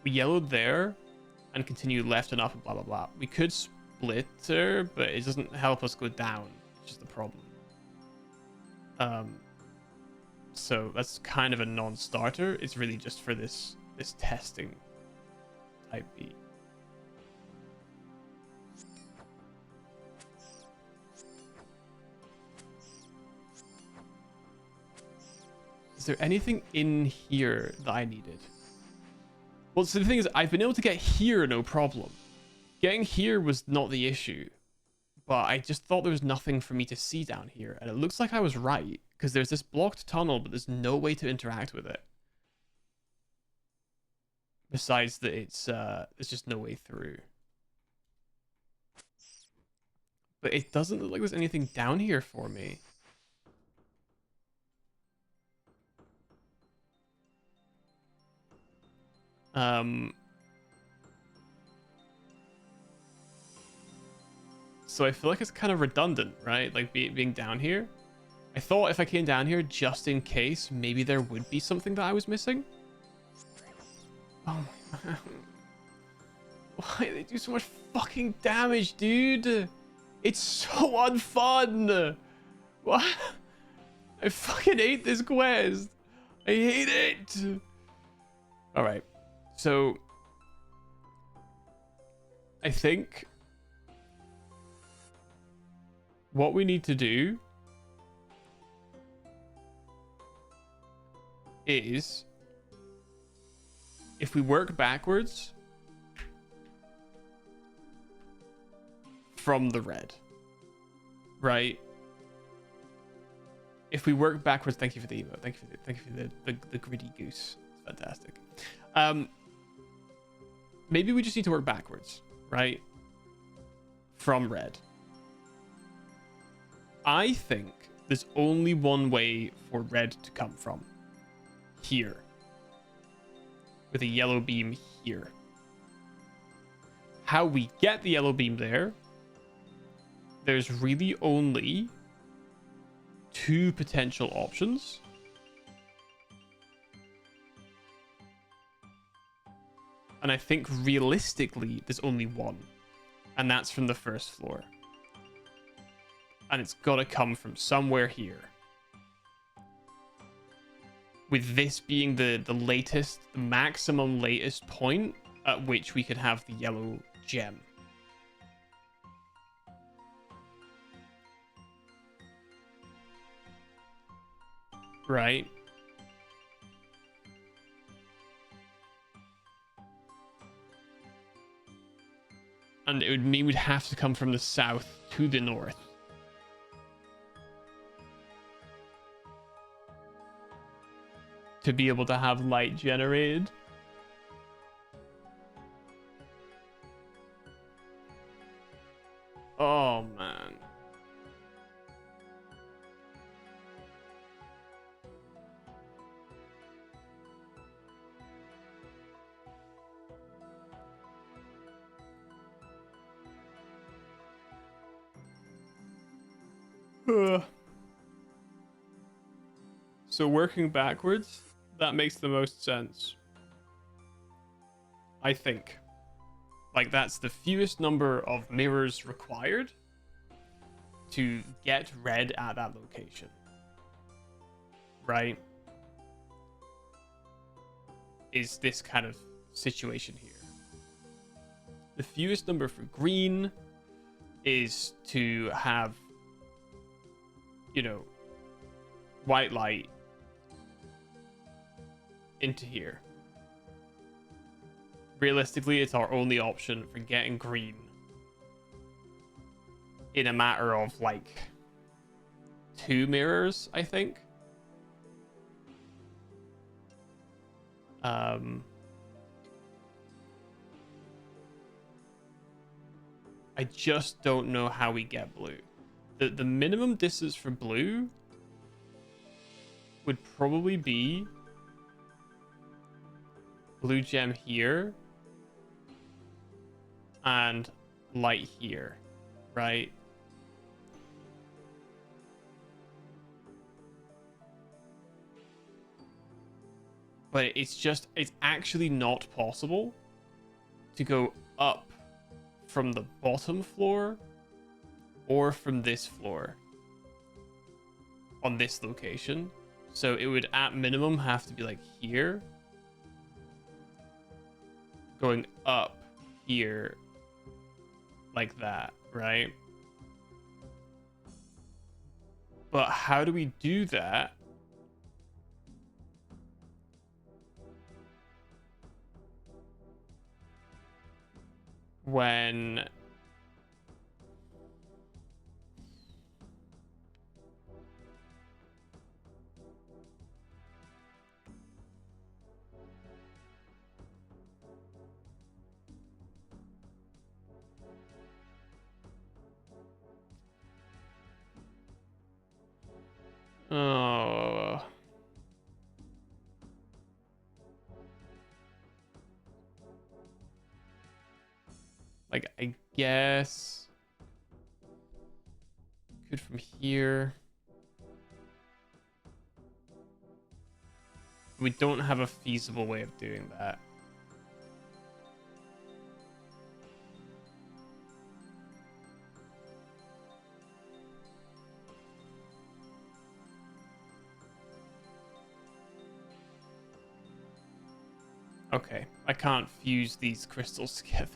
We yellowed there and continued left and up and blah, blah, blah. We could split her, but it doesn't help us go down, which is the problem. So that's kind of a non-starter. It's really just for this testing type beat. Is there anything in here that I needed? Well, so the thing is, I've been able to get here no problem. Getting here was not the issue. But I just thought there was nothing for me to see down here. And it looks like I was right. Because there's this blocked tunnel, but there's no way to interact with it. Besides that there's just no way through. But it doesn't look like there's anything down here for me. So I feel like it's kind of redundant, right? Like being down here. I thought if I came down here just in case, maybe there would be something that I was missing. Oh my god. Why they do so much fucking damage, dude? It's so unfun. What? I fucking hate this quest. I hate it. Alright. So I think what we need to do is, if we work backwards from the red, right? If we work backwards, thank you for the emote. Thank you for the gritty goose. It's fantastic. Maybe we just need to work backwards, right? From red. I think there's only one way for red to come from. Here. With a yellow beam here. How we get the yellow beam there, there's really only two potential options. And I think realistically, there's only one. And that's from the first floor. And it's got to come from somewhere here. With this being the latest, the maximum latest point at which we could have the yellow gem. Right? And it would mean we'd have to come from the south to the north. To be able to have light generated. Oh, man. So working backwards, that makes the most sense. I think. Like, that's the fewest number of mirrors required to get red at that location. Right? Is this kind of situation here. The fewest number for green is to have, you know, white light into here. Realistically, it's our only option for getting green in a matter of like 2 mirrors, I think. I just don't know how we get blue. The minimum distance for blue would probably be blue gem here and light here, right? But it's actually not possible to go up from the bottom floor or from this floor on this location. So it would at minimum have to be like here, going up here like that, right? But how do we do that when oh, like I guess could from here. We don't have a feasible way of doing that. Okay, I can't fuse these crystals together.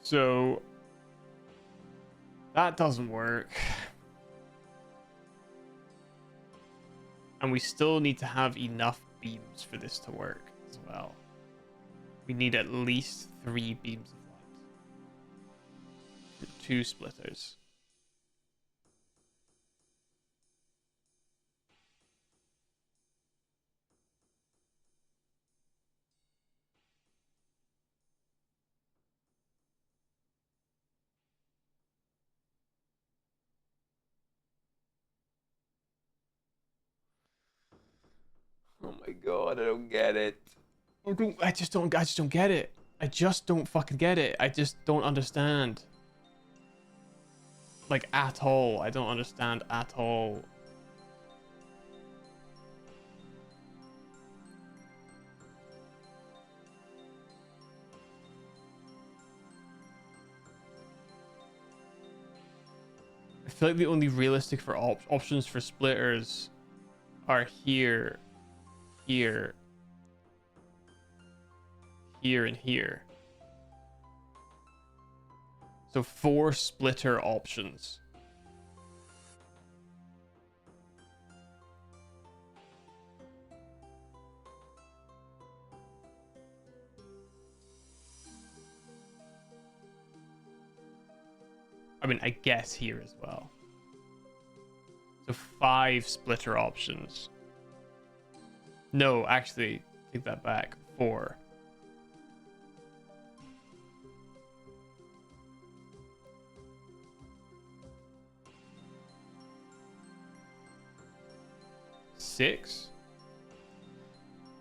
So that doesn't work. And we still need to have enough beams for this to work as well. We need at least 3 beams of light. 2 splitters. Oh my god, I don't get it. I just don't get it. I just don't fucking get it. I just don't understand. Like, at all. I don't understand at all. I feel like the only realistic for options for splitters are here, here, here, and here. So 4 splitter options. I mean, I guess here as well. So 5 splitter options. No, actually, take that back. 4. Six?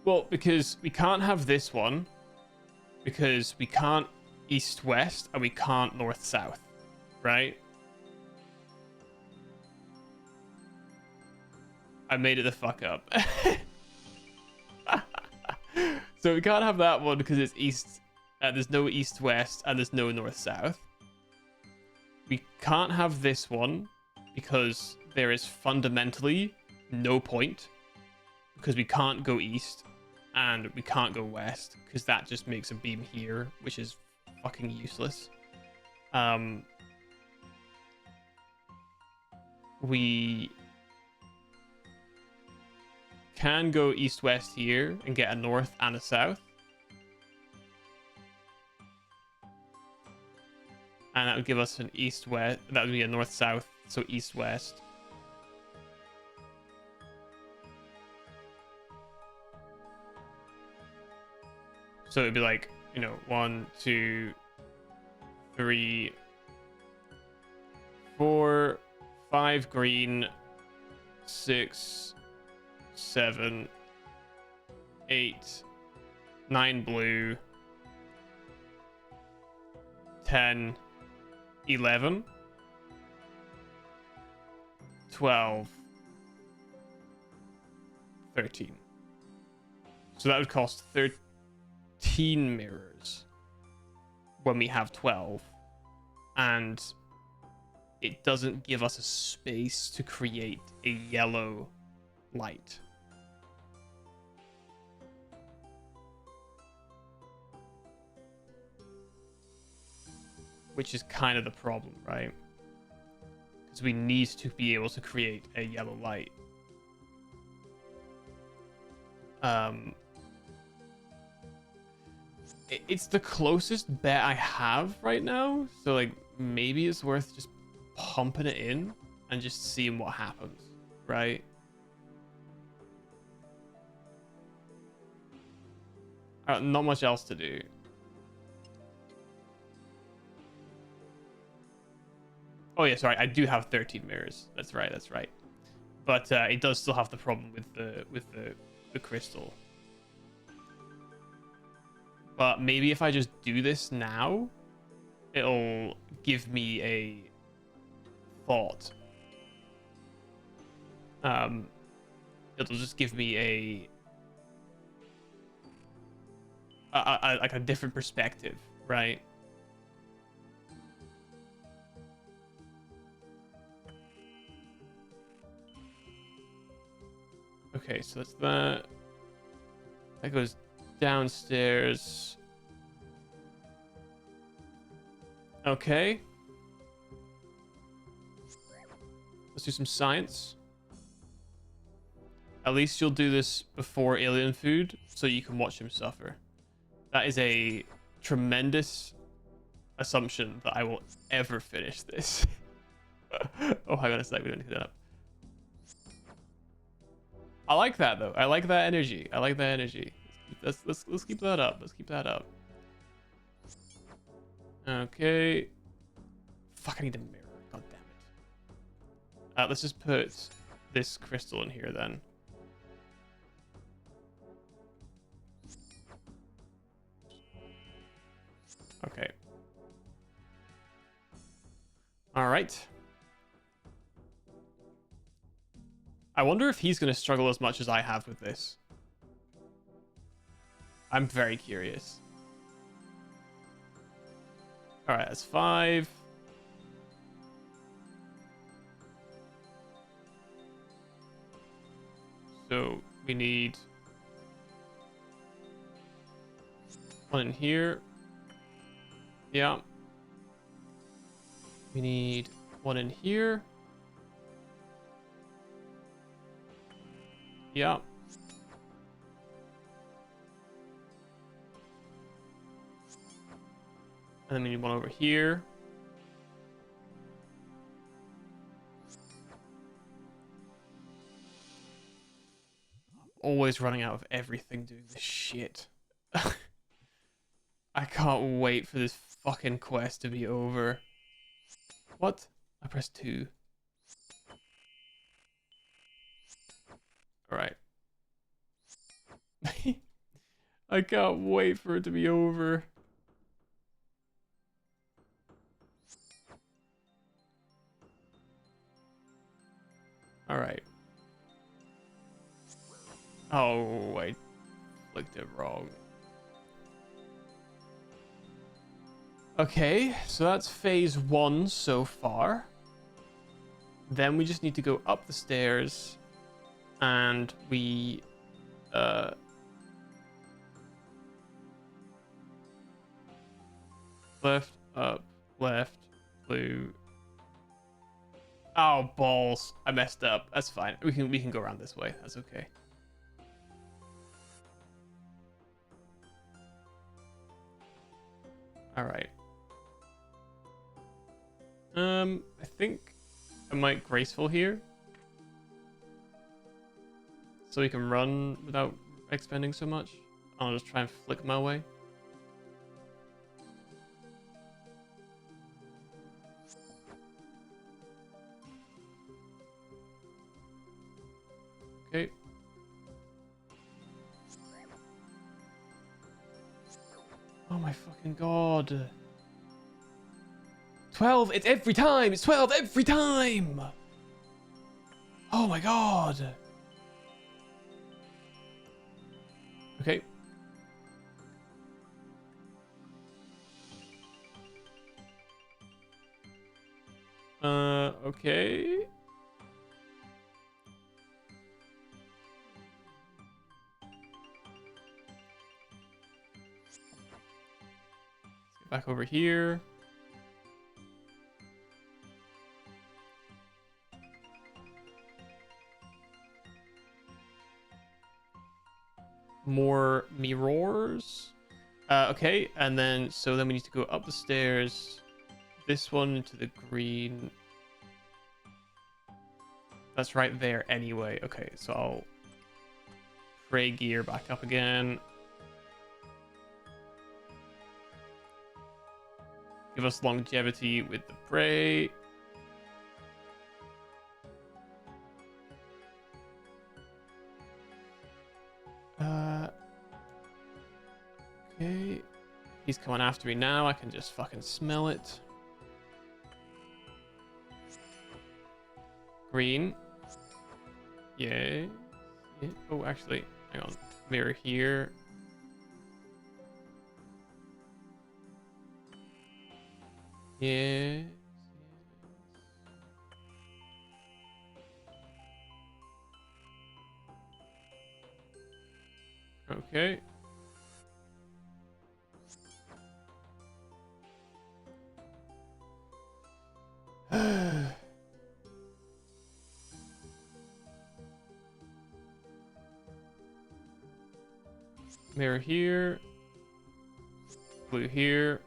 Well, because we can't have this one. Because we can't east-west and we can't north-south. Right? I made it the fuck up. So we can't have that one because it's east. There's no east-west and there's no north-south. We can't have this one because there is fundamentally no point, because we can't go east and we can't go west because that just makes a beam here, which is fucking useless. We can go east-west here and get a north and a south. And that would give us an east-west. That would be a north-south, so east-west. So it'd be like, 1, 2, 3, 4, 5 green, 6, 7, 8, 9 blue, 10, 11, 12, 13. So that would cost 13 mirrors when we have 12. And it doesn't give us a space to create a yellow light. Which is kind of the problem, right? Because we need to be able to create a yellow light. It's the closest bet I have right now. So, like, maybe it's worth just pumping it in and just seeing what happens, right? Not much else to do. Oh yeah, sorry, I do have 13 mirrors. That's right, that's right. But it does still have the problem with the crystal. But maybe if I just do this now, it'll give me a thought. It'll just give me like a different perspective, right? Okay, so that's that. That goes downstairs. Okay. Let's do some science. At least you'll do this before alien food, so you can watch him suffer. That is a tremendous assumption that I will ever finish this. Oh, hang on a sec. We don't need to do that. I like that though. I like that energy. I like that energy. Let's keep that up. Let's keep that up. Okay. Fuck, I need a mirror. God damn it. Let's just put this crystal in here then. Okay. All right. I wonder if he's going to struggle as much as I have with this. I'm very curious. All right, that's 5. So we need 1 in here. Yeah. We need 1 in here. Yeah. And then we need 1 over here. always running out of everything doing this shit. I can't wait for this fucking quest to be over. What? I pressed 2. Alright. I can't wait for it to be over. Alright. Oh, I clicked it wrong. Okay, so that's phase 1 so far. Then we just need to go up the stairs and we left, up, left, blue. Oh, balls. I messed up. That's fine. We can go around this way. That's okay. All right. I think I might graceful here. So we can run without expending so much. I'll just try and flick my way. Okay. Oh my fucking god. 12! It's every time! It's 12 every time! Oh my god. Okay. Okay. Let's get back over here. More mirrors. Okay, and then so then we need to go up the stairs. This one into the green. That's right there anyway. Okay, so I'll pray gear back up again. Give us longevity with the prey. Okay. He's coming after me now. I can just fucking smell it. Green. Yeah. Yeah. Oh, actually, hang on. Mirror here. Yeah. Okay. Mirror here. Blue here.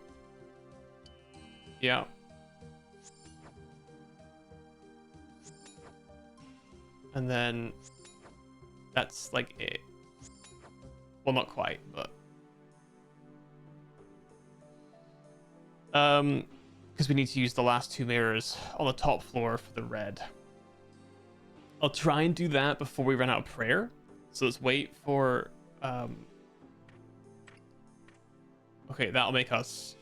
Yeah. And then that's like it. Well, not quite, but because we need to use the last 2 mirrors on the top floor for the red. I'll try and do that before we run out of prayer. So let's wait for okay, that'll make us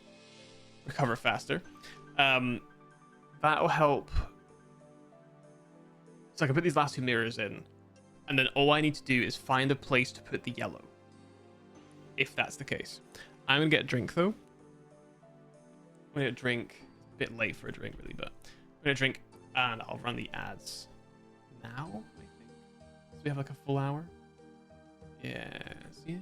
recover faster. That'll help. So I can put these last 2 mirrors in, and then all I need to do is find a place to put the yellow. If that's the case. I'm gonna get a drink though. I'm gonna drink. A bit late for a drink, really, but I'm gonna drink and I'll run the ads now. I think. So we have like a full hour. Yes, yes.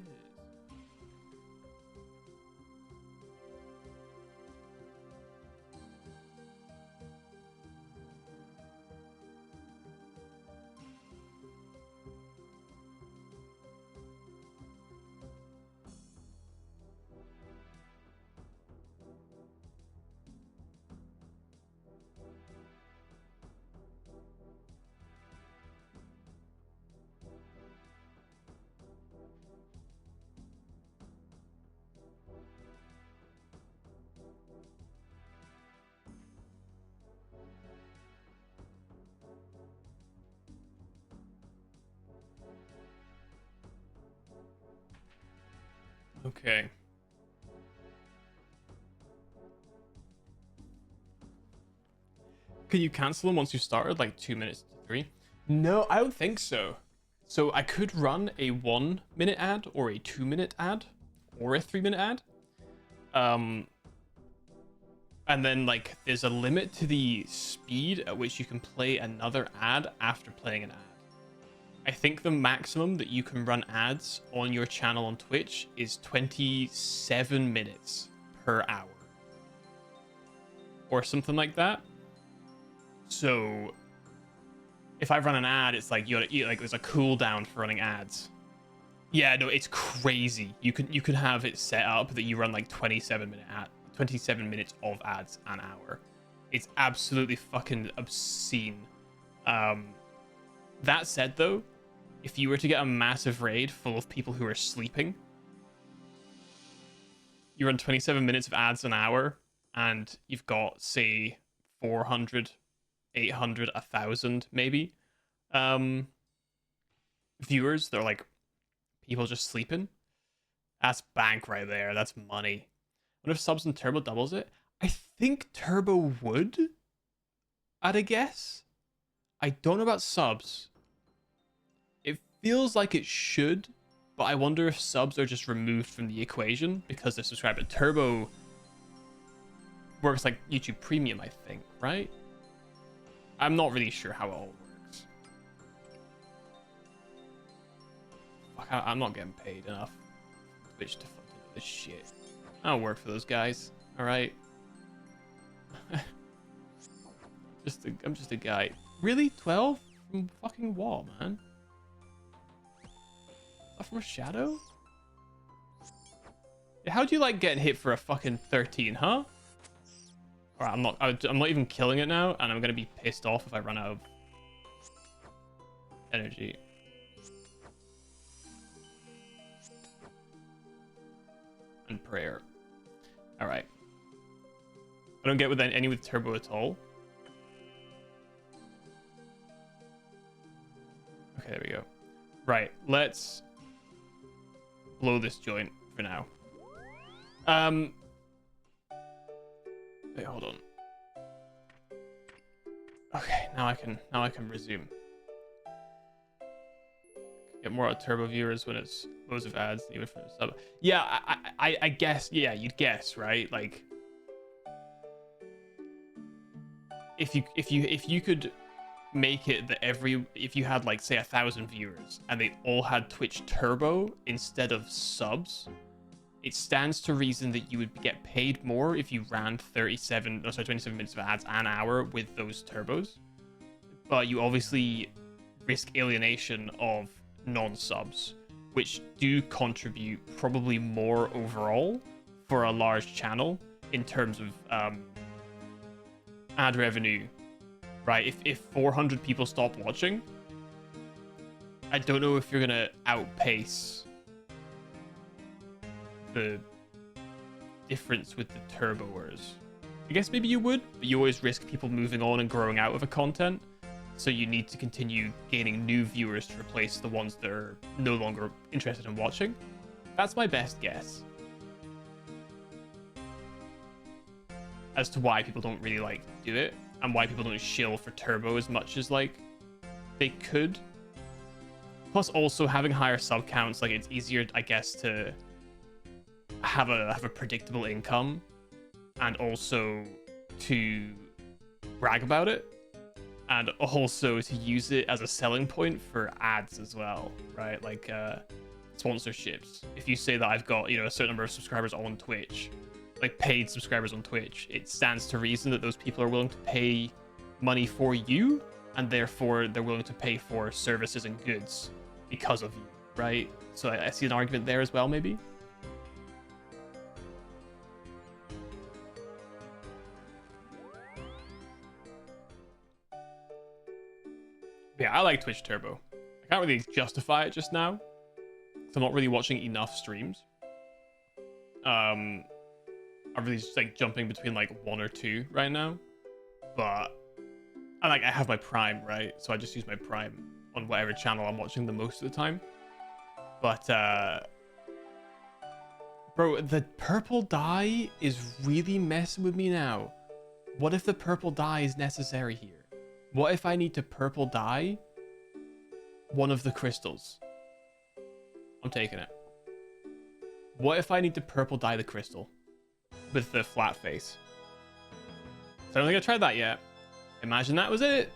Okay. Can you cancel them once you started, like 2 minutes to 3? No, I don't think so. So I could run a 1-minute ad or a 2-minute ad or a 3-minute ad. And then like there's a limit to the speed at which you can play another ad after playing an ad. I think the maximum that you can run ads on your channel on Twitch is 27 minutes per hour or something like that. So if I run an ad, it's like like there's a cooldown for running ads. Yeah, no, it's crazy. You could have it set up that you run like 27 minutes of ads an hour. It's absolutely fucking obscene. That said though, if you were to get a massive raid full of people who are sleeping, you run 27 minutes of ads an hour and you've got say 400, 800, 1,000 maybe viewers. They're like people just sleeping. That's bank right there. That's money. What if subs and Turbo doubles it? I think Turbo would, at a guess. I don't know about subs. It feels like it should, but I wonder if subs are just removed from the equation because they're subscribed. But Turbo works like YouTube Premium, I think, right? I'm not really sure how it all works. Fuck, I'm not getting paid enough Twitch to fucking do this shit. I don't work for those guys, all right? I'm just a guy. Really? 12? From fucking what, man? Is that from a shadow? Yeah, how do you like getting hit for a fucking 13, huh? Alright, I'm not even killing it now, and I'm gonna be pissed off if I run out of energy. And prayer. Alright. I don't get with any with turbo at all. Okay, there we go. Right, let's blow this joint for now. Wait, hold on. Okay, now I can resume. Get more turbo viewers when it's loads of ads, even from sub. Yeah, I guess. Yeah, you'd guess, right? Like, if you could make it that if you had like say 1,000 viewers and they all had Twitch Turbo instead of subs, it stands to reason that you would get paid more if you ran 27 minutes of ads an hour with those turbos. But you obviously risk alienation of non-subs, which do contribute probably more overall for a large channel in terms of ad revenue, right? If 400 people stop watching, I don't know if you're gonna outpace the difference with the turboers. I guess maybe you would, but you always risk people moving on and growing out of a content. So you need to continue gaining new viewers to replace the ones that are no longer interested in watching. That's my best guess as to why people don't really like do it and why people don't shill for turbo as much as like they could. Plus also having higher sub counts, like it's easier, I guess, to have a predictable income and also to brag about it. And also to use it as a selling point for ads as well, right? Like sponsorships. If you say that I've got, a certain number of subscribers on Twitch, like paid subscribers on Twitch, it stands to reason that those people are willing to pay money for you, and therefore they're willing to pay for services and goods because of you, right? So I see an argument there as well, maybe. Yeah, I like Twitch Turbo. I can't really justify it just now, because I'm not really watching enough streams. I'm really just like jumping between like 1 or 2 right now, but I have my Prime, right? So I just use my Prime on whatever channel I'm watching the most of the time. But Bro, the purple dye is really messing with me now. What if the purple dye is necessary here? What if I need to purple dye one of the crystals? I'm taking it. What if I need to purple dye the crystal with the flat face? So I don't think I tried that yet. Imagine that was it.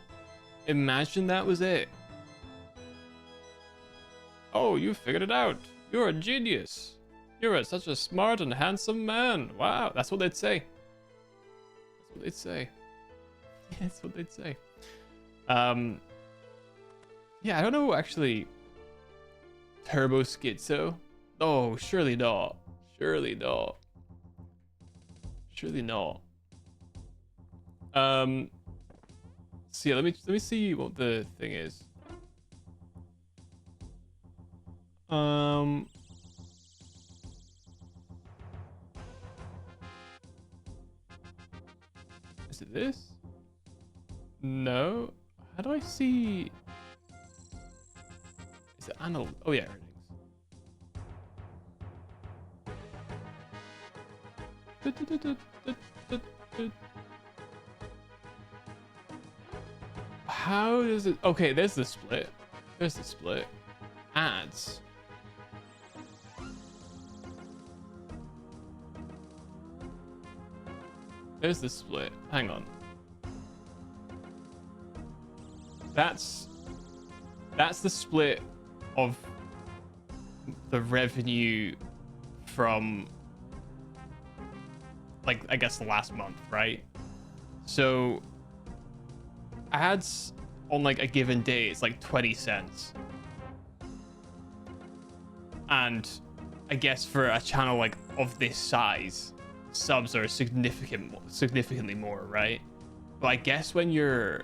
Imagine that was it. Oh, you figured it out. You're a genius. You're such a smart and handsome man. Wow, that's what they'd say. That's what they'd say. Yeah, that's what they'd say. Yeah, I don't know actually. Turbo Schizo? Oh, surely not. Surely not. Surely not. So yeah, let me see what the thing is. Is it this? No. How do I see? Is it analog? Oh yeah, earnings. How does it? Okay, there's the split. There's the split. Ads. There's the split. Hang on. That's the split of the revenue from, like, I guess the last month, right? So ads on like a given day is like 20 cents. And I guess for a channel like of this size, subs are significantly more, right? But I guess when you're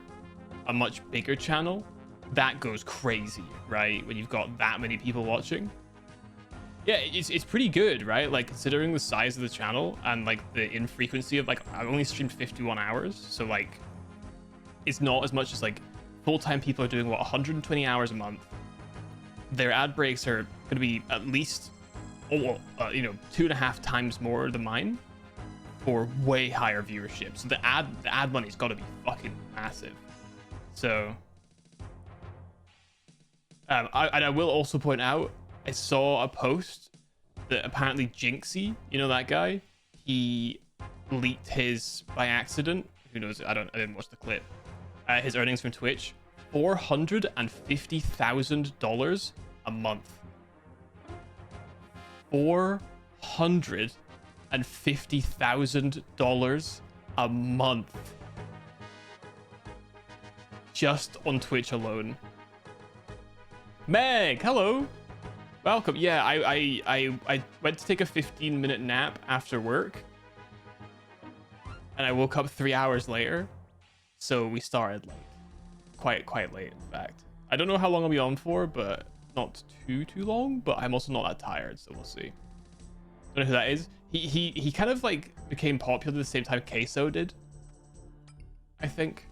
a much bigger channel, that goes crazy, right? When you've got that many people watching. Yeah, it's pretty good, right? Like, considering the size of the channel and like the infrequency of, like, I've only streamed 51 hours, so like it's not as much as like full-time people are doing, what, 120 hours a month. Their ad breaks are going to be at least 2.5 times more than mine for way higher viewership. So the ad money's got to be fucking massive. So I will also point out, I saw a post that apparently Jinxie, you know that guy, he leaked his by accident. Who knows? I didn't watch the clip. His earnings from Twitch, $450,000 a month. $450,000 a month just on Twitch alone. Meg, hello. Welcome. Yeah, I went to take a 15-minute nap after work, and I woke up 3 hours later, so we started like quite late, in fact. I don't know how long I'll be on for, but not too long. But I'm also not that tired, so we'll see. Don't know who that is. He kind of like became popular the same time Queso did, I think,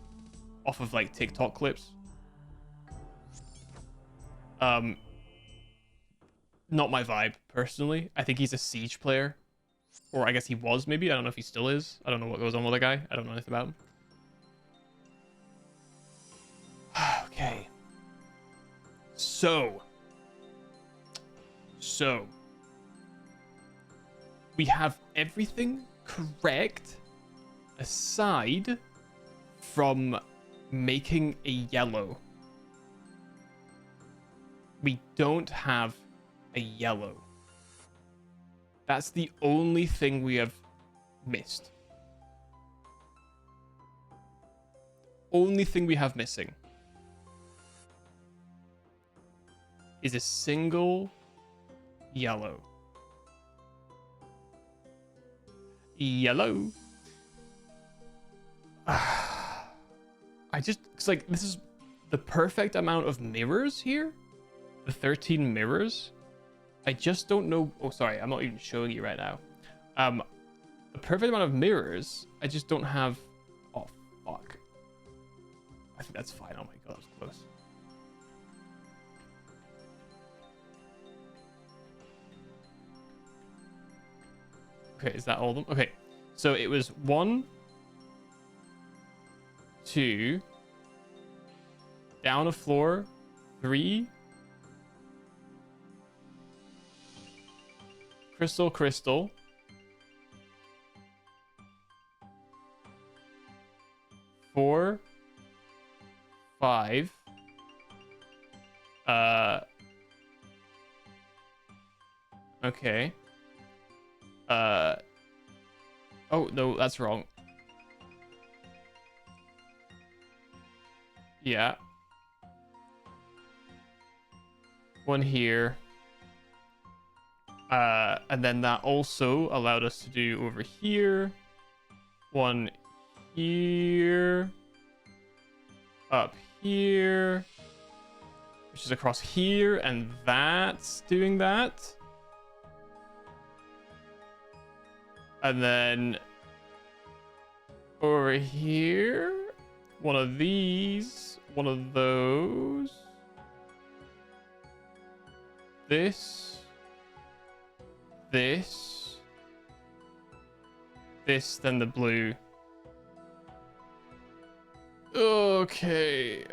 off of like TikTok clips. Not my vibe, personally. I think he's a Siege player. Or I guess he was, maybe. I don't know if he still is. I don't know what goes on with the guy. I don't know anything about him. Okay. So. We have everything correct aside from making a yellow. We don't have a yellow. That's the only thing we have missed. Only thing we have missing is a single yellow. Yellow. It's like, this is the perfect amount of mirrors here. The 13 mirrors. I just don't know. Oh, sorry, I'm not even showing you right now. The perfect amount of mirrors. I just don't have. Oh, fuck. I think that's fine. Oh my god, that was close. Okay, is that all of them? Okay, so it was 1, 2, down a floor, 3, crystal, crystal, 4, 5, okay, oh no, that's wrong. Yeah, 1 here. And then that also allowed us to do over here, 1 here, up here, which is across here, and that's doing that. And then over here, 1 of these, 1 of those, this, then the blue. Okay.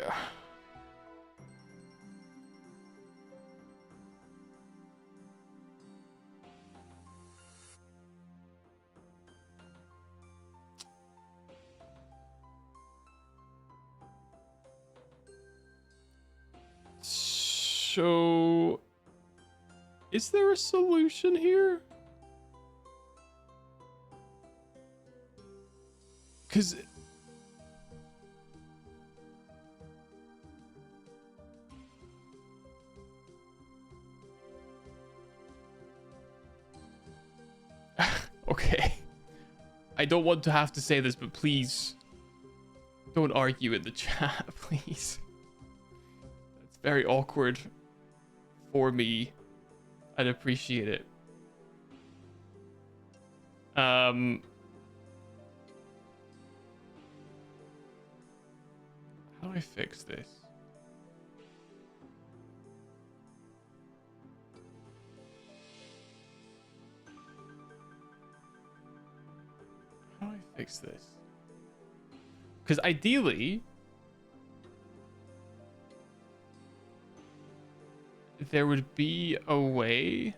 So, is there a solution here? Because okay, I don't want to have to say this, but please don't argue in the chat, please. It's very awkward for me. I'd appreciate it. How do I fix this? How do I fix this? Because ideally, there would be a way.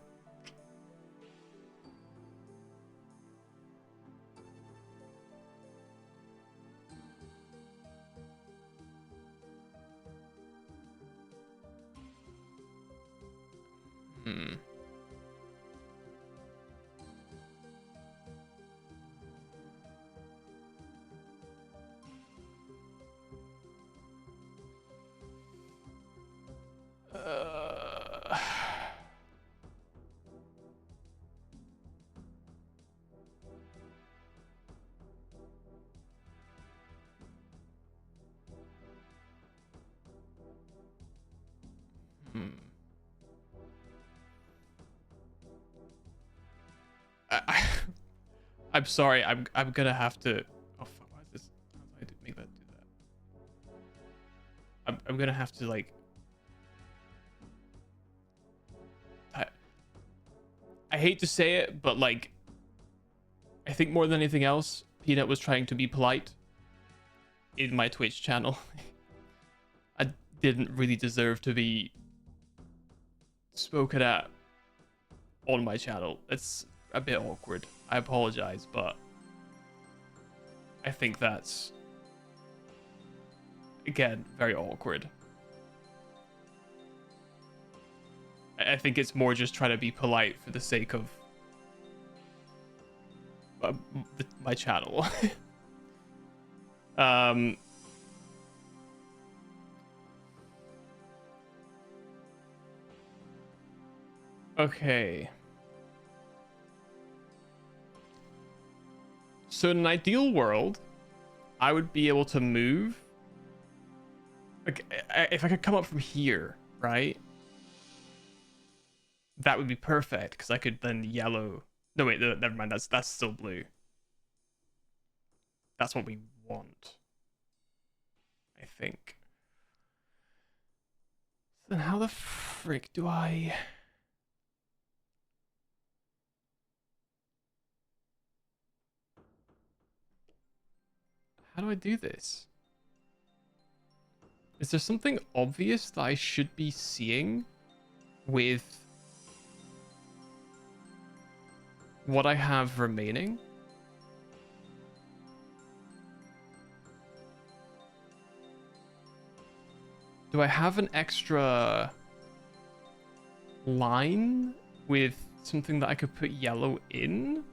I, I'm sorry. I'm gonna have to. Oh fuck! Why is this? How do I make that do that? I'm gonna have to like. I hate to say it, but like, I think more than anything else, Peanut was trying to be polite in my Twitch channel. I didn't really deserve to be spoken at on my channel. It's a bit awkward. I apologize, but I think that's, again, very awkward. I think it's more just trying to be polite for the sake of my channel. Okay. So in an ideal world, I would be able to move. Like, if I could come up from here, right? That would be perfect, because I could then yellow. No, wait, never mind. That's still blue. That's what we want, I think. So then how the frick do I... How do I do this? Is there something obvious that I should be seeing with what I have remaining? Do I have an extra line with something that I could put yellow in?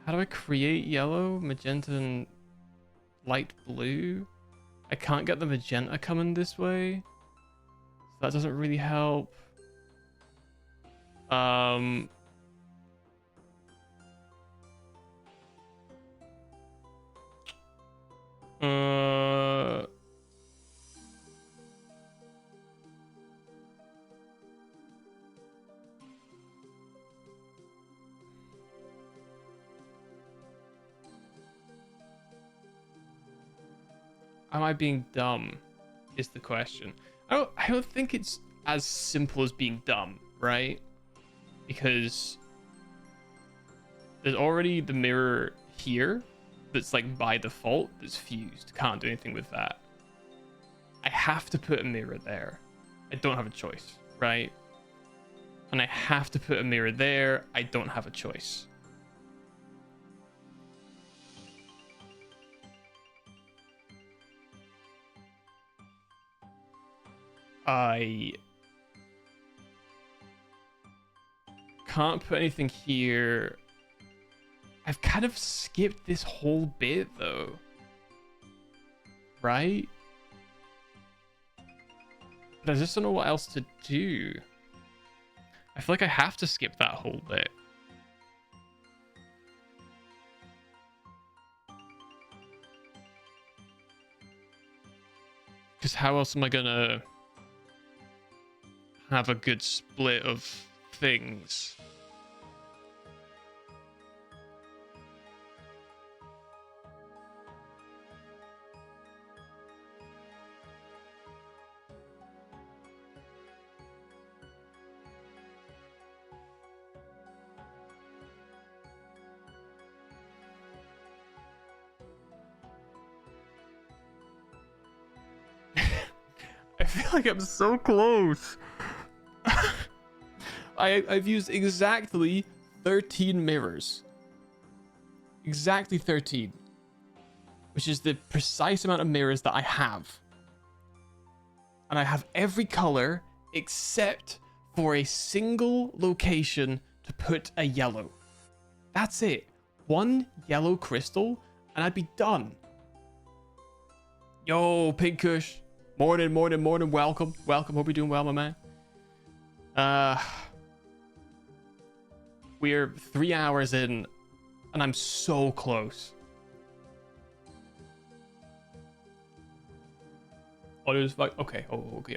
How do I create yellow, magenta, and light blue? I can't get the magenta coming this way, so that doesn't really help. Am I being dumb? Is the question. I don't think it's as simple as being dumb, right? Because there's already the mirror here that's like by default that's fused. Can't do anything with that. I have to put a mirror there. I don't have a choice, right? And I have to put a mirror there. I don't have a choice. I can't put anything here. I've kind of skipped this whole bit though, right? But I just don't know what else to do. I feel like I have to skip that whole bit. Because how else am I gonna have a good split of things? I feel like I'm so close. I've used exactly 13 mirrors. Exactly 13. Which is the precise amount of mirrors that I have. And I have every color except for a single location to put a yellow. That's it. One yellow crystal and I'd be done. Yo, Pink Kush. Morning, morning, morning. Welcome. Welcome. Hope you're doing well, my man. We're 3 hours in, and I'm so close. Oh, there's like, okay. Oh, okay.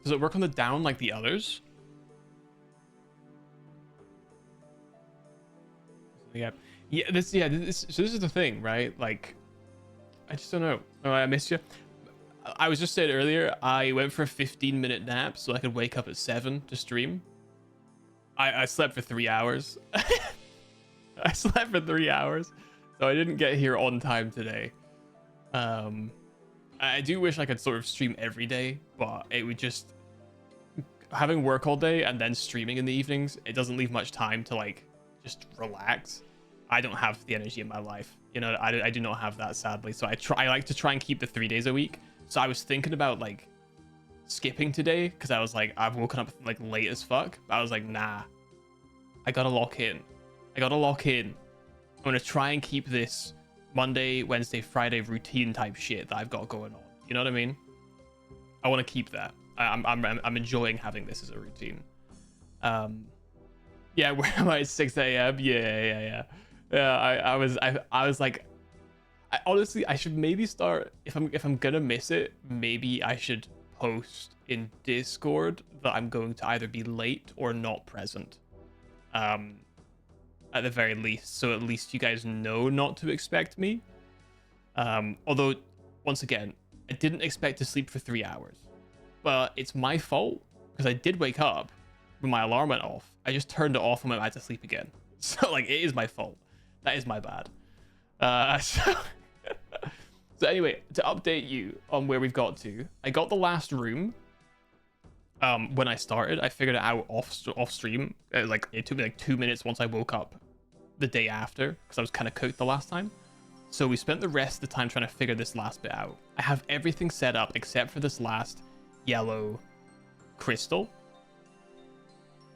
Does it work on the down like the others? Yeah. So this is the thing, right? Like, I just don't know. Oh, I missed you. I was just saying earlier, I went for a 15-minute nap so I could wake up at 7 to stream. I slept for 3 hours. I slept for 3 hours, so I didn't get here on time today. I do wish I could sort of stream every day, but it would just... Having work all day and then streaming in the evenings, it doesn't leave much time to, like, just relax. I don't have the energy in my life. You know, I do not have that, sadly. So I like to try and keep the 3 days a week. So I was thinking about, like, skipping today because I was like, I've woken up, like, late as fuck. But I was like, nah. I gotta lock in. I'm gonna try and keep this Monday, Wednesday, Friday routine type shit that I've got going on. You know what I mean? I want to keep that. I'm enjoying having this as a routine. Yeah, where am I at 6 a.m.? Yeah. I was like, honestly, I should maybe start, if I'm gonna miss it, maybe I should post in Discord that I'm going to either be late or not present. At the very least, so at least you guys know not to expect me. Although, once again, I didn't expect to sleep for 3 hours. But it's my fault, because I did wake up when my alarm went off. I just turned it off and went back to sleep again. So, like, it is my fault. That is my bad. So, so anyway, to update you on where we've got to, I got the last room. When I started, I figured it out off stream. Like it took me like 2 minutes once I woke up the day after because I was kind of cooked the last time. So we spent the rest of the time trying to figure this last bit out. I have everything set up except for this last yellow crystal.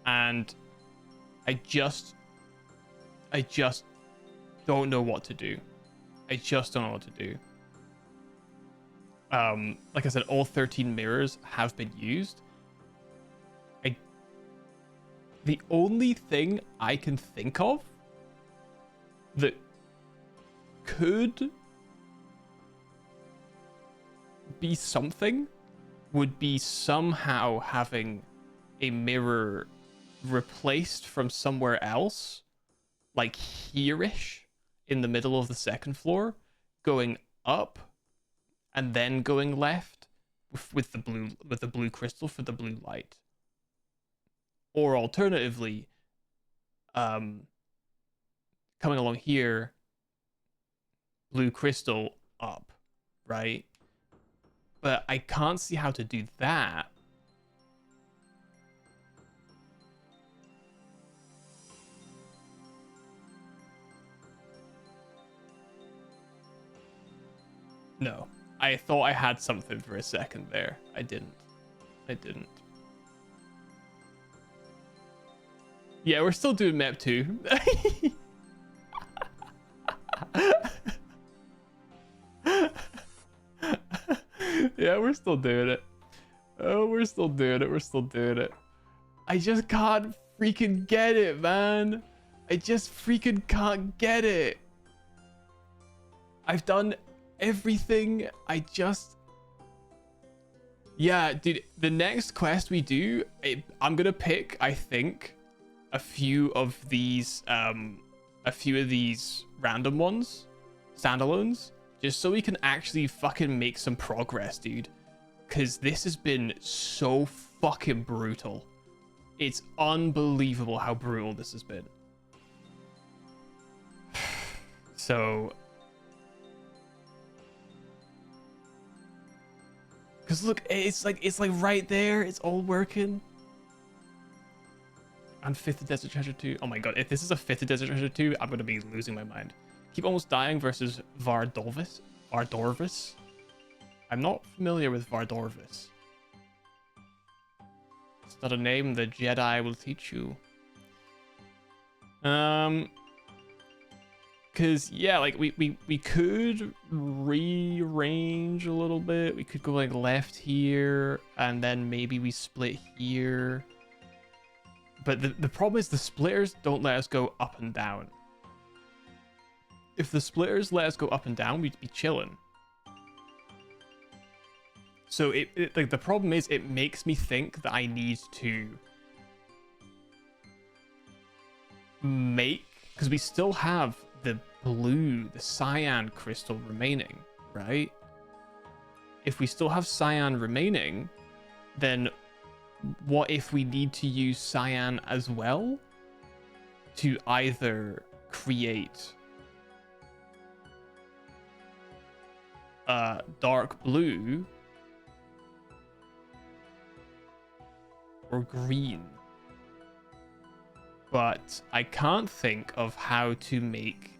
And I just don't know what to do. I just don't know what to do. Like I said, all 13 mirrors have been used. The only thing I can think of that could be something would be somehow having a mirror replaced from somewhere else, like here-ish in the middle of the second floor, going up and then going left with the blue crystal for the blue light. Or alternatively, coming along here, blue crystal up, right? But I can't see how to do that. No, I thought I had something for a second there. I didn't. Yeah, we're still doing map 2. Yeah, we're still doing it. Oh, we're still doing it. I just can't freaking get it, man. I just freaking can't get it. I've done everything. Yeah, dude, the next quest we do, I'm gonna pick, I think, a few of these random ones, standalones, just so we can actually fucking make some progress, dude. Because this has been so fucking brutal. It's unbelievable how brutal this has been. So, because look, it's like right there. It's all working. And Fifth Desert Treasure 2. Oh my god, if this is a Fifth Desert Treasure 2, I'm gonna be losing my mind. Keep Almost Dying versus Vardorvis. I'm not familiar with Vardorvis. It's not a name the Jedi will teach you. Cause yeah, like we could rearrange a little bit. We could go like left here, and then maybe we split here. But the problem is the splitters don't let us go up and down. If the splitters let us go up and down, we'd be chilling. So like the problem is it makes me think that I need to make, because we still have the cyan crystal remaining, right? If we still have cyan remaining, then what if we need to use cyan as well to either create dark blue or green? But I can't think of how to make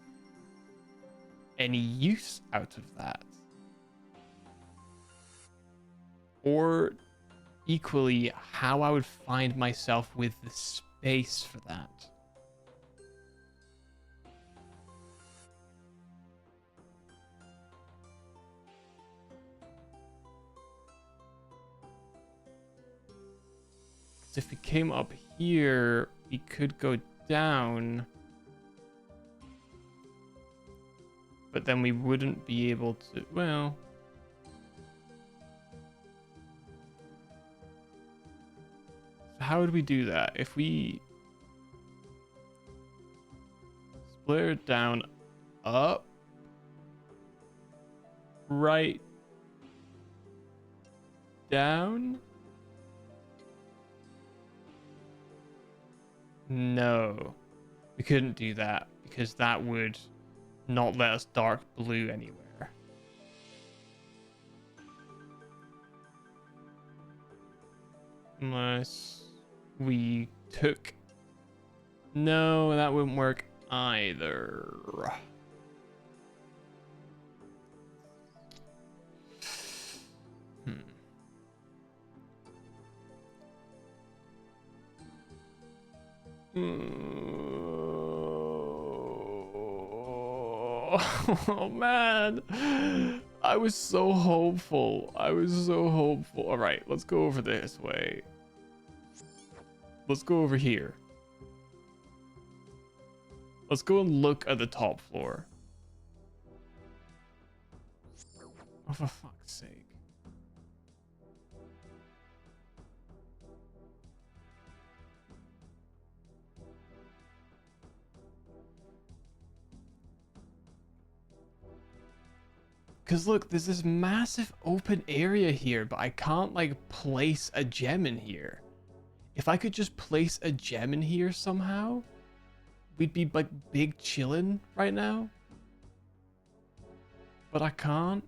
any use out of that. Or equally, how I would find myself with the space for that. If we came up here, we could go down. But then we wouldn't be able to, well. How would we do that? If we split it down, up, right, down? No, we couldn't do that because that would not let us dark blue anywhere. Unless we took... No, that wouldn't work either. Oh man, I was so hopeful. All right, let's go over this way. Let's go over here. Let's go and look at the top floor. Oh, for fuck's sake. Because look, there's this massive open area here, but I can't like place a gem in here. If I could just place a gem in here somehow, we'd be like big chillin' right now. But I can't.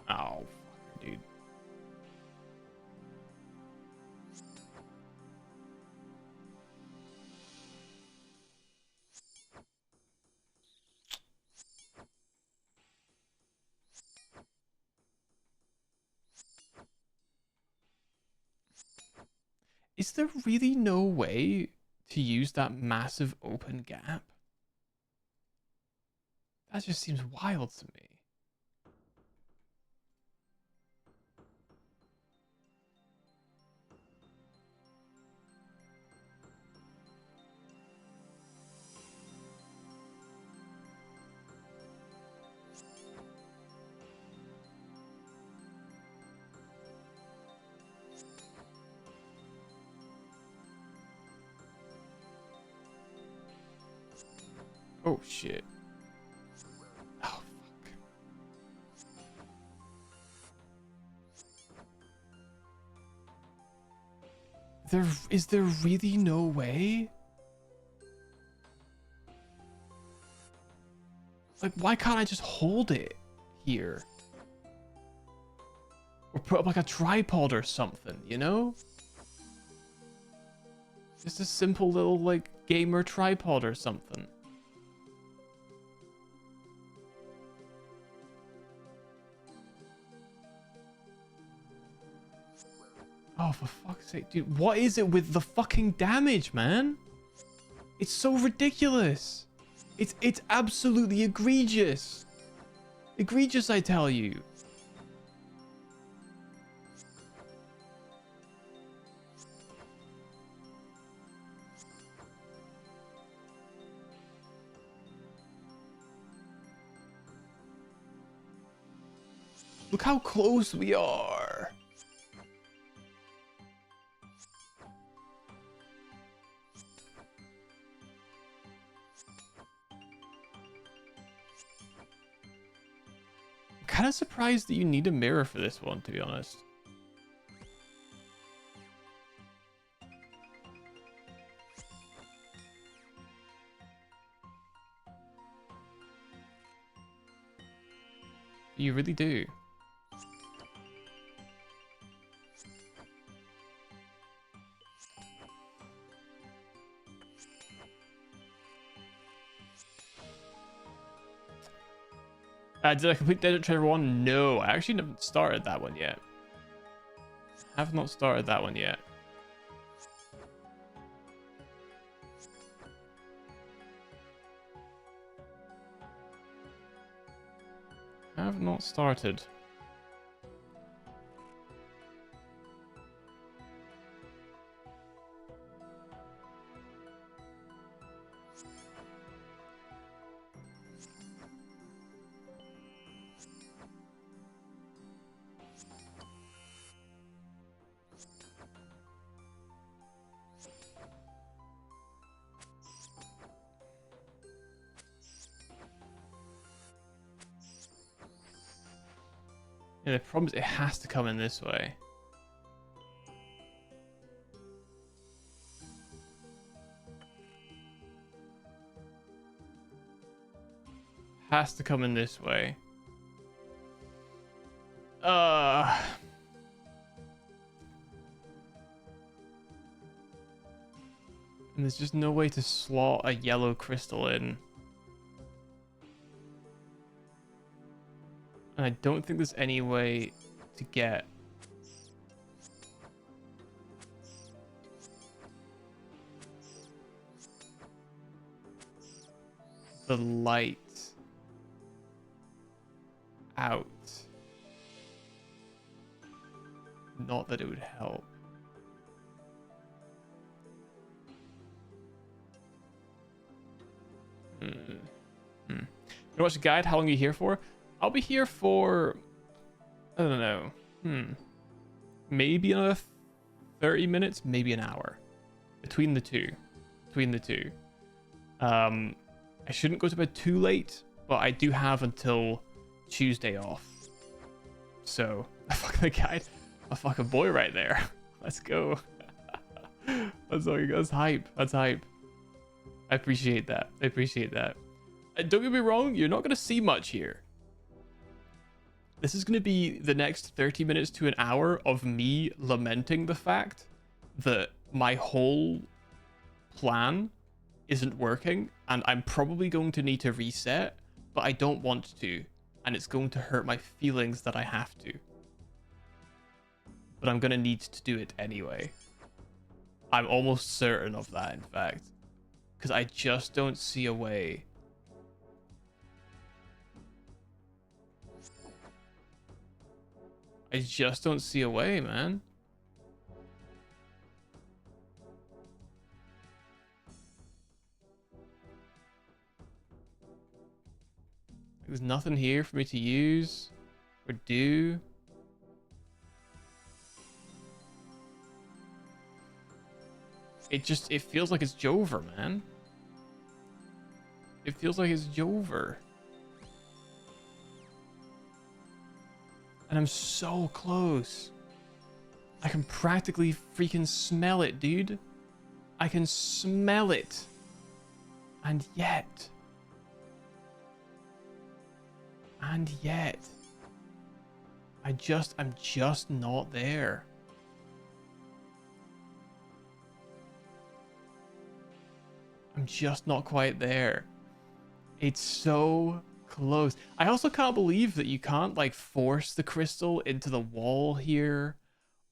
Oh, dude. Is there really no way to use that massive open gap? That just seems wild to me. Oh shit. Oh fuck. Is there really no way? Like, why can't I just hold it here? Or put up like a tripod or something, you know? Just a simple little like gamer tripod or something. Oh, for fuck's sake, dude. What is it with the fucking damage, man? It's so ridiculous. It's absolutely egregious. Egregious, I tell you. Look how close we are. Kind of surprised that you need a mirror for this one, to be honest. You really do. Did I complete Desert Treasure 1? No, I actually haven't started that one yet. Have not started that one yet. have not started. Yeah, the problem is it has to come in this way. Has to come in this way. And there's just no way to slot a yellow crystal in. And I don't think there's any way to get the light out. Not that it would help. Gonna watch the guide. How long are you here for? I'll be here for, I don't know. Maybe another 30 minutes, maybe an hour. Between the two. I shouldn't go to bed too late, but I do have until Tuesday off. So, fuck the guide. A fucking boy right there. Let's go. That's hype. That's hype. I appreciate that. Don't get me wrong, you're not going to see much here. This is going to be the next 30 minutes to an hour of me lamenting the fact that my whole plan isn't working, and I'm probably going to need to reset, but I don't want to, and it's going to hurt my feelings that I have to. But I'm going to need to do it anyway. I'm almost certain of that, in fact. Because I just don't see a way. I just don't see a way, man. There's nothing here for me to use or do. It feels like it's Jover, man. It feels like it's Jover. And I'm so close. I can practically freaking smell it, dude. I can smell it. And yet. I'm just not there. I'm just not quite there. It's so close. I also can't believe that you can't like force the crystal into the wall here,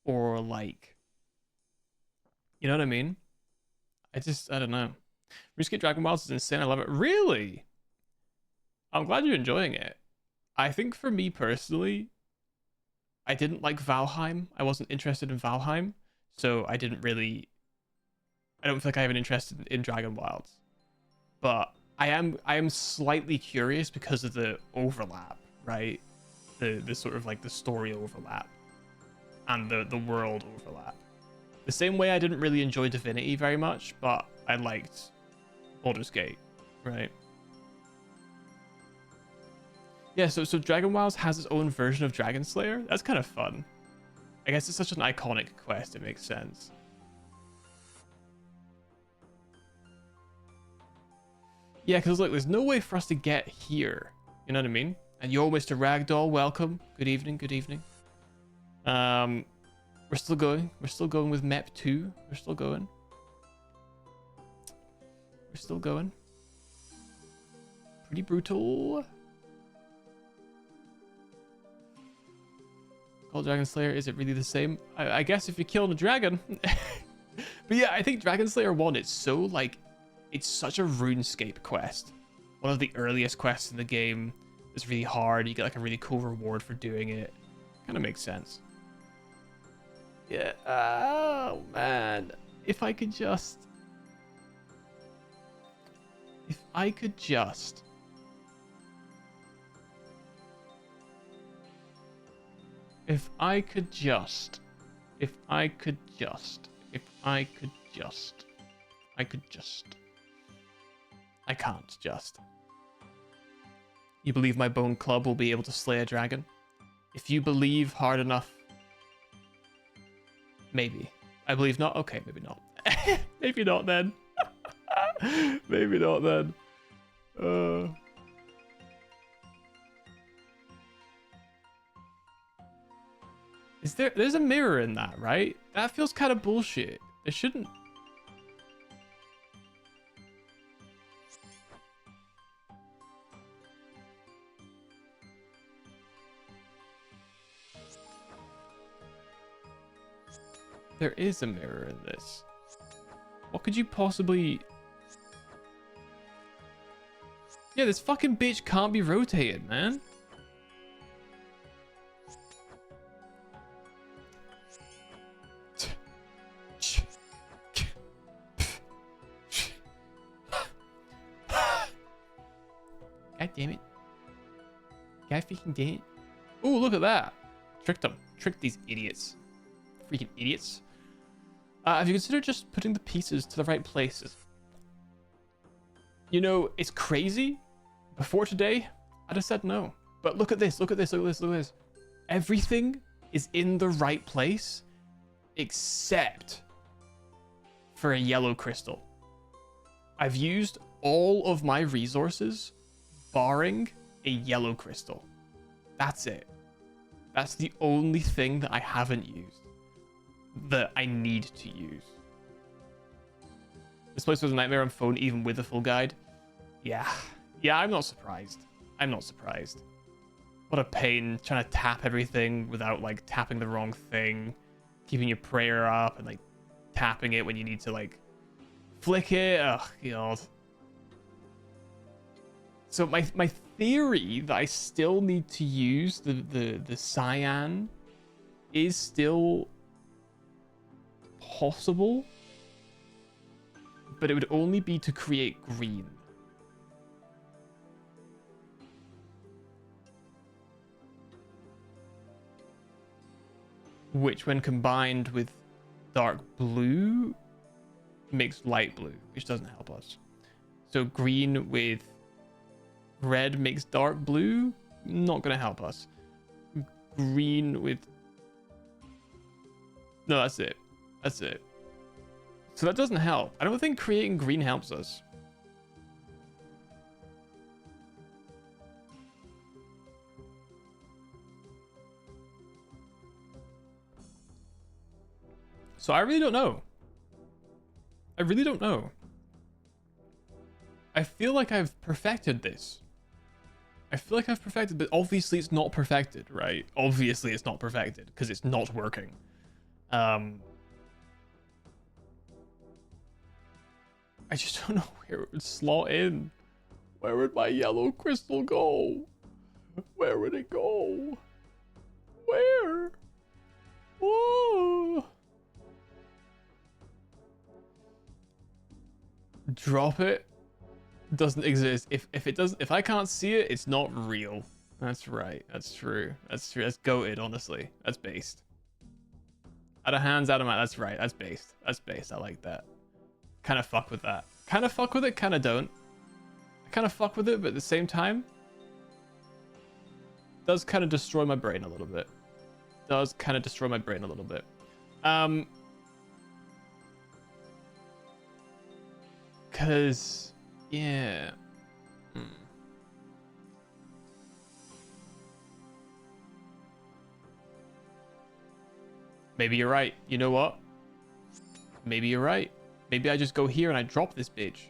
or like, you know what I mean? I don't know. RuneScape Dragon Wilds is insane. I love it. Really? I'm glad you're enjoying it. I think for me personally, I didn't like Valheim. I wasn't interested in Valheim, so I don't feel like I have an interest in Dragon Wilds. But I am slightly curious because of the overlap, right? The sort of like the story overlap and the world overlap. The same way I didn't really enjoy Divinity very much, but I liked Baldur's Gate, right? Yeah, so Dragon Wilds has its own version of Dragon Slayer. That's kind of fun. I guess it's such an iconic quest, it makes sense. Yeah, because look, there's no way for us to get here. You know what I mean? And yo, Mr. Ragdoll, welcome. Good evening, good evening. We're still going. We're still going with MEP 2. We're still going. Pretty brutal. Called Dragon Slayer, is it really the same? I guess if you're killing a dragon. But yeah, I think Dragon Slayer 1, it's so like, it's such a RuneScape quest. One of the earliest quests in the game. it's really hard. You get like a really cool reward for doing it. Kind of makes sense. Yeah. Oh man. If I could just. If I could just. If I could just. If I could just. If I could just. I could just. I can't just. You believe my bone club will be able to slay a dragon? If you believe hard enough. Maybe. I believe not? Okay, maybe not. Maybe not then. Maybe not then. There's a mirror in that, right? That feels kind of bullshit. It shouldn't. There is a mirror in this. What could you possibly... Yeah, this fucking bitch can't be rotated, man. God damn it. God freaking damn it. Ooh, look at that. Tricked them. Tricked these idiots. Freaking idiots. Have you considered just putting the pieces to the right places? You know, it's crazy. Before today, I'd have said no. But look at this, look at this, look at this, look at this. Everything is in the right place except for a yellow crystal. I've used all of my resources barring a yellow crystal. That's it. That's the only thing that I haven't used that I need to use. This place was a nightmare on phone even with a full guide. Yeah, I'm not surprised. I'm not surprised. What a pain trying to tap everything without like tapping the wrong thing, keeping your prayer up and like tapping it when you need to like flick it. Oh god. So my theory that I still need to use the cyan is still possible, but it would only be to create green. Which when combined with dark blue makes light blue, which doesn't help us. So green with red makes dark blue, not gonna help us. Green with... No, that's it. That's it. So that doesn't help. I don't think creating green helps us. So I really don't know. I really don't know. I feel like I've perfected this. I feel like I've perfected, but obviously it's not perfected, right? Obviously it's not perfected because it's not working. I just don't know where it would slot in. Where would my yellow crystal go? Where would it go? Where? Whoa. Drop it. Doesn't exist. If I can't see it, it's not real. That's right. That's true. That's true. That's goated, honestly. That's based. Out of hands, out of mind. That's right. That's based. That's based. I like that. Kind of fuck with that. Kind of fuck with it, kind of don't. I kind of fuck with it, but at the same time, does kind of destroy my brain a little bit. Does kind of destroy my brain a little bit. Cause, yeah. Maybe you're right. You know what? Maybe you're right. Maybe I just go here and I drop this bitch.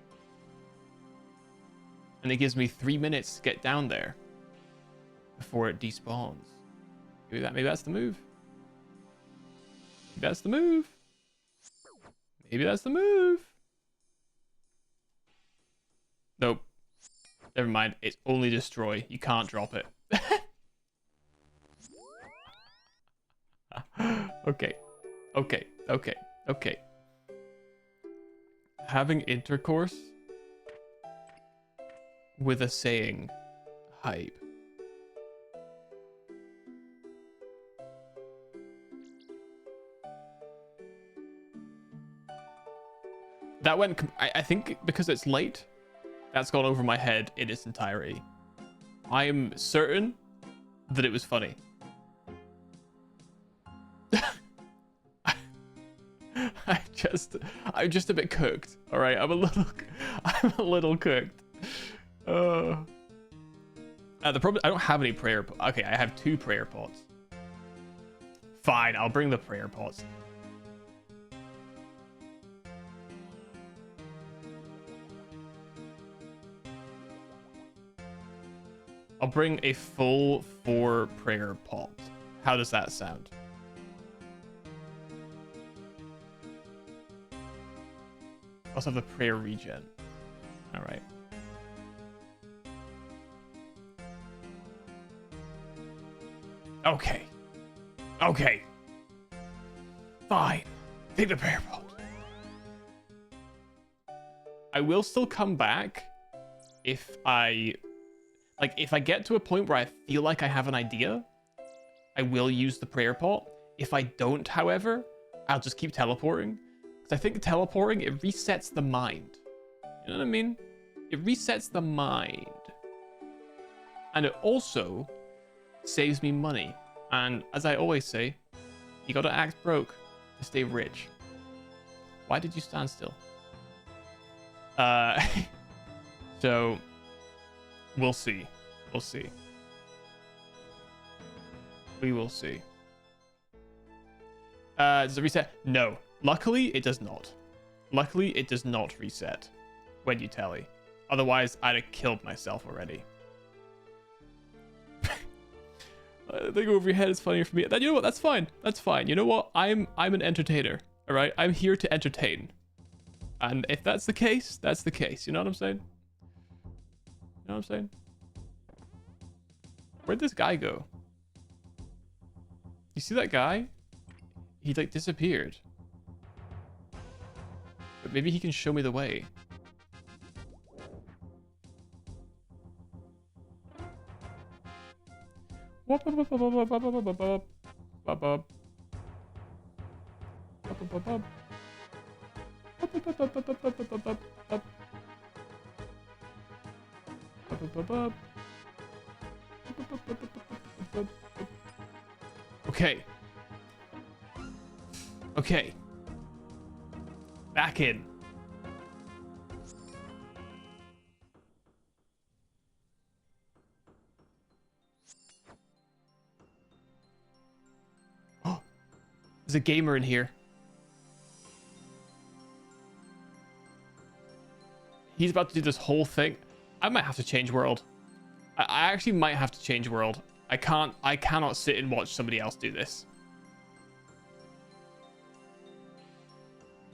And it gives me 3 minutes to get down there before it despawns. Maybe that's the move. Maybe that's the move. Maybe that's the move. Nope. Never mind. It's only destroy. You can't drop it. Okay. Okay. Okay. Okay. Having intercourse with a saying. Hype. That went... I think because it's late, that's gone over my head in its entirety. I am certain that it was funny. I'm just a bit cooked. All right, I'm a little cooked. The problem, I don't have any prayer. Okay, I have 2 prayer pots. Fine, I'll bring the prayer pots. I'll bring a full 4 prayer pot. How does that sound? Also have the prayer regen. All right. Okay. Okay. Fine. Take the prayer pot. I will still come back if I get to a point where I feel like I have an idea. I will use the prayer pot. If I don't, however, I'll just keep teleporting. Because I think teleporting, it resets the mind. You know what I mean? It resets the mind. And it also saves me money. And as I always say, you gotta act broke to stay rich. Why did you stand still? So we'll see. We'll see. We will see. Does it reset? No. Luckily, it does not. Luckily, it does not reset when you tally. Otherwise, I'd have killed myself already. I think over your head is funnier for me. You know what? That's fine. That's fine. You know what? I'm an entertainer. All right? I'm here to entertain. And if that's the case, that's the case. You know what I'm saying? You know what I'm saying? Where'd this guy go? You see that guy? He like disappeared. But maybe he can show me the way. Okay. Okay. Back in. Oh, there's a gamer in here. He's about to do this whole thing. I might have to change world. I actually might have to change world. I cannot sit and watch somebody else do this.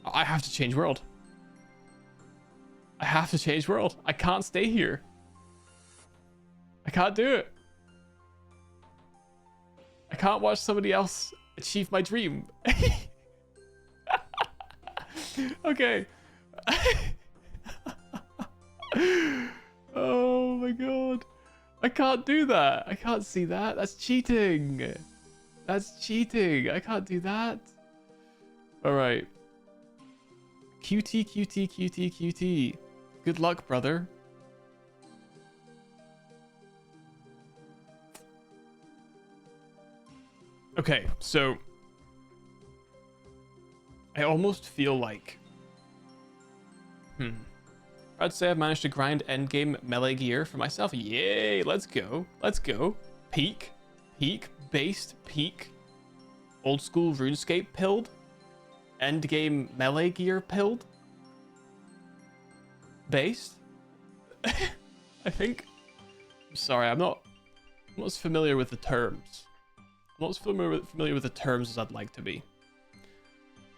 I have to change world. I have to change world. I can't stay here. I can't do it. I can't watch somebody else achieve my dream. Okay. Oh my god. I can't do that. I can't see that. That's cheating. That's cheating. I can't do that. All right. QT, QT, QT, QT. Good luck, brother. Okay, so I almost feel like I'd say I've managed to grind endgame melee gear for myself. Yay, let's go. Let's go. Peak, based, peak. Old school RuneScape pilled. Endgame melee gear pilled. Based. I think. I'm sorry, I'm not as familiar with the terms. I'm not as familiar with the terms as I'd like to be.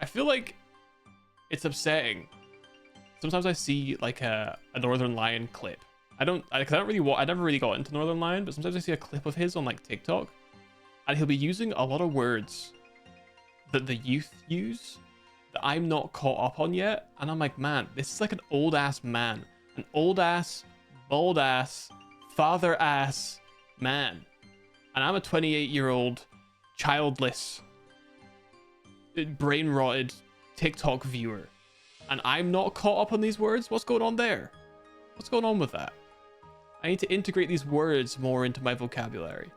I feel like it's upsetting. Sometimes I see like a Northern Lion clip Cause I don't really I never really got into Northern Lion, but sometimes I see a clip of his on like TikTok, and he'll be using a lot of words that the youth use that I'm not caught up on yet, and I'm like, man, this is like an old ass man, an old ass, bald ass, father ass man, and I'm a 28-year-old, childless, brain rotted TikTok viewer, and I'm not caught up on these words. What's going on there? What's going on with that? I need to integrate these words more into my vocabulary.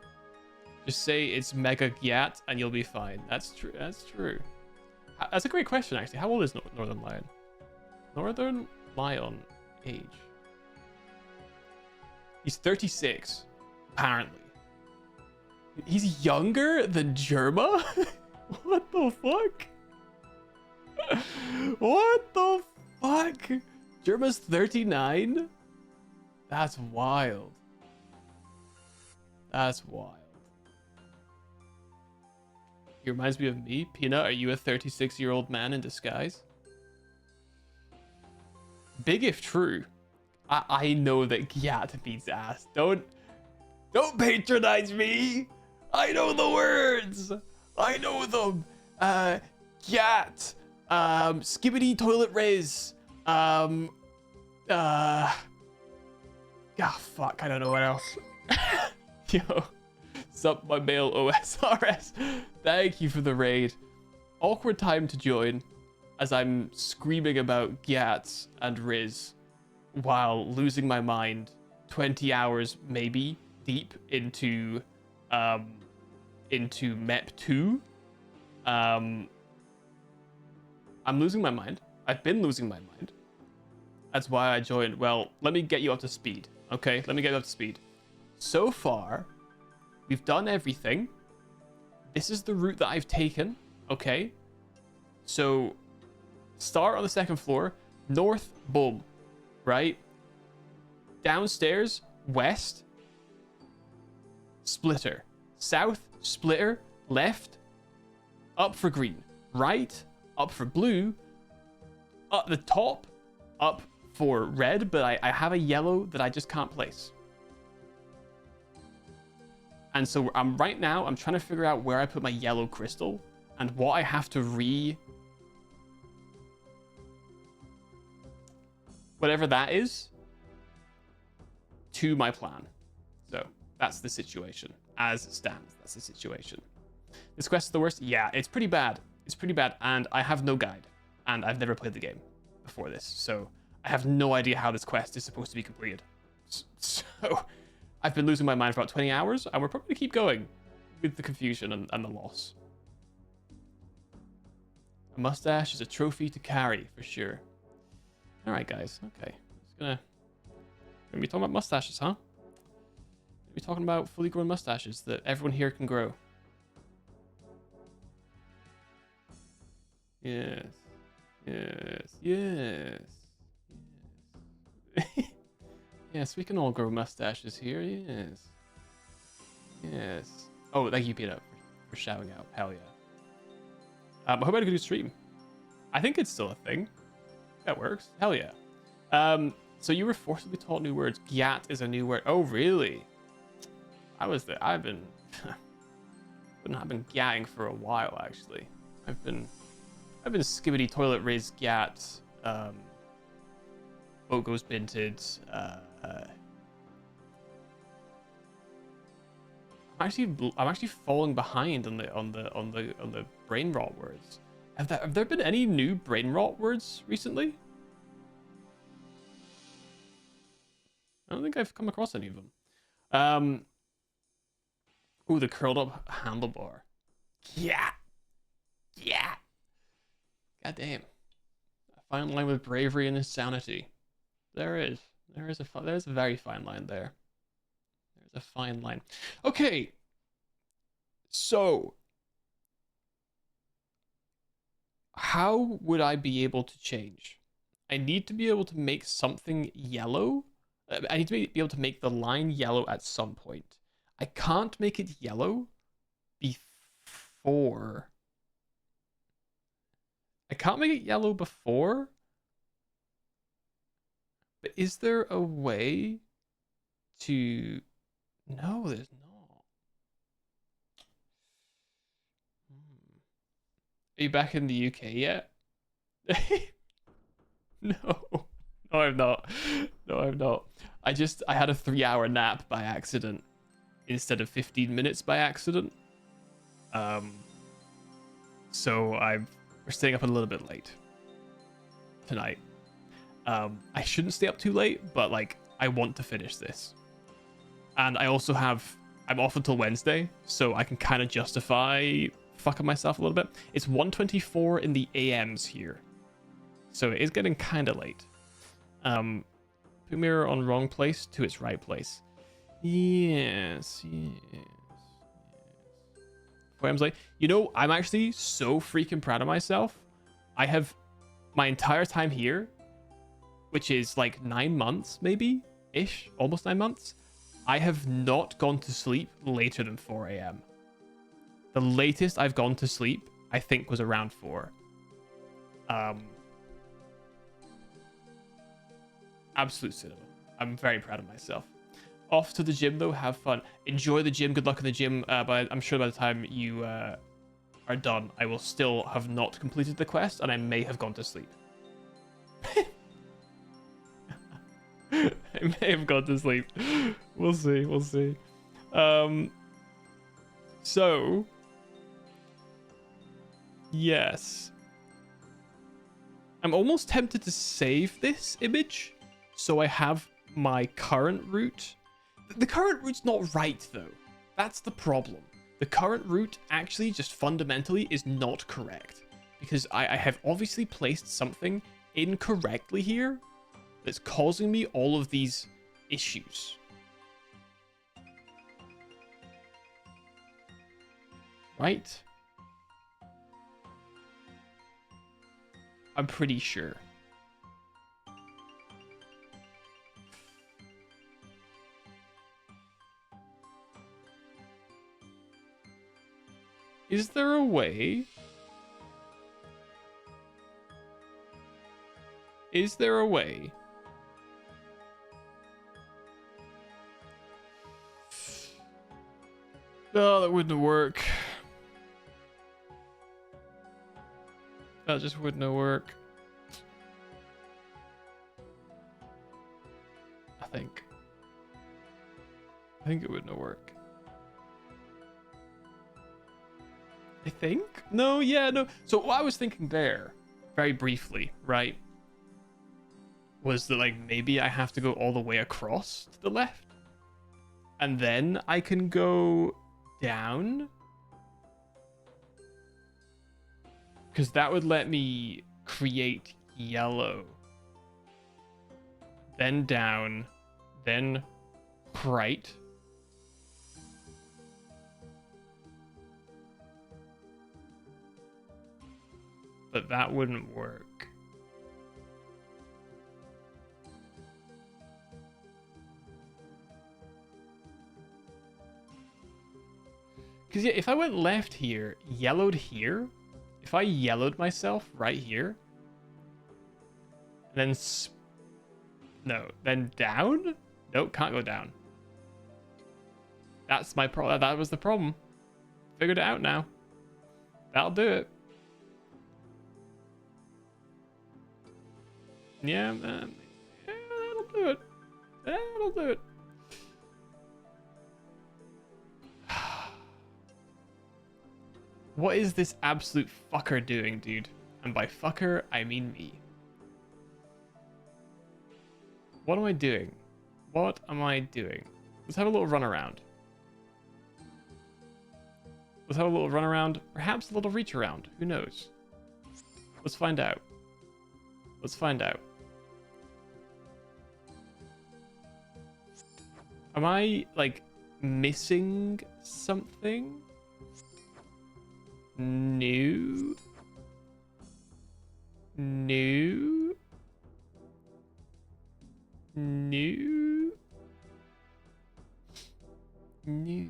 Just say it's mega gyat and you'll be fine. That's true. That's true. That's a great question, actually. How old is Northern Lion? Northern Lion age. He's 36, apparently. He's younger than Germa? What the fuck? What the fuck? Germa's 39? That's wild. That's wild. He reminds me of me. Peanut, are you a 36-year-old man in disguise? Big if true. I know that Gyat beats ass. Don't patronize me. I know the words. I know them. Gyat. Skibbity toilet riz. Fuck, I don't know what else. Yo, sup my male OSRS. Thank you for the raid. Awkward time to join, as I'm screaming about Gyats and Riz while losing my mind 20 hours maybe deep into MEP 2. I'm losing my mind. I've been losing my mind. That's why I joined. Well, let me get you up to speed. Okay, let me get you up to speed. So far, we've done everything. This is the route that I've taken. Okay. So, start on the second floor. North, boom. Right? Downstairs, west. Splitter. South, splitter. Left. Up for green. Right. Up for blue. Up the top. Up for red, but I have a yellow that I just can't place. And so right now, I'm trying to figure out where I put my yellow crystal and what I have to whatever that is, to my plan. So that's the situation. As it stands, that's the situation. This quest is the worst? Yeah, it's pretty bad. It's pretty bad, and I have no guide. And I've never played the game before this, so I have no idea how this quest is supposed to be completed. So I've been losing my mind for about 20 hours, and we're probably going to keep going with the confusion and the loss. A mustache is a trophy to carry, for sure. All right, guys. Okay. We're gonna be talking about mustaches, huh? We're be talking about fully grown mustaches that everyone here can grow. Yes. Yes. Yes. Yes. Yes, we can all grow mustaches here. Yes. Yes. Oh, thank you, Peter, for shouting out. Hell yeah. I hope I had a good stream. I think it's still a thing. That works. Hell yeah. So you were forcibly taught new words. Gyat is a new word. Oh, really? I've been gyatting for a while, actually. I've been skibbity toilet riz gyat. Boat goes binted. I'm actually falling behind on the brain rot words. Have there been any new brain rot words recently? I don't think I've come across any of them. Ooh, the curled up handlebar. Yeah. Yeah. God damn. A fine line with bravery and insanity. There's a very fine line there. There's a fine line. Okay. So, how would I be able to change? I need to be able to make something yellow. I need to be able to make the line yellow at some point. I can't make it yellow before. I can't make it yellow before. But is there a way to... No, there's not. Are you back in the UK yet? No. No, I'm not. No, I'm not. I had a 3-hour nap by accident instead of 15 minutes by accident. So we're staying up a little bit late tonight. I shouldn't stay up too late, but like I want to finish this. And I also I'm off until Wednesday, so I can kind of justify fucking myself a little bit. It's 1:24 in the AMs here. So it is getting kind of late. Put mirror on wrong place to its right place. Yes. I'm like, you know, I'm actually so freaking proud of myself. I have my entire time here, which is like 9 months, maybe ish, almost 9 months. I have not gone to sleep later than 4 a.m. The latest I've gone to sleep, I think, was around 4. Absolute cinema. I'm very proud of myself. Off to the gym though, have fun. Enjoy the gym, good luck in the gym. But I'm sure by the time you are done, I will still have not completed the quest and I may have gone to sleep. I may have gone to sleep. We'll see, we'll see. So yes. I'm almost tempted to save this image so I have my current route. The current route's not right though. That's the problem. The current route actually just fundamentally is not correct because I have obviously placed something incorrectly here that's causing me all of these issues. Right? I'm pretty sure. Is there a way? Is there a way? Oh, that wouldn't work. That just wouldn't work. I think it wouldn't work. I think? No, yeah, no. So what I was thinking there, very briefly, right, was that like maybe I have to go all the way across to the left and then I can go down, because that would let me create yellow, then down, then right. But that wouldn't work. Because yeah, if I went left here, yellowed here, if I yellowed myself right here, and then no, then down? Nope, can't go down. That's my problem. That was the problem. Figured it out now. That'll do it. Yeah, that'll do it. That'll do it. What is this absolute fucker doing, dude? And by fucker, I mean me. What am I doing? What am I doing? Let's have a little run around. Let's have a little run around. Perhaps a little reach around. Who knows? Let's find out. Let's find out. Am I, like, missing something? No. No. No. No.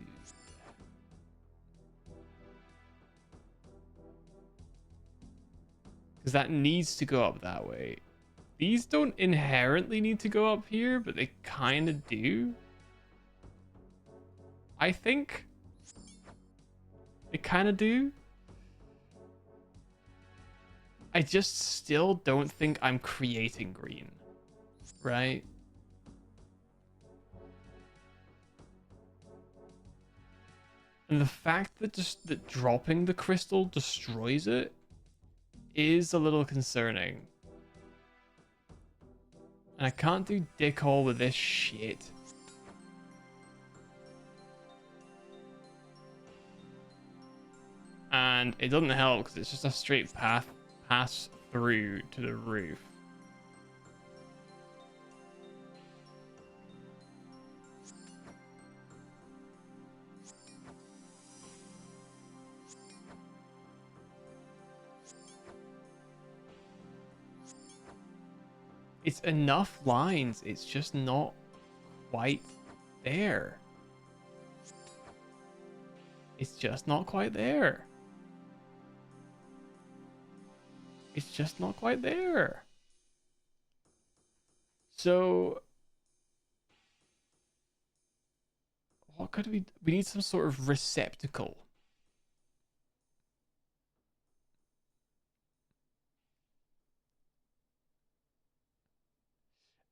Because that needs to go up that way. These don't inherently need to go up here, but they kind of do. I think they kind of do. I just still don't think I'm creating green, right? And the fact that just that dropping the crystal destroys it is a little concerning. And I can't do dick all with this shit. And it doesn't help because it's just a straight pass through to the roof. It's enough lines. It's just not quite there. It's just not quite there. It's just not quite there. So what could we need some sort of receptacle.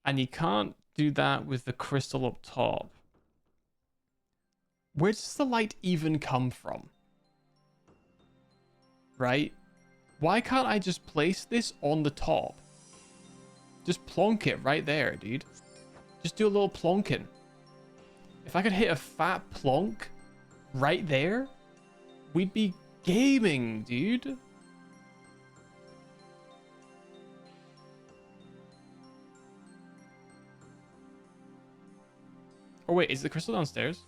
And you can't do that with the crystal up top. Where does the light even come from? Right? Why can't I just place this on the top? Just plonk it right there, dude. Just do a little plonking. If I could hit a fat plonk right there, we'd be gaming, dude. Oh wait, is the crystal downstairs?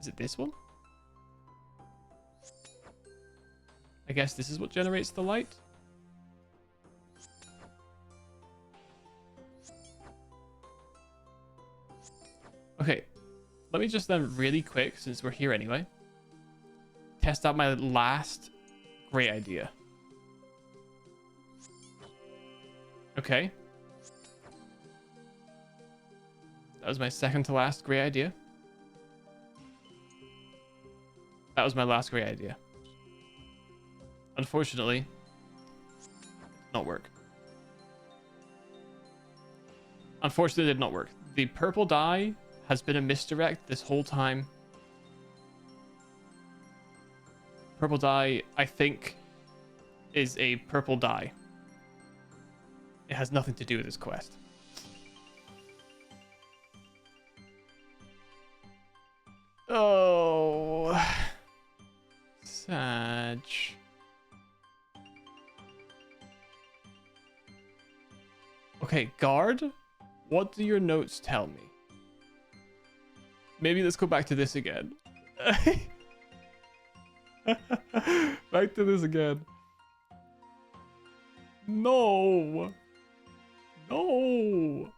Is it this one? I guess this is what generates the light. Okay, let me just then really quick, since we're here anyway, test out my last great idea. Okay. That was my second to last great idea. That was my last great idea. Unfortunately, not work. Unfortunately, it did not work. The purple dye has been a misdirect this whole time. Purple dye, I think, is a purple dye. It has nothing to do with this quest. Oh, Sag. Okay, guard. What do your notes tell me? Maybe let's go back to this again. Back to this again. No. No.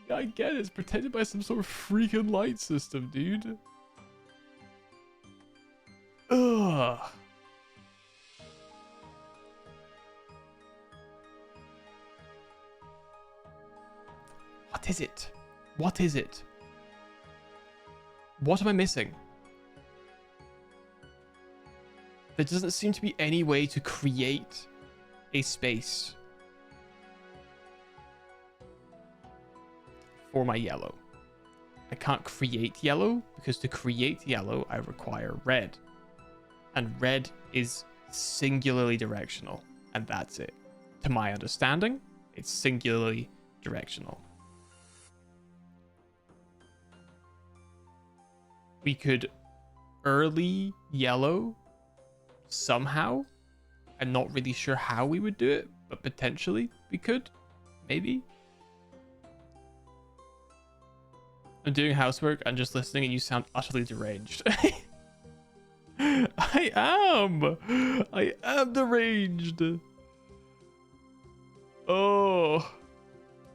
Yeah, I get it. It's protected by some sort of freaking light system, dude. Ugh. What is it? What is it? What am I missing? There doesn't seem to be any way to create a space for my yellow. I can't create yellow because to create yellow, I require red. And red is singularly directional. And that's it. To my understanding, it's singularly directional. We could early yellow somehow. I'm not really sure how we would do it, but potentially we could. Maybe. I'm doing housework and just listening and you sound utterly deranged. I am deranged. Oh,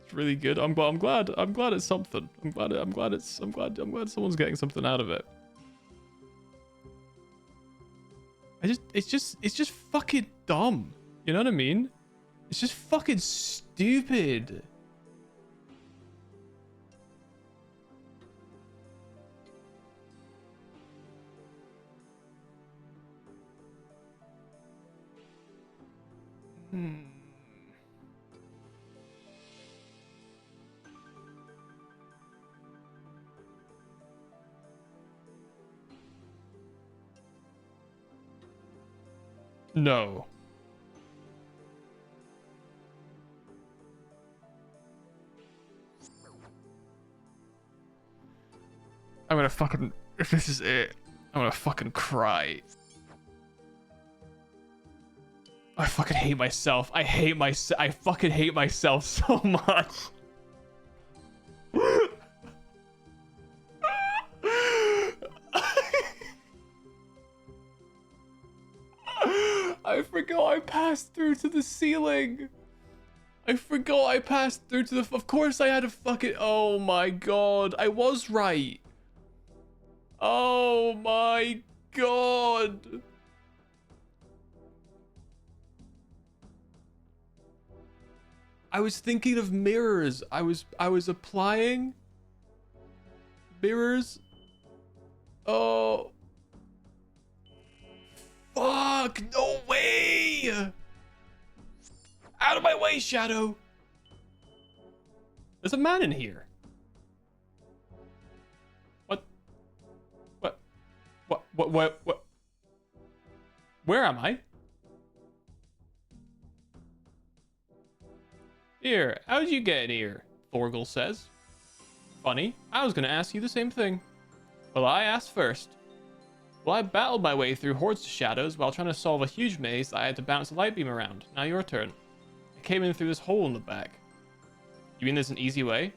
it's really good. I'm glad it's something. I'm glad someone's getting something out of it. It's just fucking dumb. You know what I mean? It's just fucking stupid. Hmm. No. I'm gonna fucking... If this is it, I'm gonna fucking cry. I fucking hate myself. I fucking hate myself so much. I forgot I passed through to the ceiling. I forgot I passed through to the... Of course I had to fucking... Oh my god. I was right. Oh my god. I was thinking of mirrors. I was applying mirrors. Oh. Fuck. No way. Out of my way, Shadow. There's a man in here. What? What? Where am I? Here, how'd you get in here? Thorgal says. Funny, I was gonna ask you the same thing. Well, I asked first. Well, I battled my way through hordes of shadows while trying to solve a huge maze that I had to bounce a light beam around. Now your turn. I came in through this hole in the back. You mean there's an easy way?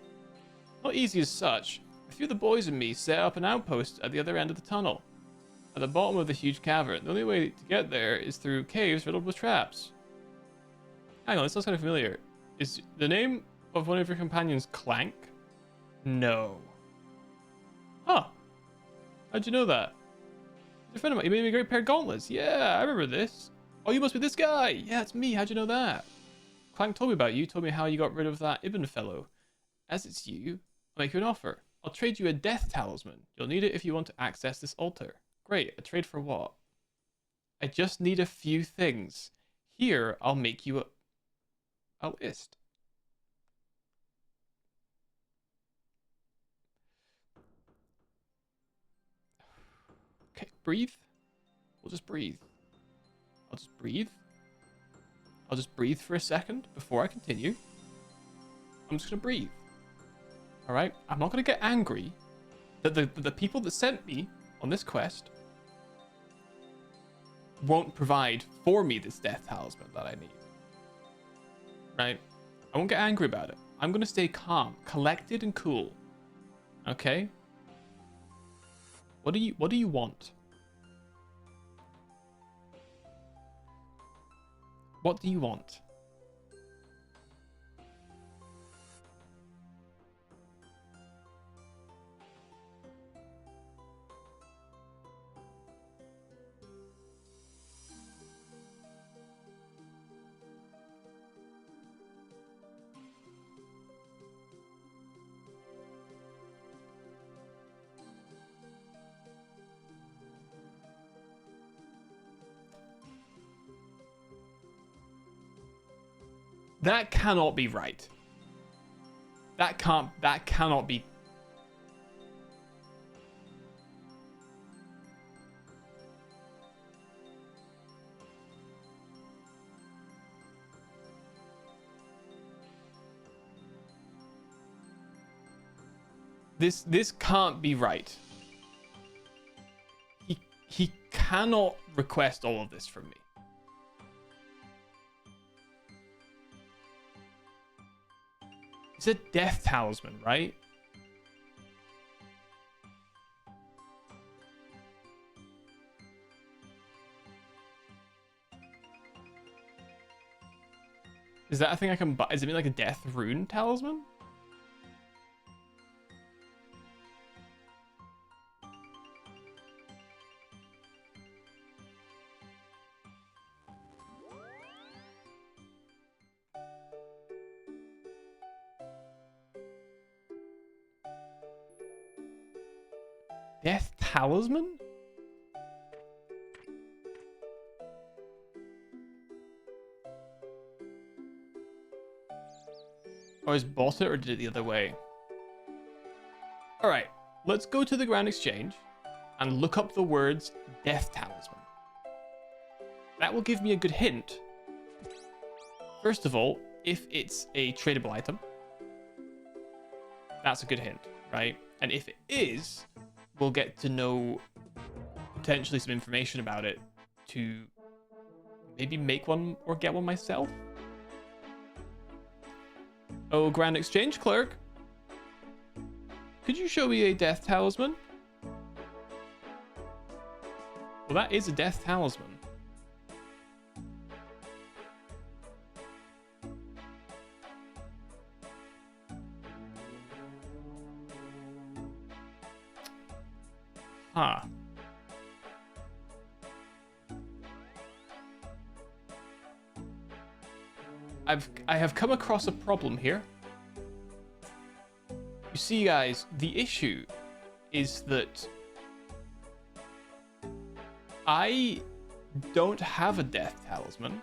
Not easy as such. A few of the boys and me set up an outpost at the other end of the tunnel. At the bottom of the huge cavern. The only way to get there is through caves riddled with traps. Hang on, this sounds kind of familiar. Is the name of one of your companions Clank? No. Huh. How'd you know that? He's a friend of mine. He made me a great pair of gauntlets. Yeah, I remember this. Oh, you must be this guy. Yeah, it's me. How'd you know that? Clank told me about you. Told me how you got rid of that Ibn fellow. As it's you, I'll make you an offer. I'll trade you a death talisman. You'll need it if you want to access this altar. Great. A trade for what? I just need a few things. Here, I'll make you a list. Okay, breathe. We'll just breathe. I'll just breathe. I'll just breathe for a second before I continue. I'm just gonna breathe. All right. I'm not gonna get angry that the people that sent me on this quest won't provide for me this death talisman that I need. Right? I won't get angry about it. I'm gonna stay calm, collected, and cool. Okay? What do you want? What do you want? That cannot be right. That cannot be. This can't be right. He cannot request all of this from me. It's a death talisman, right? Is that a thing I can buy? Does it mean like a death rune talisman? Death talisman? I just bought it or did it the other way. Alright, let's go to the Grand Exchange and look up the words Death Talisman. That will give me a good hint. First of all, if it's a tradable item, that's a good hint, right? And if it is, we'll get to know potentially some information about it to maybe make one or get one myself. Oh, Grand Exchange Clerk. Could you show me a Death Talisman? Well, that is a Death Talisman. Huh. I have come across a problem here. You see, guys, the issue is that I don't have a Death Talisman.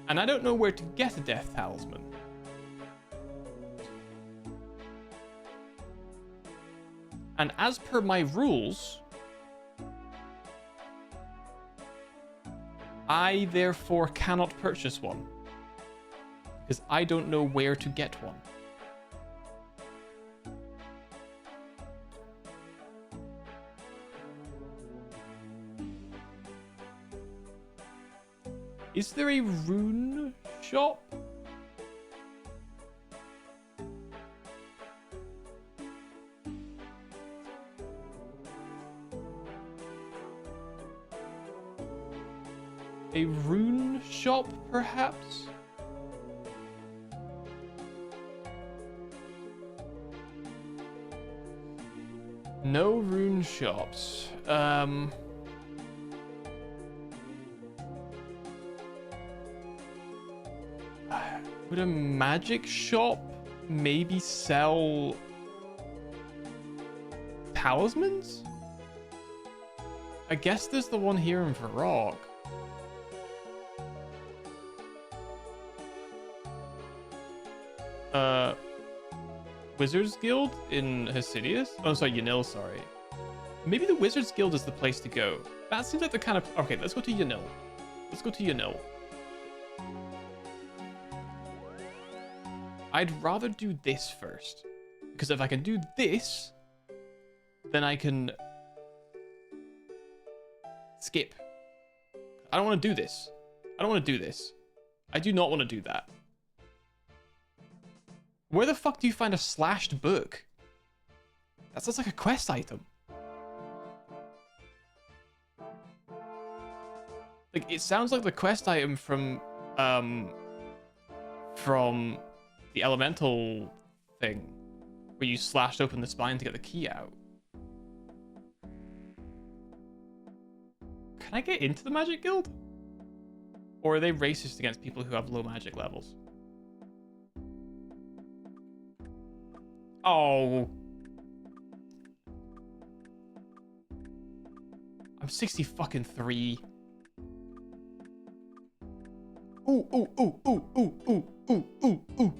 And I don't know where to get a Death Talisman. And as per my rules, I therefore cannot purchase one. Because I don't know where to get one. Is there a rune shop? A rune shop, perhaps? No rune shops. Would a magic shop maybe sell talismans? I guess there's the one here in Varrock. Wizards Guild in Hasidius? Oh, sorry, Yanil, sorry. Maybe the Wizards Guild is the place to go. That seems like the kind of... Okay, let's go to Yanil. Let's go to Yanil. I'd rather do this first. Because if I can do this, then I can skip. I don't want to do this. I don't want to do this. I do not want to do that. Where the fuck do you find a slashed book? That sounds like a quest item. Like, it sounds like the quest item from the elemental thing, where you slashed open the spine to get the key out. Can I get into the Magic Guild? Or are they racist against people who have low magic levels? Oh. I'm 60 fucking 3. Ooh, ooh, ooh, ooh, ooh, ooh, ooh, ooh, ooh, ooh,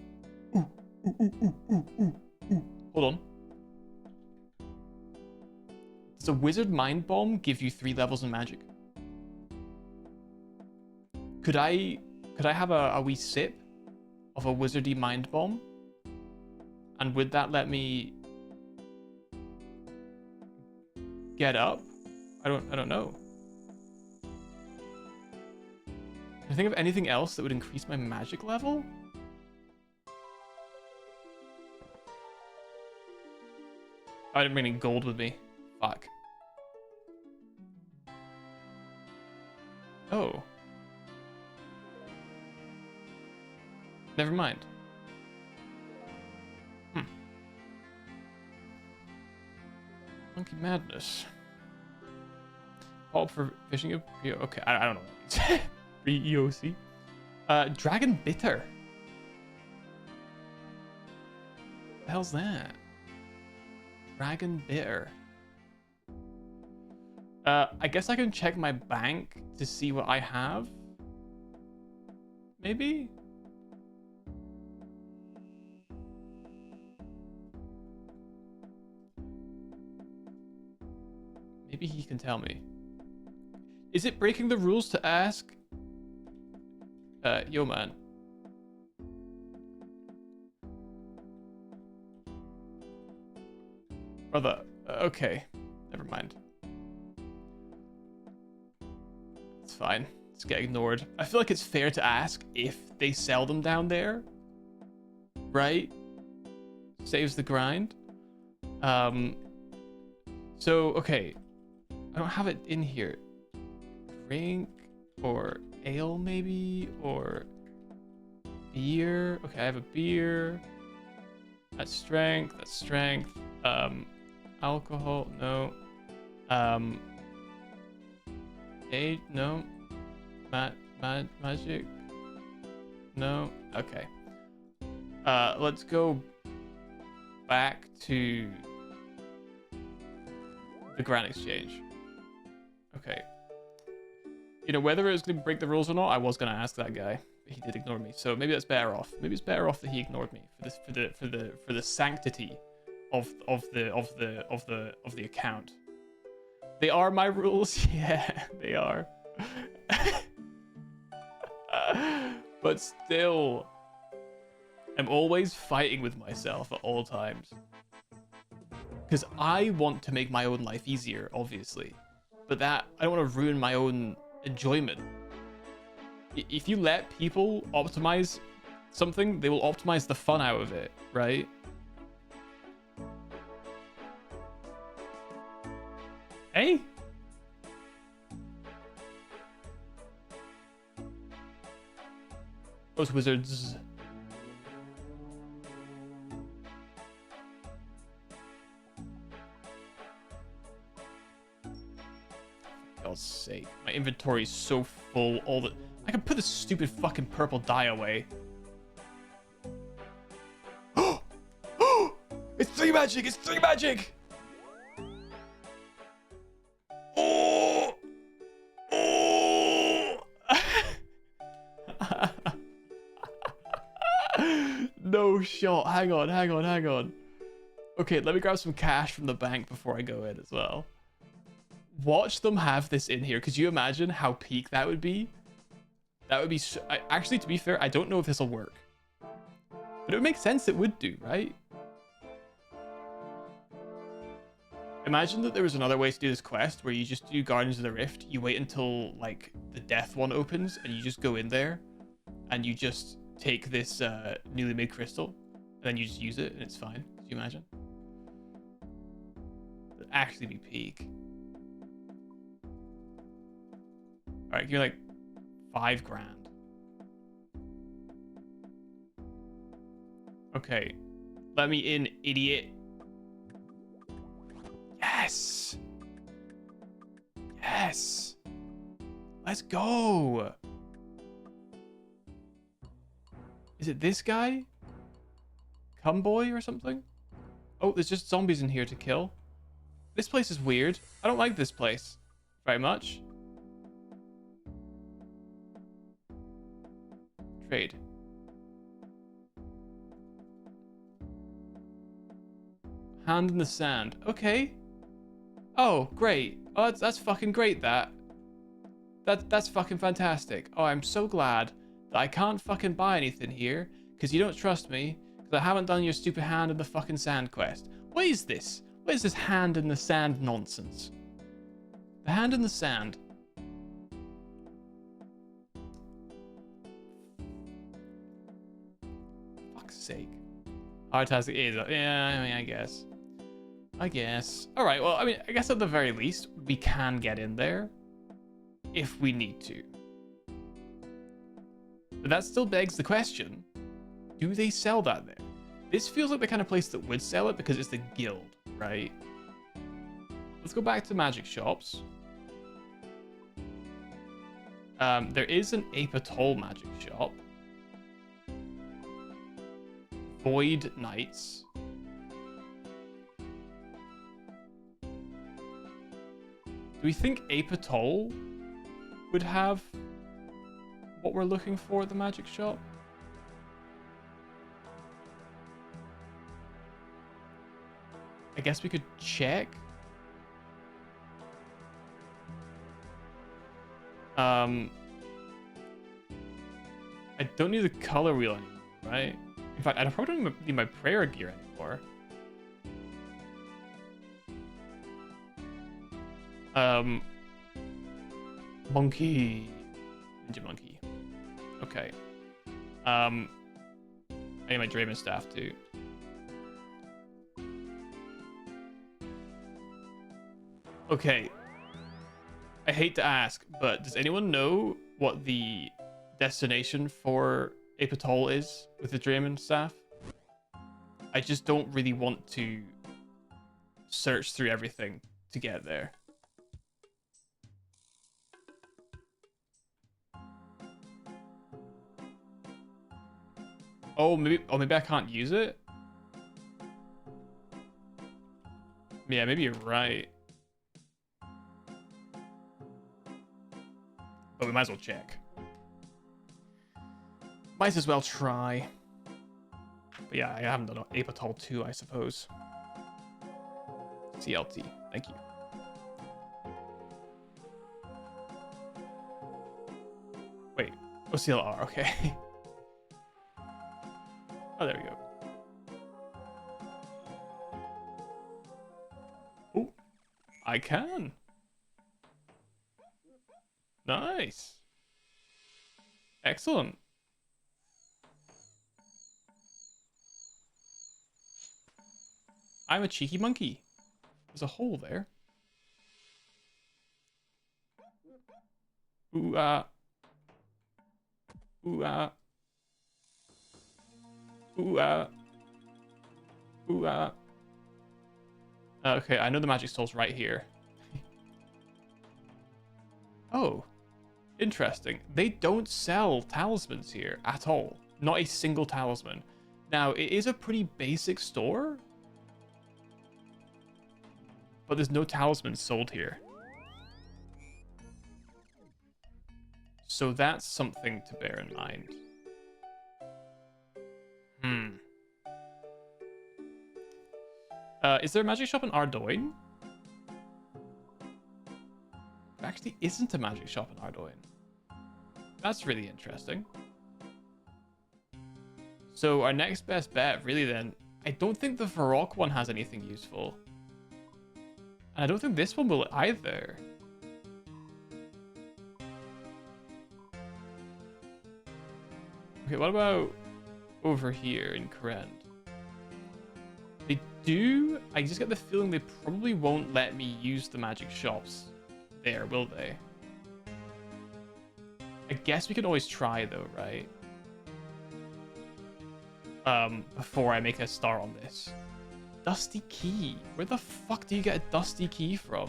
ooh, ooh, ooh, ooh. Hold on. Does a wizard mind bomb give you 3 levels in magic? Could I have a wee sip of a wizardy mind bomb? And would that let me get up? I don't know. Can I think of anything else that would increase my magic level? I didn't bring any gold with me. Fuck. Oh. Never mind. Monkey Madness. Pop for fishing. Okay, I don't know what that means. Pre-EOC. Dragon Bitter. What the hell's that? Dragon Bitter. I guess I can check my bank to see what I have. maybe? Maybe he can tell me. Is it breaking the rules to ask? Yo, man. Brother, okay. Never mind. It's fine. Let's get ignored. I feel like it's fair to ask if they sell them down there. Right? Saves the grind. So, okay. I don't have it in here. Drink or ale, maybe? Or beer. Okay, I have a beer. That's strength. That's strength. Alcohol. No. Age. No. Magic. No. Okay. Let's go back to the Grand Exchange. Okay. You know, whether it was going to break the rules or not, I was going to ask that guy, but he did ignore me. So maybe that's better off. Maybe it's better off that he ignored me for the sanctity of the account. They are my rules. Yeah, they are. But still, I'm always fighting with myself at all times. Because I want to make my own life easier, obviously. But that, I don't want to ruin my own enjoyment. If you let people optimize something, they will optimize the fun out of it, right? Hey? Those wizards. God's sake. My inventory is so full. I can put this stupid fucking purple dye away. It's 3 magic! It's 3 magic! Oh! Oh! No shot. Hang on. Okay, let me grab some cash from the bank before I go in as well. Watch them have this in here. Could you imagine how peak that would be? That would be... actually, to be fair, I don't know if this will work. But it would make sense it would do, right? Imagine that there was another way to do this quest where you just do Guardians of the Rift. You wait until, like, the death one opens and you just go in there and you just take this newly made crystal and then you just use it and it's fine. Could you imagine? It'd actually be peak. All right, give me like 5 grand. Okay, let me in, idiot. Yes. Yes. Let's go. Is it this guy? Cumboy or something? Oh, there's just zombies in here to kill. This place is weird. I don't like this place very much. Trade. Hand in the sand. Okay. Oh, great. Oh, that's fucking great, That's fucking fantastic. Oh, I'm so glad that I can't fucking buy anything here because you don't trust me because I haven't done your stupid hand in the fucking sand quest. What is this? What is this hand in the sand nonsense? The hand in the sand. Fuck's sake. Hard task it is. Yeah, I mean, I guess. All right, well, I mean, I guess at the very least, we can get in there if we need to. But that still begs the question, do they sell that there? This feels like the kind of place that would sell it because it's the guild, right? Let's go back to magic shops. There is an Apatol magic shop. Void Knights. Do we think Apatol would have what we're looking for at the magic shop? I guess we could check. I don't need the color wheel anymore, right? In fact, I probably don't need my prayer gear anymore. Monkey. Ninja monkey. Okay. I need my Draven staff too. Okay. I hate to ask, but does anyone know what the destination for Apatol is with the Draven staff? I just don't really want to search through everything to get there. Oh, maybe I can't use it? Yeah, maybe you're right. But we might as well check. Might as well try. But yeah, I haven't done Apatol 2, I suppose. CLT, thank you. Wait, OCLR, okay. Oh, there we go. Oh, I can. Nice. Excellent. I'm a cheeky monkey. There's a hole there. Ooh, Ooh, Ooh, Ooh, Okay, I know the magic soul's right here. Oh, interesting. They don't sell talismans here at all. Not a single talisman. Now, it is a pretty basic store, but there's no talismans sold here. So that's something to bear in mind. Is there a magic shop in Ardoin? There actually isn't a magic shop in Ardoin. That's really interesting. So our next best bet, really then, I don't think the Varrock one has anything useful. And I don't think this one will either. Okay, what about over here in Kourend? They do. I just get the feeling they probably won't let me use the magic shops there, will they? I guess we can always try though, right? Before I make a start on this. Dusty key. Where the fuck do you get a dusty key from?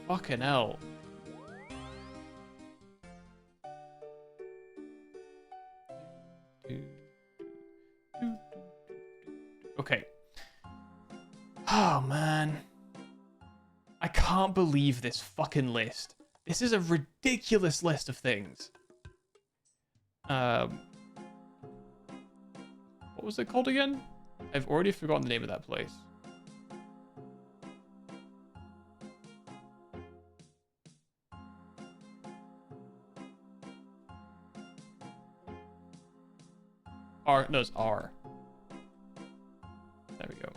Fucking hell. Okay. Oh, man. I can't believe this fucking list. This is a ridiculous list of things. What was it called again? I've already forgotten the name of that place. No, it's R. There we go.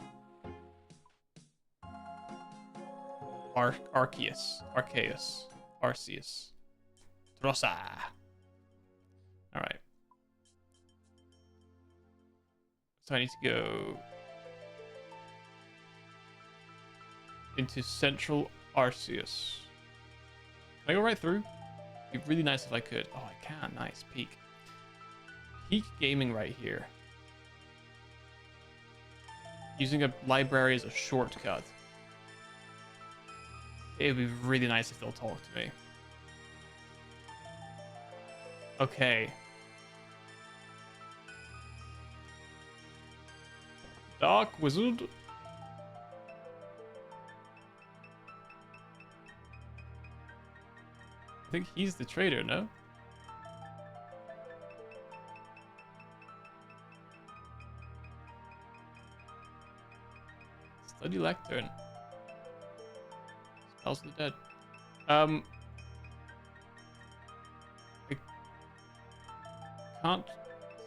Arceus. Trossa. Alright. So I need to go into Central Arceus. Can I go right through? It'd be really nice if I could. Oh, I can. Nice. Peak. Peak gaming right here. Using a library as a shortcut. It would be really nice if they'll talk to me. Okay. Dark Wizard. think he's the trader, no? Study lectern. Spells of the dead. I can't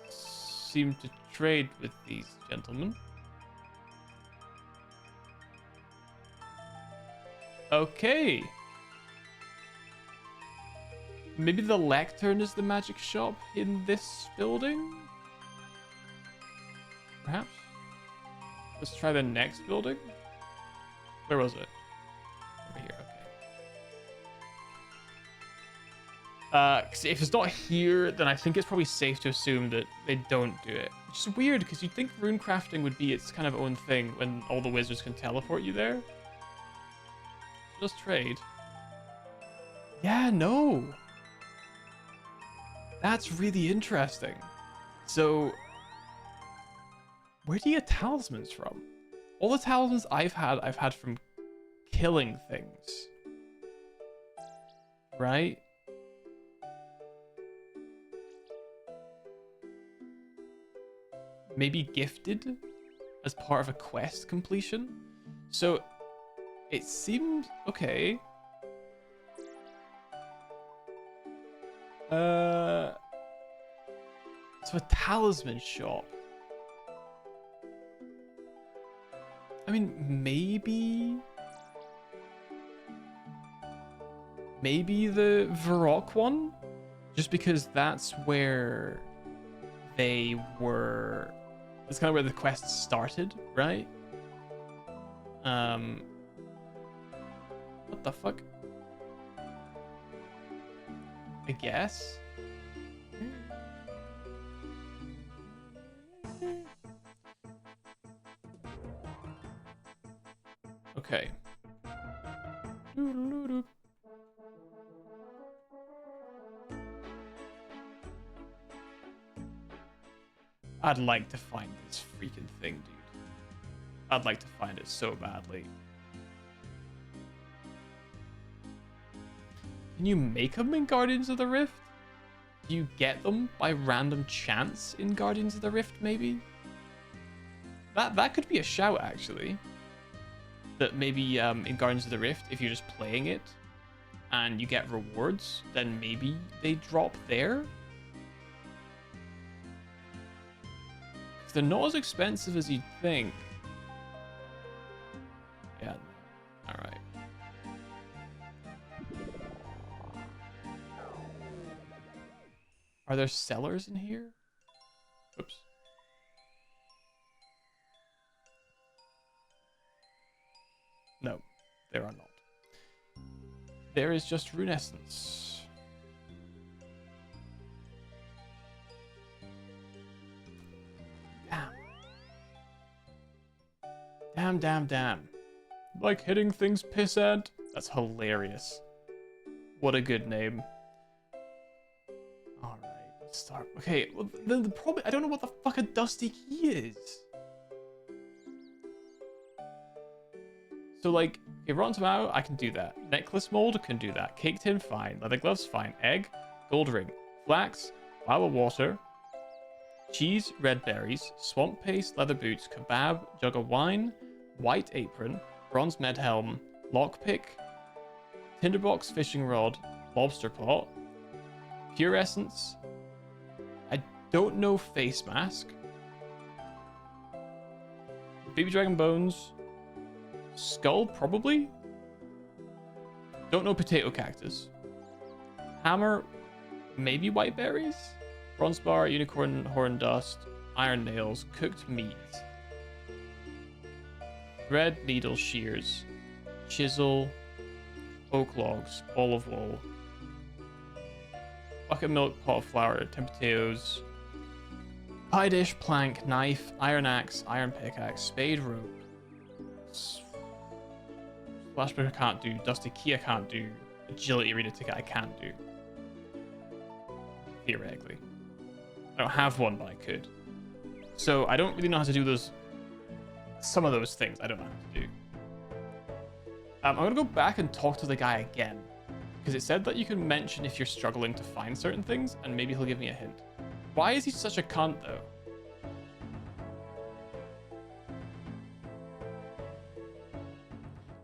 seem to trade with these gentlemen. Okay. Maybe the lectern is the magic shop in this building? Perhaps? Let's try the next building. Where was it? Over here, okay. 'Cause if it's not here, then I think it's probably safe to assume that they don't do it. Which is weird, because you'd think rune crafting would be its kind of own thing when all the wizards can teleport you there. Just trade. Yeah, no. That's really interesting. So, where do you get talismans from? All the talismans I've had from killing things. Right? Maybe gifted as part of a quest completion. So, it seems okay. So a talisman shop. I mean, maybe the Varrock one, just because that's where they were. That's kind of where the quest started, right? What the fuck? I guess. Okay. I'd like to find this freaking thing, dude. I'd like to find it so badly. Can you make them in Guardians of the Rift? Do you get them by random chance in Guardians of the Rift, maybe? That could be a shout, actually. That maybe in Guardians of the Rift, if you're just playing it and you get rewards, then maybe they drop there? They're not as expensive as you'd think. Yeah. Alright. Are there sellers in here? Oops. No, there are not. There is just rune essence. Damn. Like hitting things pissant? That's hilarious. What a good name. Alright, let's start. Okay, well, the problem, I don't know what the fuck a dusty key is. So, like, okay, rotten tomato, I can do that. Necklace mold, can do that. Cake tin, fine. Leather gloves, fine. Egg, gold ring. Flax, flower water. Cheese, red berries. Swamp paste, leather boots. Kebab, jug of wine. White apron. Bronze med helm. Lockpick. Tinderbox, fishing rod. Lobster pot. Pure essence. I don't know face mask. Baby dragon bones. Skull, probably. Don't know potato cactus. Hammer, maybe white berries. Bronze bar, unicorn horn dust, iron nails, cooked meat. Thread, needle, shears, chisel, oak logs, ball of wool. Bucket milk, pot of flour, 10 potatoes. Pie dish, plank, knife, iron axe, iron pickaxe, spade, rope. Flashback I can't do. Dusty key I can't do. Agility arena ticket I can't do. Theoretically. I don't have one, but I could. So I don't really know how to do those. Some of those things I don't know how to do. I'm gonna go back and talk to the guy again. Because it said that you can mention if you're struggling to find certain things, and maybe he'll give me a hint. Why is he such a cunt, though?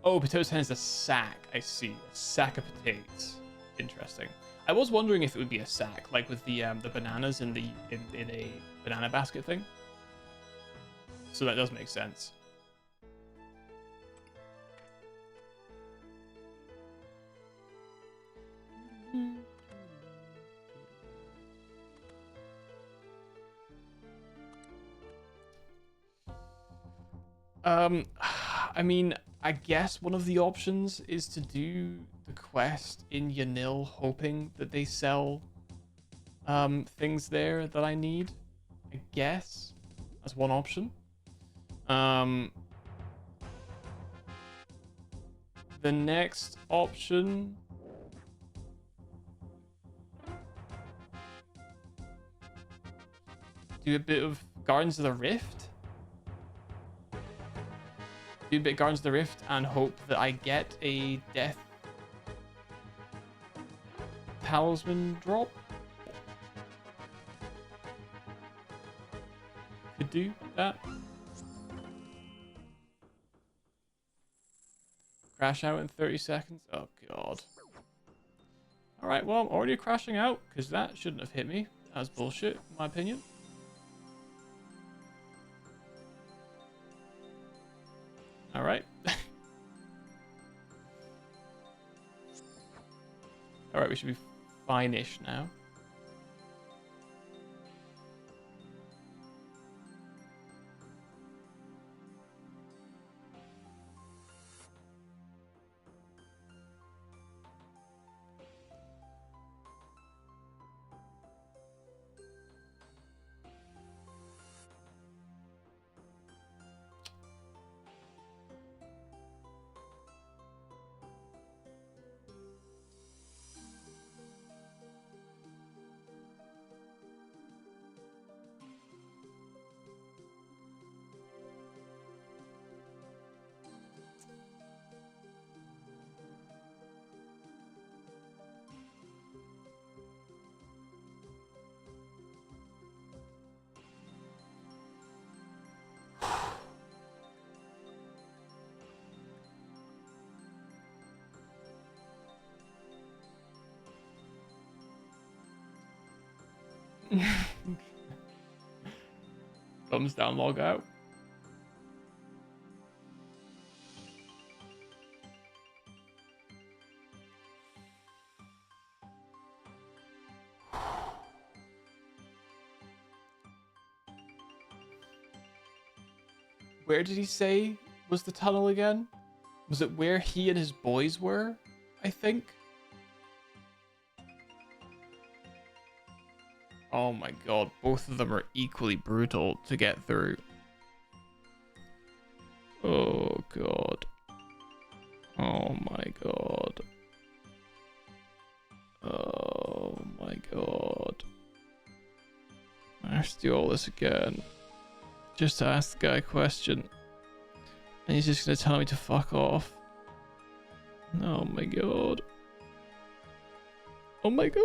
Oh, potato hen is a sack. I see. A sack of potatoes. Interesting. I was wondering if it would be a sack, like with the bananas in a banana basket thing. So that does make sense. I mean, I guess one of the options is to do the quest in Yanil, hoping that they sell things there that I need. I guess that's one option. The next option, do a bit of Gardens of the Rift. Do a bit of Gardens of the Rift and hope that I get a Death Talisman drop. Could do that. Crash out in 30 seconds. Oh, God. Alright, well, I'm already crashing out because that shouldn't have hit me. That's bullshit, in my opinion. Alright. Alright, we should be fine-ish now. Thumbs down, log out. Where did he say was the tunnel again? Was it where he and his boys were, I think? Oh my god, both of them are equally brutal to get through. Oh god. Oh my god. Oh my god. I have to do all this again. Just to ask the guy a question. And he's just gonna tell me to fuck off. Oh my god. Oh my god.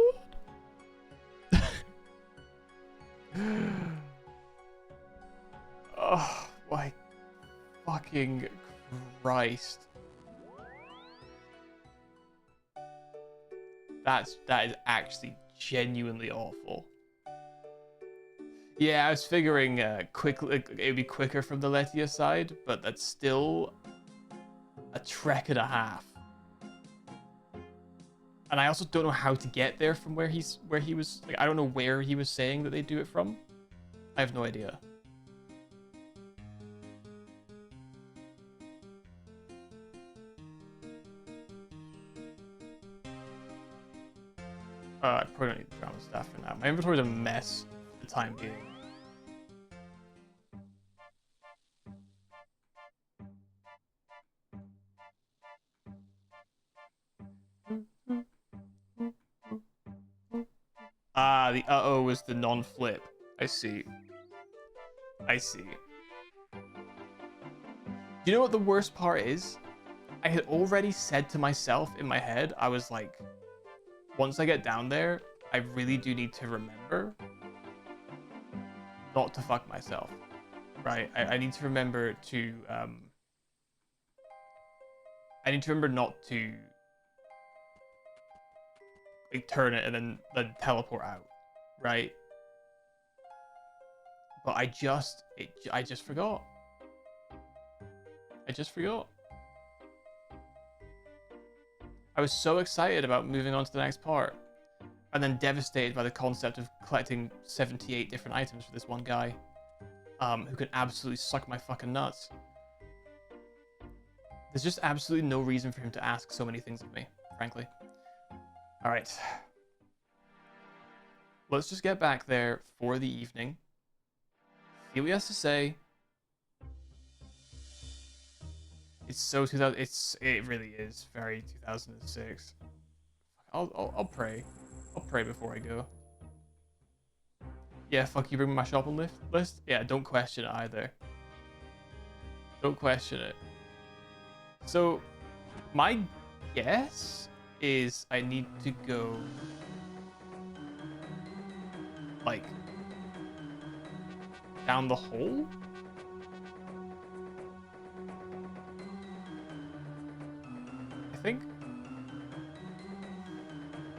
Oh my fucking Christ. That is actually genuinely awful. Yeah, I was figuring quickly it'd be quicker from the Letia side, but that's still a trek and a half. And I also don't know how to get there from where he was. Like, I don't know where he was saying that they do it from. I have no idea. I probably don't need the drama stuff for now. My inventory's a mess for the time being. Ah, the uh-oh was the non-flip. I see. I see. You know what the worst part is? I had already said to myself in my head, I was like, once I get down there, I really do need to remember not to fuck myself, right? I need to remember to, I need to remember not to like turn it and then teleport out, right? But I just forgot. I just forgot. I was so excited about moving on to the next part, and then devastated by the concept of collecting 78 different items for this one guy, who can absolutely suck my fucking nuts. There's just absolutely no reason for him to ask so many things of me, frankly. All right. Let's just get back there for the evening. See what he has to say. It's so 2000. It really is very 2006. I'll pray. I'll pray before I go. Yeah, fuck you. Bring me my shopping list. Yeah, don't question it either. Don't question it. So, my guess is I need to go like down the hole. I think.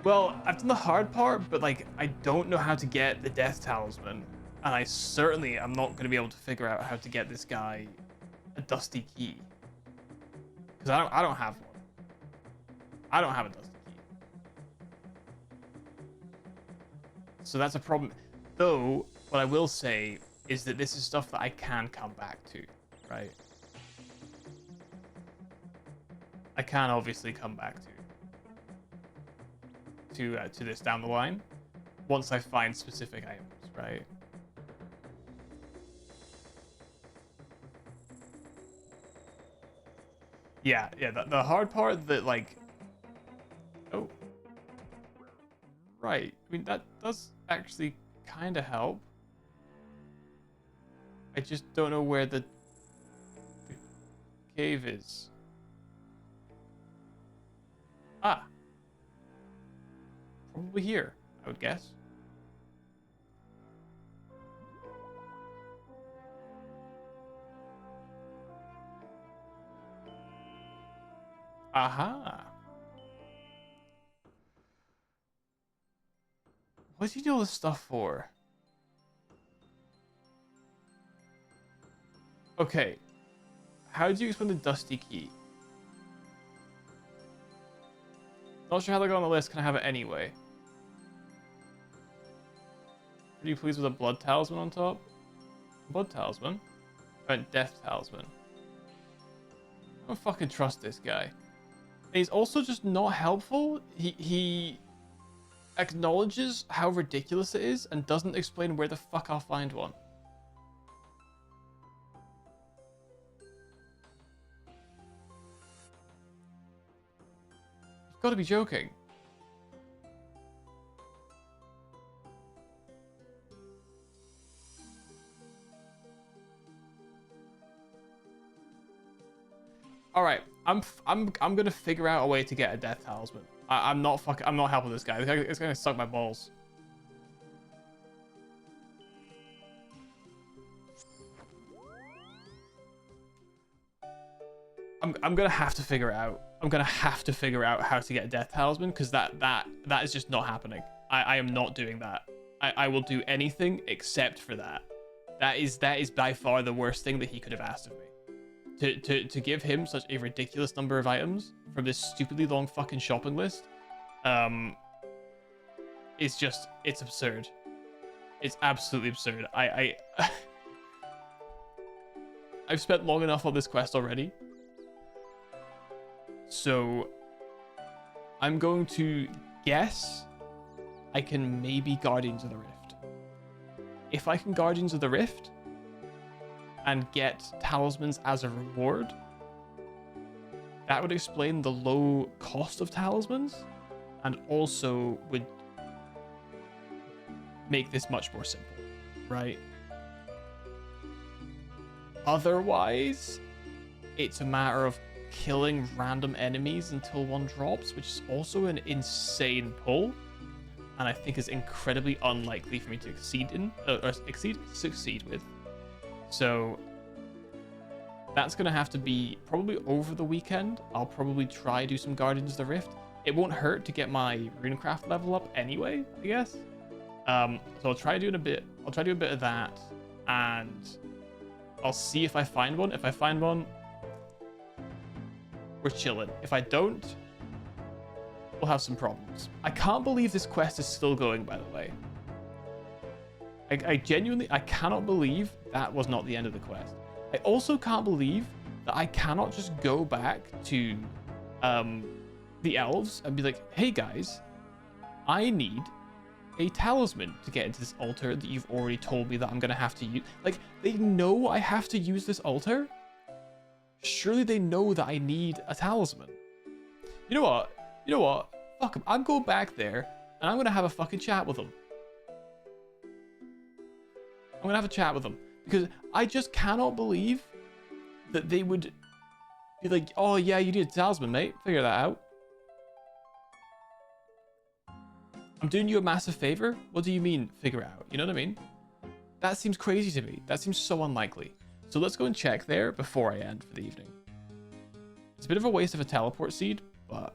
Well, I've done the hard part, but like I don't know how to get the death talisman, and I certainly am not going to be able to figure out how to get this guy a dusty key, because I don't have one. I don't have a dusty key, so that's a problem. Though what I will say is that this is stuff that I can come back to, right? I can obviously come back to this down the line once I find specific items, right? Yeah, the hard part that like, oh, right. I mean, that does actually kind of help. I just don't know where the cave is. Ah. Probably here, I would guess. Aha. What do you do all this stuff for? Okay. How do you explain the dusty key? Not sure how they go on the list. Can I have it anyway? Are you pleased with a blood talisman on top? Blood talisman? I meant death talisman. I don't fucking trust this guy. And he's also just not helpful. He acknowledges how ridiculous it is and doesn't explain where the fuck I'll find one. You've got to be joking. All right, I'm gonna figure out a way to get a death talisman. I'm not helping this guy. It's gonna suck my balls. I'm gonna have to figure it out. I'm gonna have to figure out how to get a death talisman, because that is just not happening. I am not doing that. I will do anything except for that. That is by far the worst thing that he could have asked of me. To give him such a ridiculous number of items from this stupidly long fucking shopping list, it's absurd. It's absolutely absurd. I've spent long enough on this quest already, so I'm going to guess I can maybe Guardians of the Rift. If I can Guardians of the Rift and get talismans as a reward, that would explain the low cost of talismans and also would make this much more simple, right? Otherwise, it's a matter of killing random enemies until one drops, which is also an insane pull, and I think is incredibly unlikely for me to succeed with. So that's gonna have to be probably over the weekend. I'll probably try do some Guardians of the Rift. It won't hurt to get my runecraft level up anyway, I guess. So I'll try doing a bit. I'll try to do a bit of that, and I'll see if I find one. If I find one, we're chilling. If I don't, we'll have some problems. I can't believe this quest is still going, by the way. I genuinely, I cannot believe that was not the end of the quest. I also can't believe that I cannot just go back to the elves and be like, hey guys, I need a talisman to get into this altar that you've already told me that I'm gonna have to use. Like, they know I have to use this altar? Surely they know that I need a talisman. You know what? You know what? Fuck them. I'm going back there and I'm gonna have a fucking chat with them. I'm gonna have a chat with them because I just cannot believe that they would be like, oh yeah, you need a talisman, mate. Figure that out. I'm doing you a massive favor? What do you mean, figure it out? You know what I mean? That seems crazy to me. That seems so unlikely. So let's go and check there before I end for the evening. It's a bit of a waste of a teleport seed, but...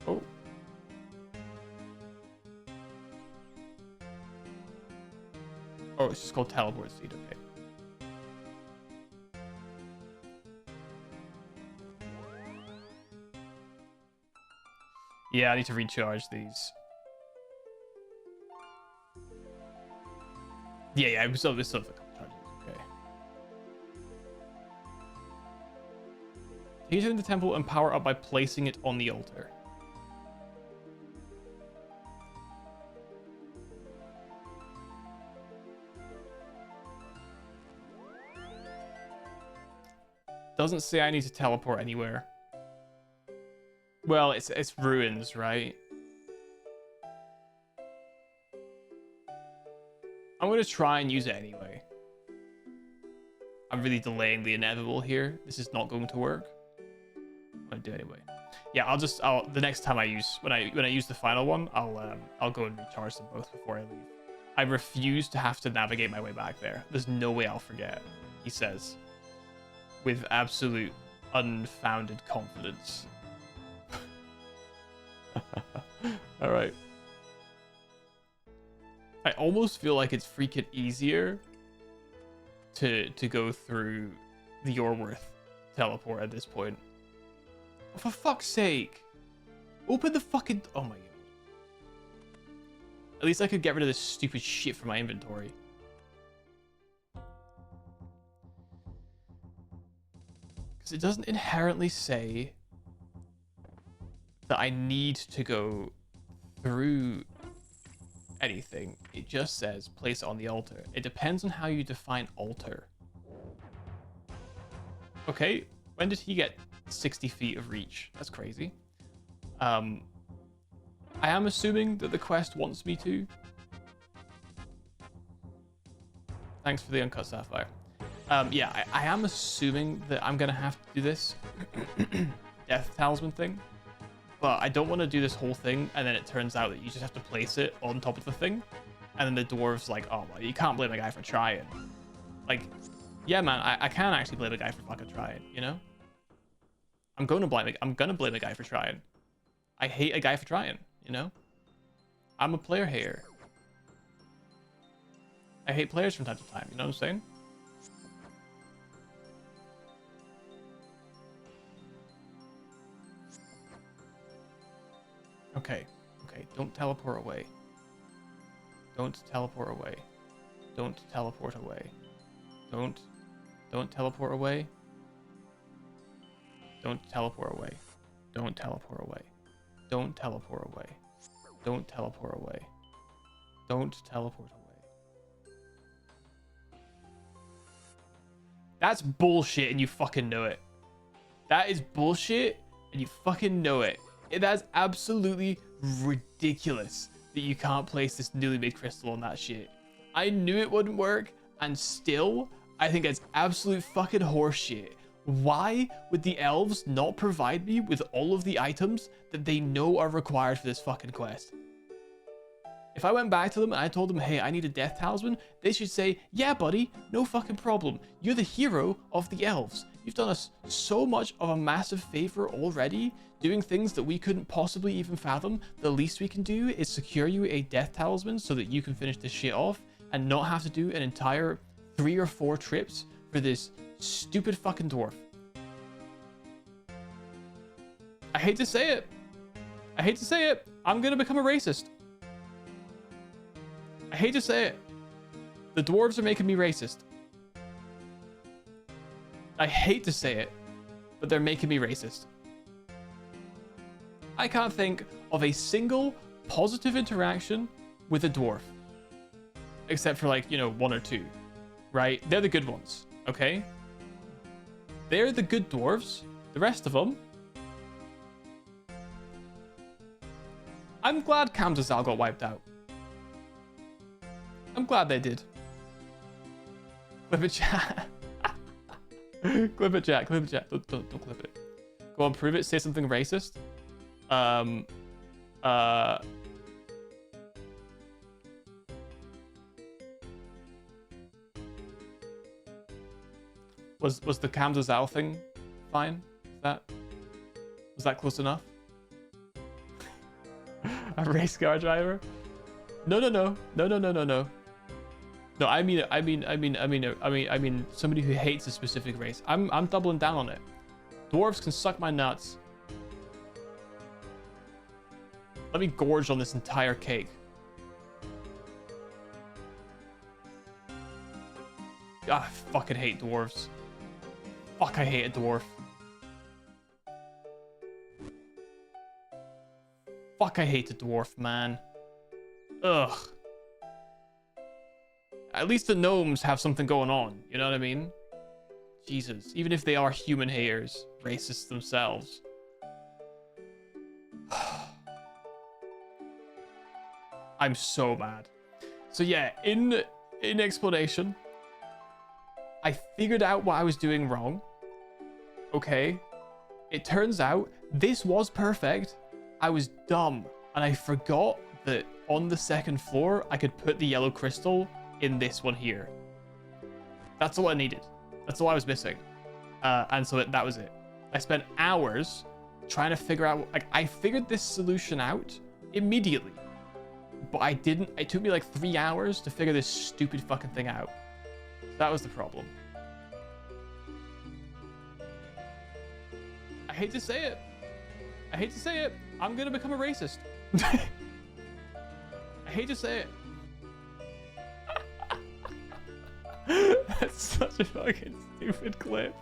Oh. Oh, it's just called teleport seed, okay. Yeah, I need to recharge these. Yeah, we still have a couple charges, okay. Take it in the temple and power up by placing it on the altar. Doesn't say I need to teleport anywhere. Well, it's ruins, right? I'm gonna try and use it anyway. I'm really delaying the inevitable here. This is not going to work. I'm gonna do it anyway. Yeah, the next time when I use the final one, I'll go and recharge them both before I leave. I refuse to have to navigate my way back there. There's no way I'll forget, he says, with absolute unfounded confidence. All right. I almost feel like it's freaking easier to go through the Yorworth teleport at this point. Oh, for fuck's sake. Open the fucking... Oh my god. At least I could get rid of this stupid shit from my inventory. Because it doesn't inherently say that I need to go through anything. It just says place it on the altar. It depends on how you define altar. Okay, when did he get 60 feet of reach? That's crazy. I am assuming that the quest wants me to. Thanks for the uncut sapphire. Yeah, I am assuming that I'm gonna have to do this death talisman thing. But I don't want to do this whole thing, and then it turns out that you just have to place it on top of the thing. And then the dwarves like, oh, well, you can't blame a guy for trying. Like, yeah, man, I can actually blame a guy for fucking trying, you know? I'm gonna blame a guy for trying. I hate a guy for trying, you know? I'm a player hater. I hate players from time to time, you know what I'm saying? Okay, don't teleport away. Don't teleport away. Don't teleport away. Don't teleport away. Don't teleport away. Don't teleport away. Don't teleport away. Don't teleport away. Don't teleport away. That's bullshit and you fucking know it. That is bullshit and you fucking know it. That's absolutely ridiculous that you can't place this newly made crystal on that shit. I knew it wouldn't work. And still, I think it's absolute fucking horseshit. Why would the elves not provide me with all of the items that they know are required for this fucking quest? If I went back to them and I told them, hey, I need a death talisman, they should say, yeah, buddy, no fucking problem. You're the hero of the elves. You've done us so much of a massive favor already, doing things that we couldn't possibly even fathom. The least we can do is secure you a death talisman so that you can finish this shit off and not have to do an entire 3 or 4 trips for this stupid fucking dwarf. I hate to say it. I hate to say it. I'm gonna become a racist. I hate to say it. The dwarves are making me racist. I hate to say it, but they're making me racist. I can't think of a single positive interaction with a dwarf. Except for like, 1 or 2, right? They're the good ones, okay? They're the good dwarves. The rest of them. I'm glad Kamzazal got wiped out. I'm glad they did. Clip it, chat. Clip it, chat. Clip it, chat. Don't clip it. Go on, prove it. Say something racist. Was the Kamzazal thing fine? Was that close enough? A race car driver? No. No, I mean somebody who hates a specific race. I'm doubling down on it. Dwarves can suck my nuts. Let me gorge on this entire cake. God, I fucking hate dwarves. Fuck, I hate a dwarf. Fuck, I hate a dwarf, man. Ugh. At least the gnomes have something going on, you know what I mean? Jesus, even if they are human haters, racists themselves. I'm so mad. So yeah, in explanation, I figured out what I was doing wrong. Okay. It turns out this was perfect. I was dumb and I forgot that on the second floor I could put the yellow crystal in this one here. That's all I needed. That's all I was missing. And so that was it. I spent hours trying to figure out, like, I figured this solution out immediately, but I didn't. It took me like 3 hours to figure this stupid fucking thing out. That was the problem. I hate to say it. I hate to say it. I'm gonna become a racist. I hate to say it. That's such a fucking stupid clip.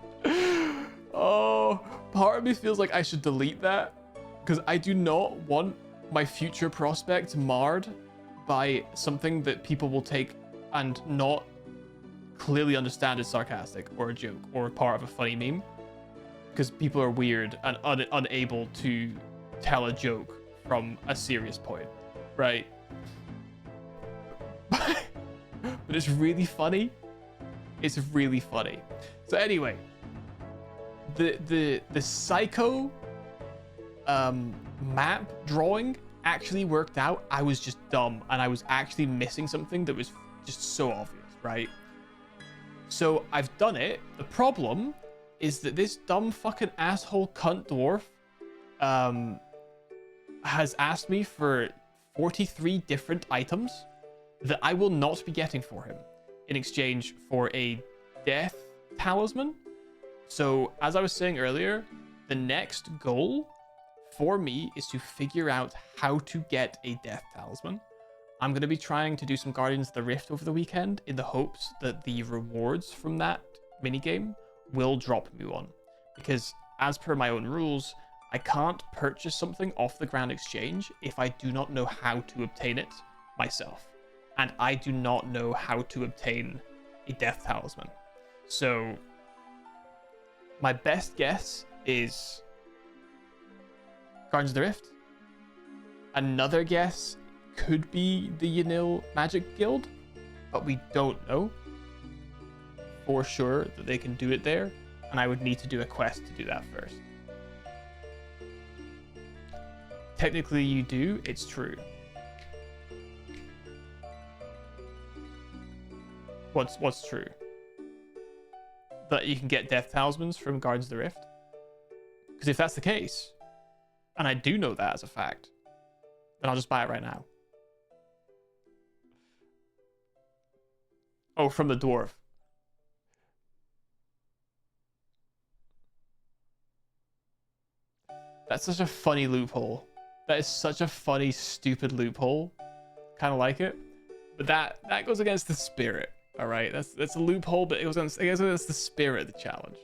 Oh, part of me feels like I should delete that because I do not want my future prospects marred by something that people will take and not clearly understand as sarcastic or a joke or part of a funny meme, because people are weird and unable to tell a joke from a serious point, right? But it's really funny. It's really funny. So anyway, the psycho map drawing actually worked out. I was just dumb and I was actually missing something that was just so obvious, right? So I've done it. The problem is that this dumb fucking asshole cunt dwarf has asked me for 43 different items that I will not be getting for him in exchange for a death talisman. So as I was saying earlier, the next goal for me is to figure out how to get a death talisman. I'm going to be trying to do some Guardians of the Rift over the weekend in the hopes that the rewards from that minigame will drop me one. Because as per my own rules, I can't purchase something off the Grand Exchange if I do not know how to obtain it myself. And I do not know how to obtain a death talisman. So my best guess is Guardians of the Rift. Another guess could be the Yanil Magic Guild, but we don't know. for sure that they can do it there, and I would need to do a quest to do that first. Technically you do, it's true. What's true? That you can get death talismans from Guardians of the Rift? Because if that's the case, and I do know that as a fact, then I'll just buy it right now. Oh, from the dwarf. That's such a funny loophole. That is such a funny, stupid loophole. Kind of like it. But that goes against the spirit. All right, that's a loophole, but it goes against the spirit of the challenge.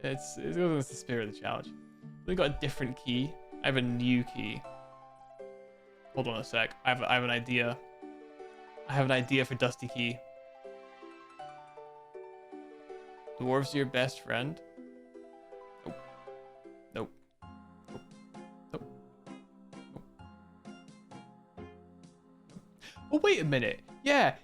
It goes against the spirit of the challenge. We got a different key. I have a new key. Hold on a sec. I have an idea. I have an idea for Dusty Key. Dwarves are your best friend. Nope. Nope. Nope. Nope. Nope. Oh, wait a minute. Yeah,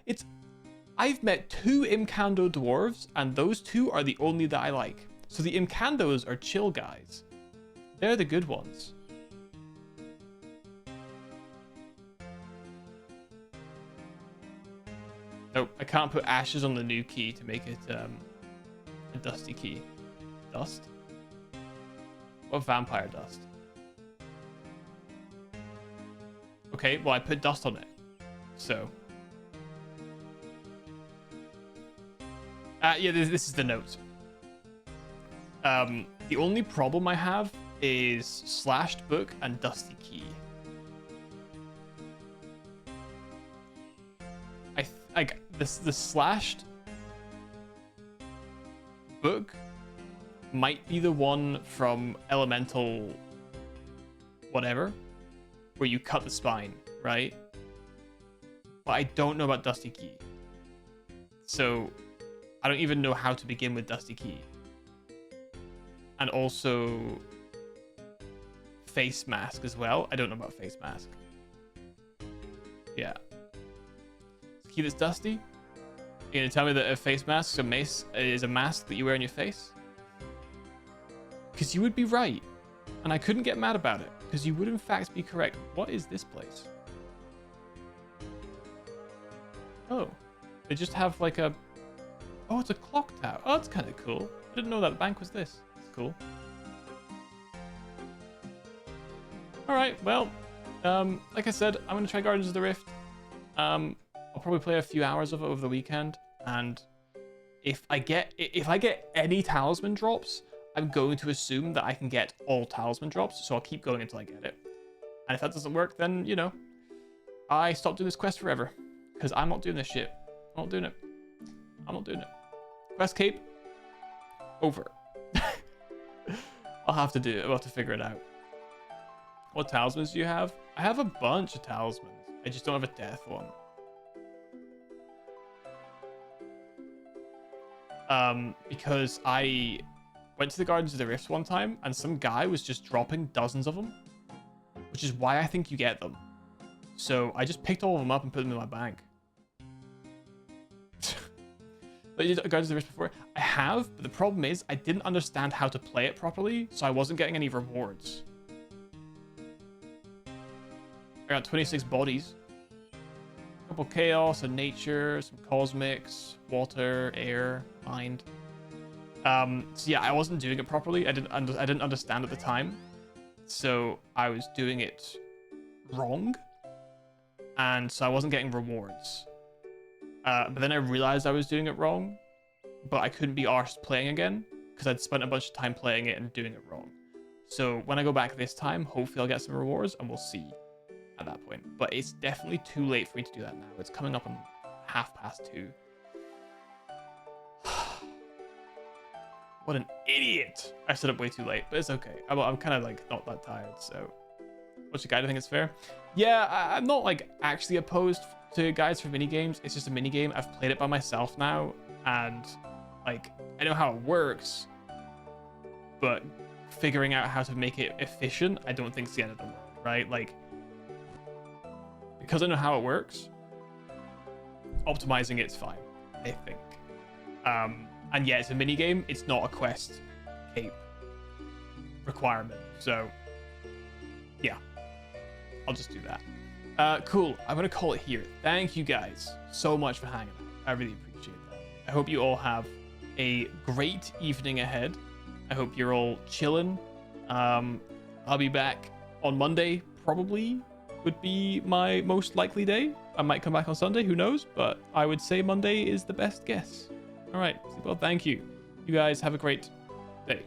I've met 2 Imkando dwarves, and those 2 are the only that I like. So the Imkandos are chill guys. They're the good ones. Nope, I can't put ashes on the new key to make it a dusty key. Dust? What vampire dust? Okay, well I put dust on it. So. Yeah, this is the note. The only problem I have is slashed book and dusty key. The slashed book might be the one from Elemental whatever, where you cut the spine, right? But I don't know about Dusty Key. So I don't even know how to begin with Dusty Key. And also face mask as well. I don't know about face mask. Yeah. Key that's dusty? You're gonna tell me that a face mask is a mask that you wear on your face? Because you would be right. And I couldn't get mad about it. Because you would in fact be correct. What is this place? Oh. They just have like a... Oh, it's a clock tower. Oh, that's kind of cool. I didn't know that the bank was this. It's cool. Alright, well. Like I said, I'm going to try Guardians of the Rift. I'll probably play a few hours of it over the weekend, and if I get any talisman drops, I'm going to assume that I can get all talisman drops, so I'll keep going until I get it. And if that doesn't work, then, you know, I stop doing this quest forever, because I'm not doing this shit. I'm not doing it. I'm not doing it. Quest cape, over. I'll have to do it. I'll have to figure it out. What talismans do you have? I have a bunch of talismans. I just don't have a death one. Because I went to the Guardians of the Rift one time and some guy was just dropping dozens of them, which is why I think you get them. So I just picked all of them up and put them in my bank. But you did Guardians of the Rift before? I have, but the problem is I didn't understand how to play it properly, so I wasn't getting any rewards. I got 26 bodies. A couple chaos and nature, some cosmics, water, air, mind. So yeah, I wasn't doing it properly. I didn't understand at the time, so I was doing it wrong, and so I wasn't getting rewards. But then I realized I was doing it wrong, but I couldn't be arsed playing again because I'd spent a bunch of time playing it and doing it wrong. So when I go back this time, hopefully I'll get some rewards, and we'll see at that point. But it's definitely too late for me to do that now. It's coming up on 2:30. What an idiot! I stood up way too late, but it's okay. I'm kind of like not that tired, so... What's your guide? I think it's fair. Yeah, I'm not like actually opposed to guides for minigames. It's just a minigame. I've played it by myself now, and like I know how it works, but figuring out how to make it efficient, I don't think is the end of the world, right? Like, because I know how it works, optimizing it's fine, I think. And yeah, it's a mini game. It's not a quest cape requirement. So yeah, I'll just do that. Cool. I'm gonna call it here. Thank you guys so much for hanging out. I really appreciate that. I hope you all have a great evening ahead. I hope you're all chilling. I'll be back on Monday, probably would be my most likely day. I might come back on Sunday, who knows? But I would say Monday is the best guess. All right, well, thank you. You guys have a great day.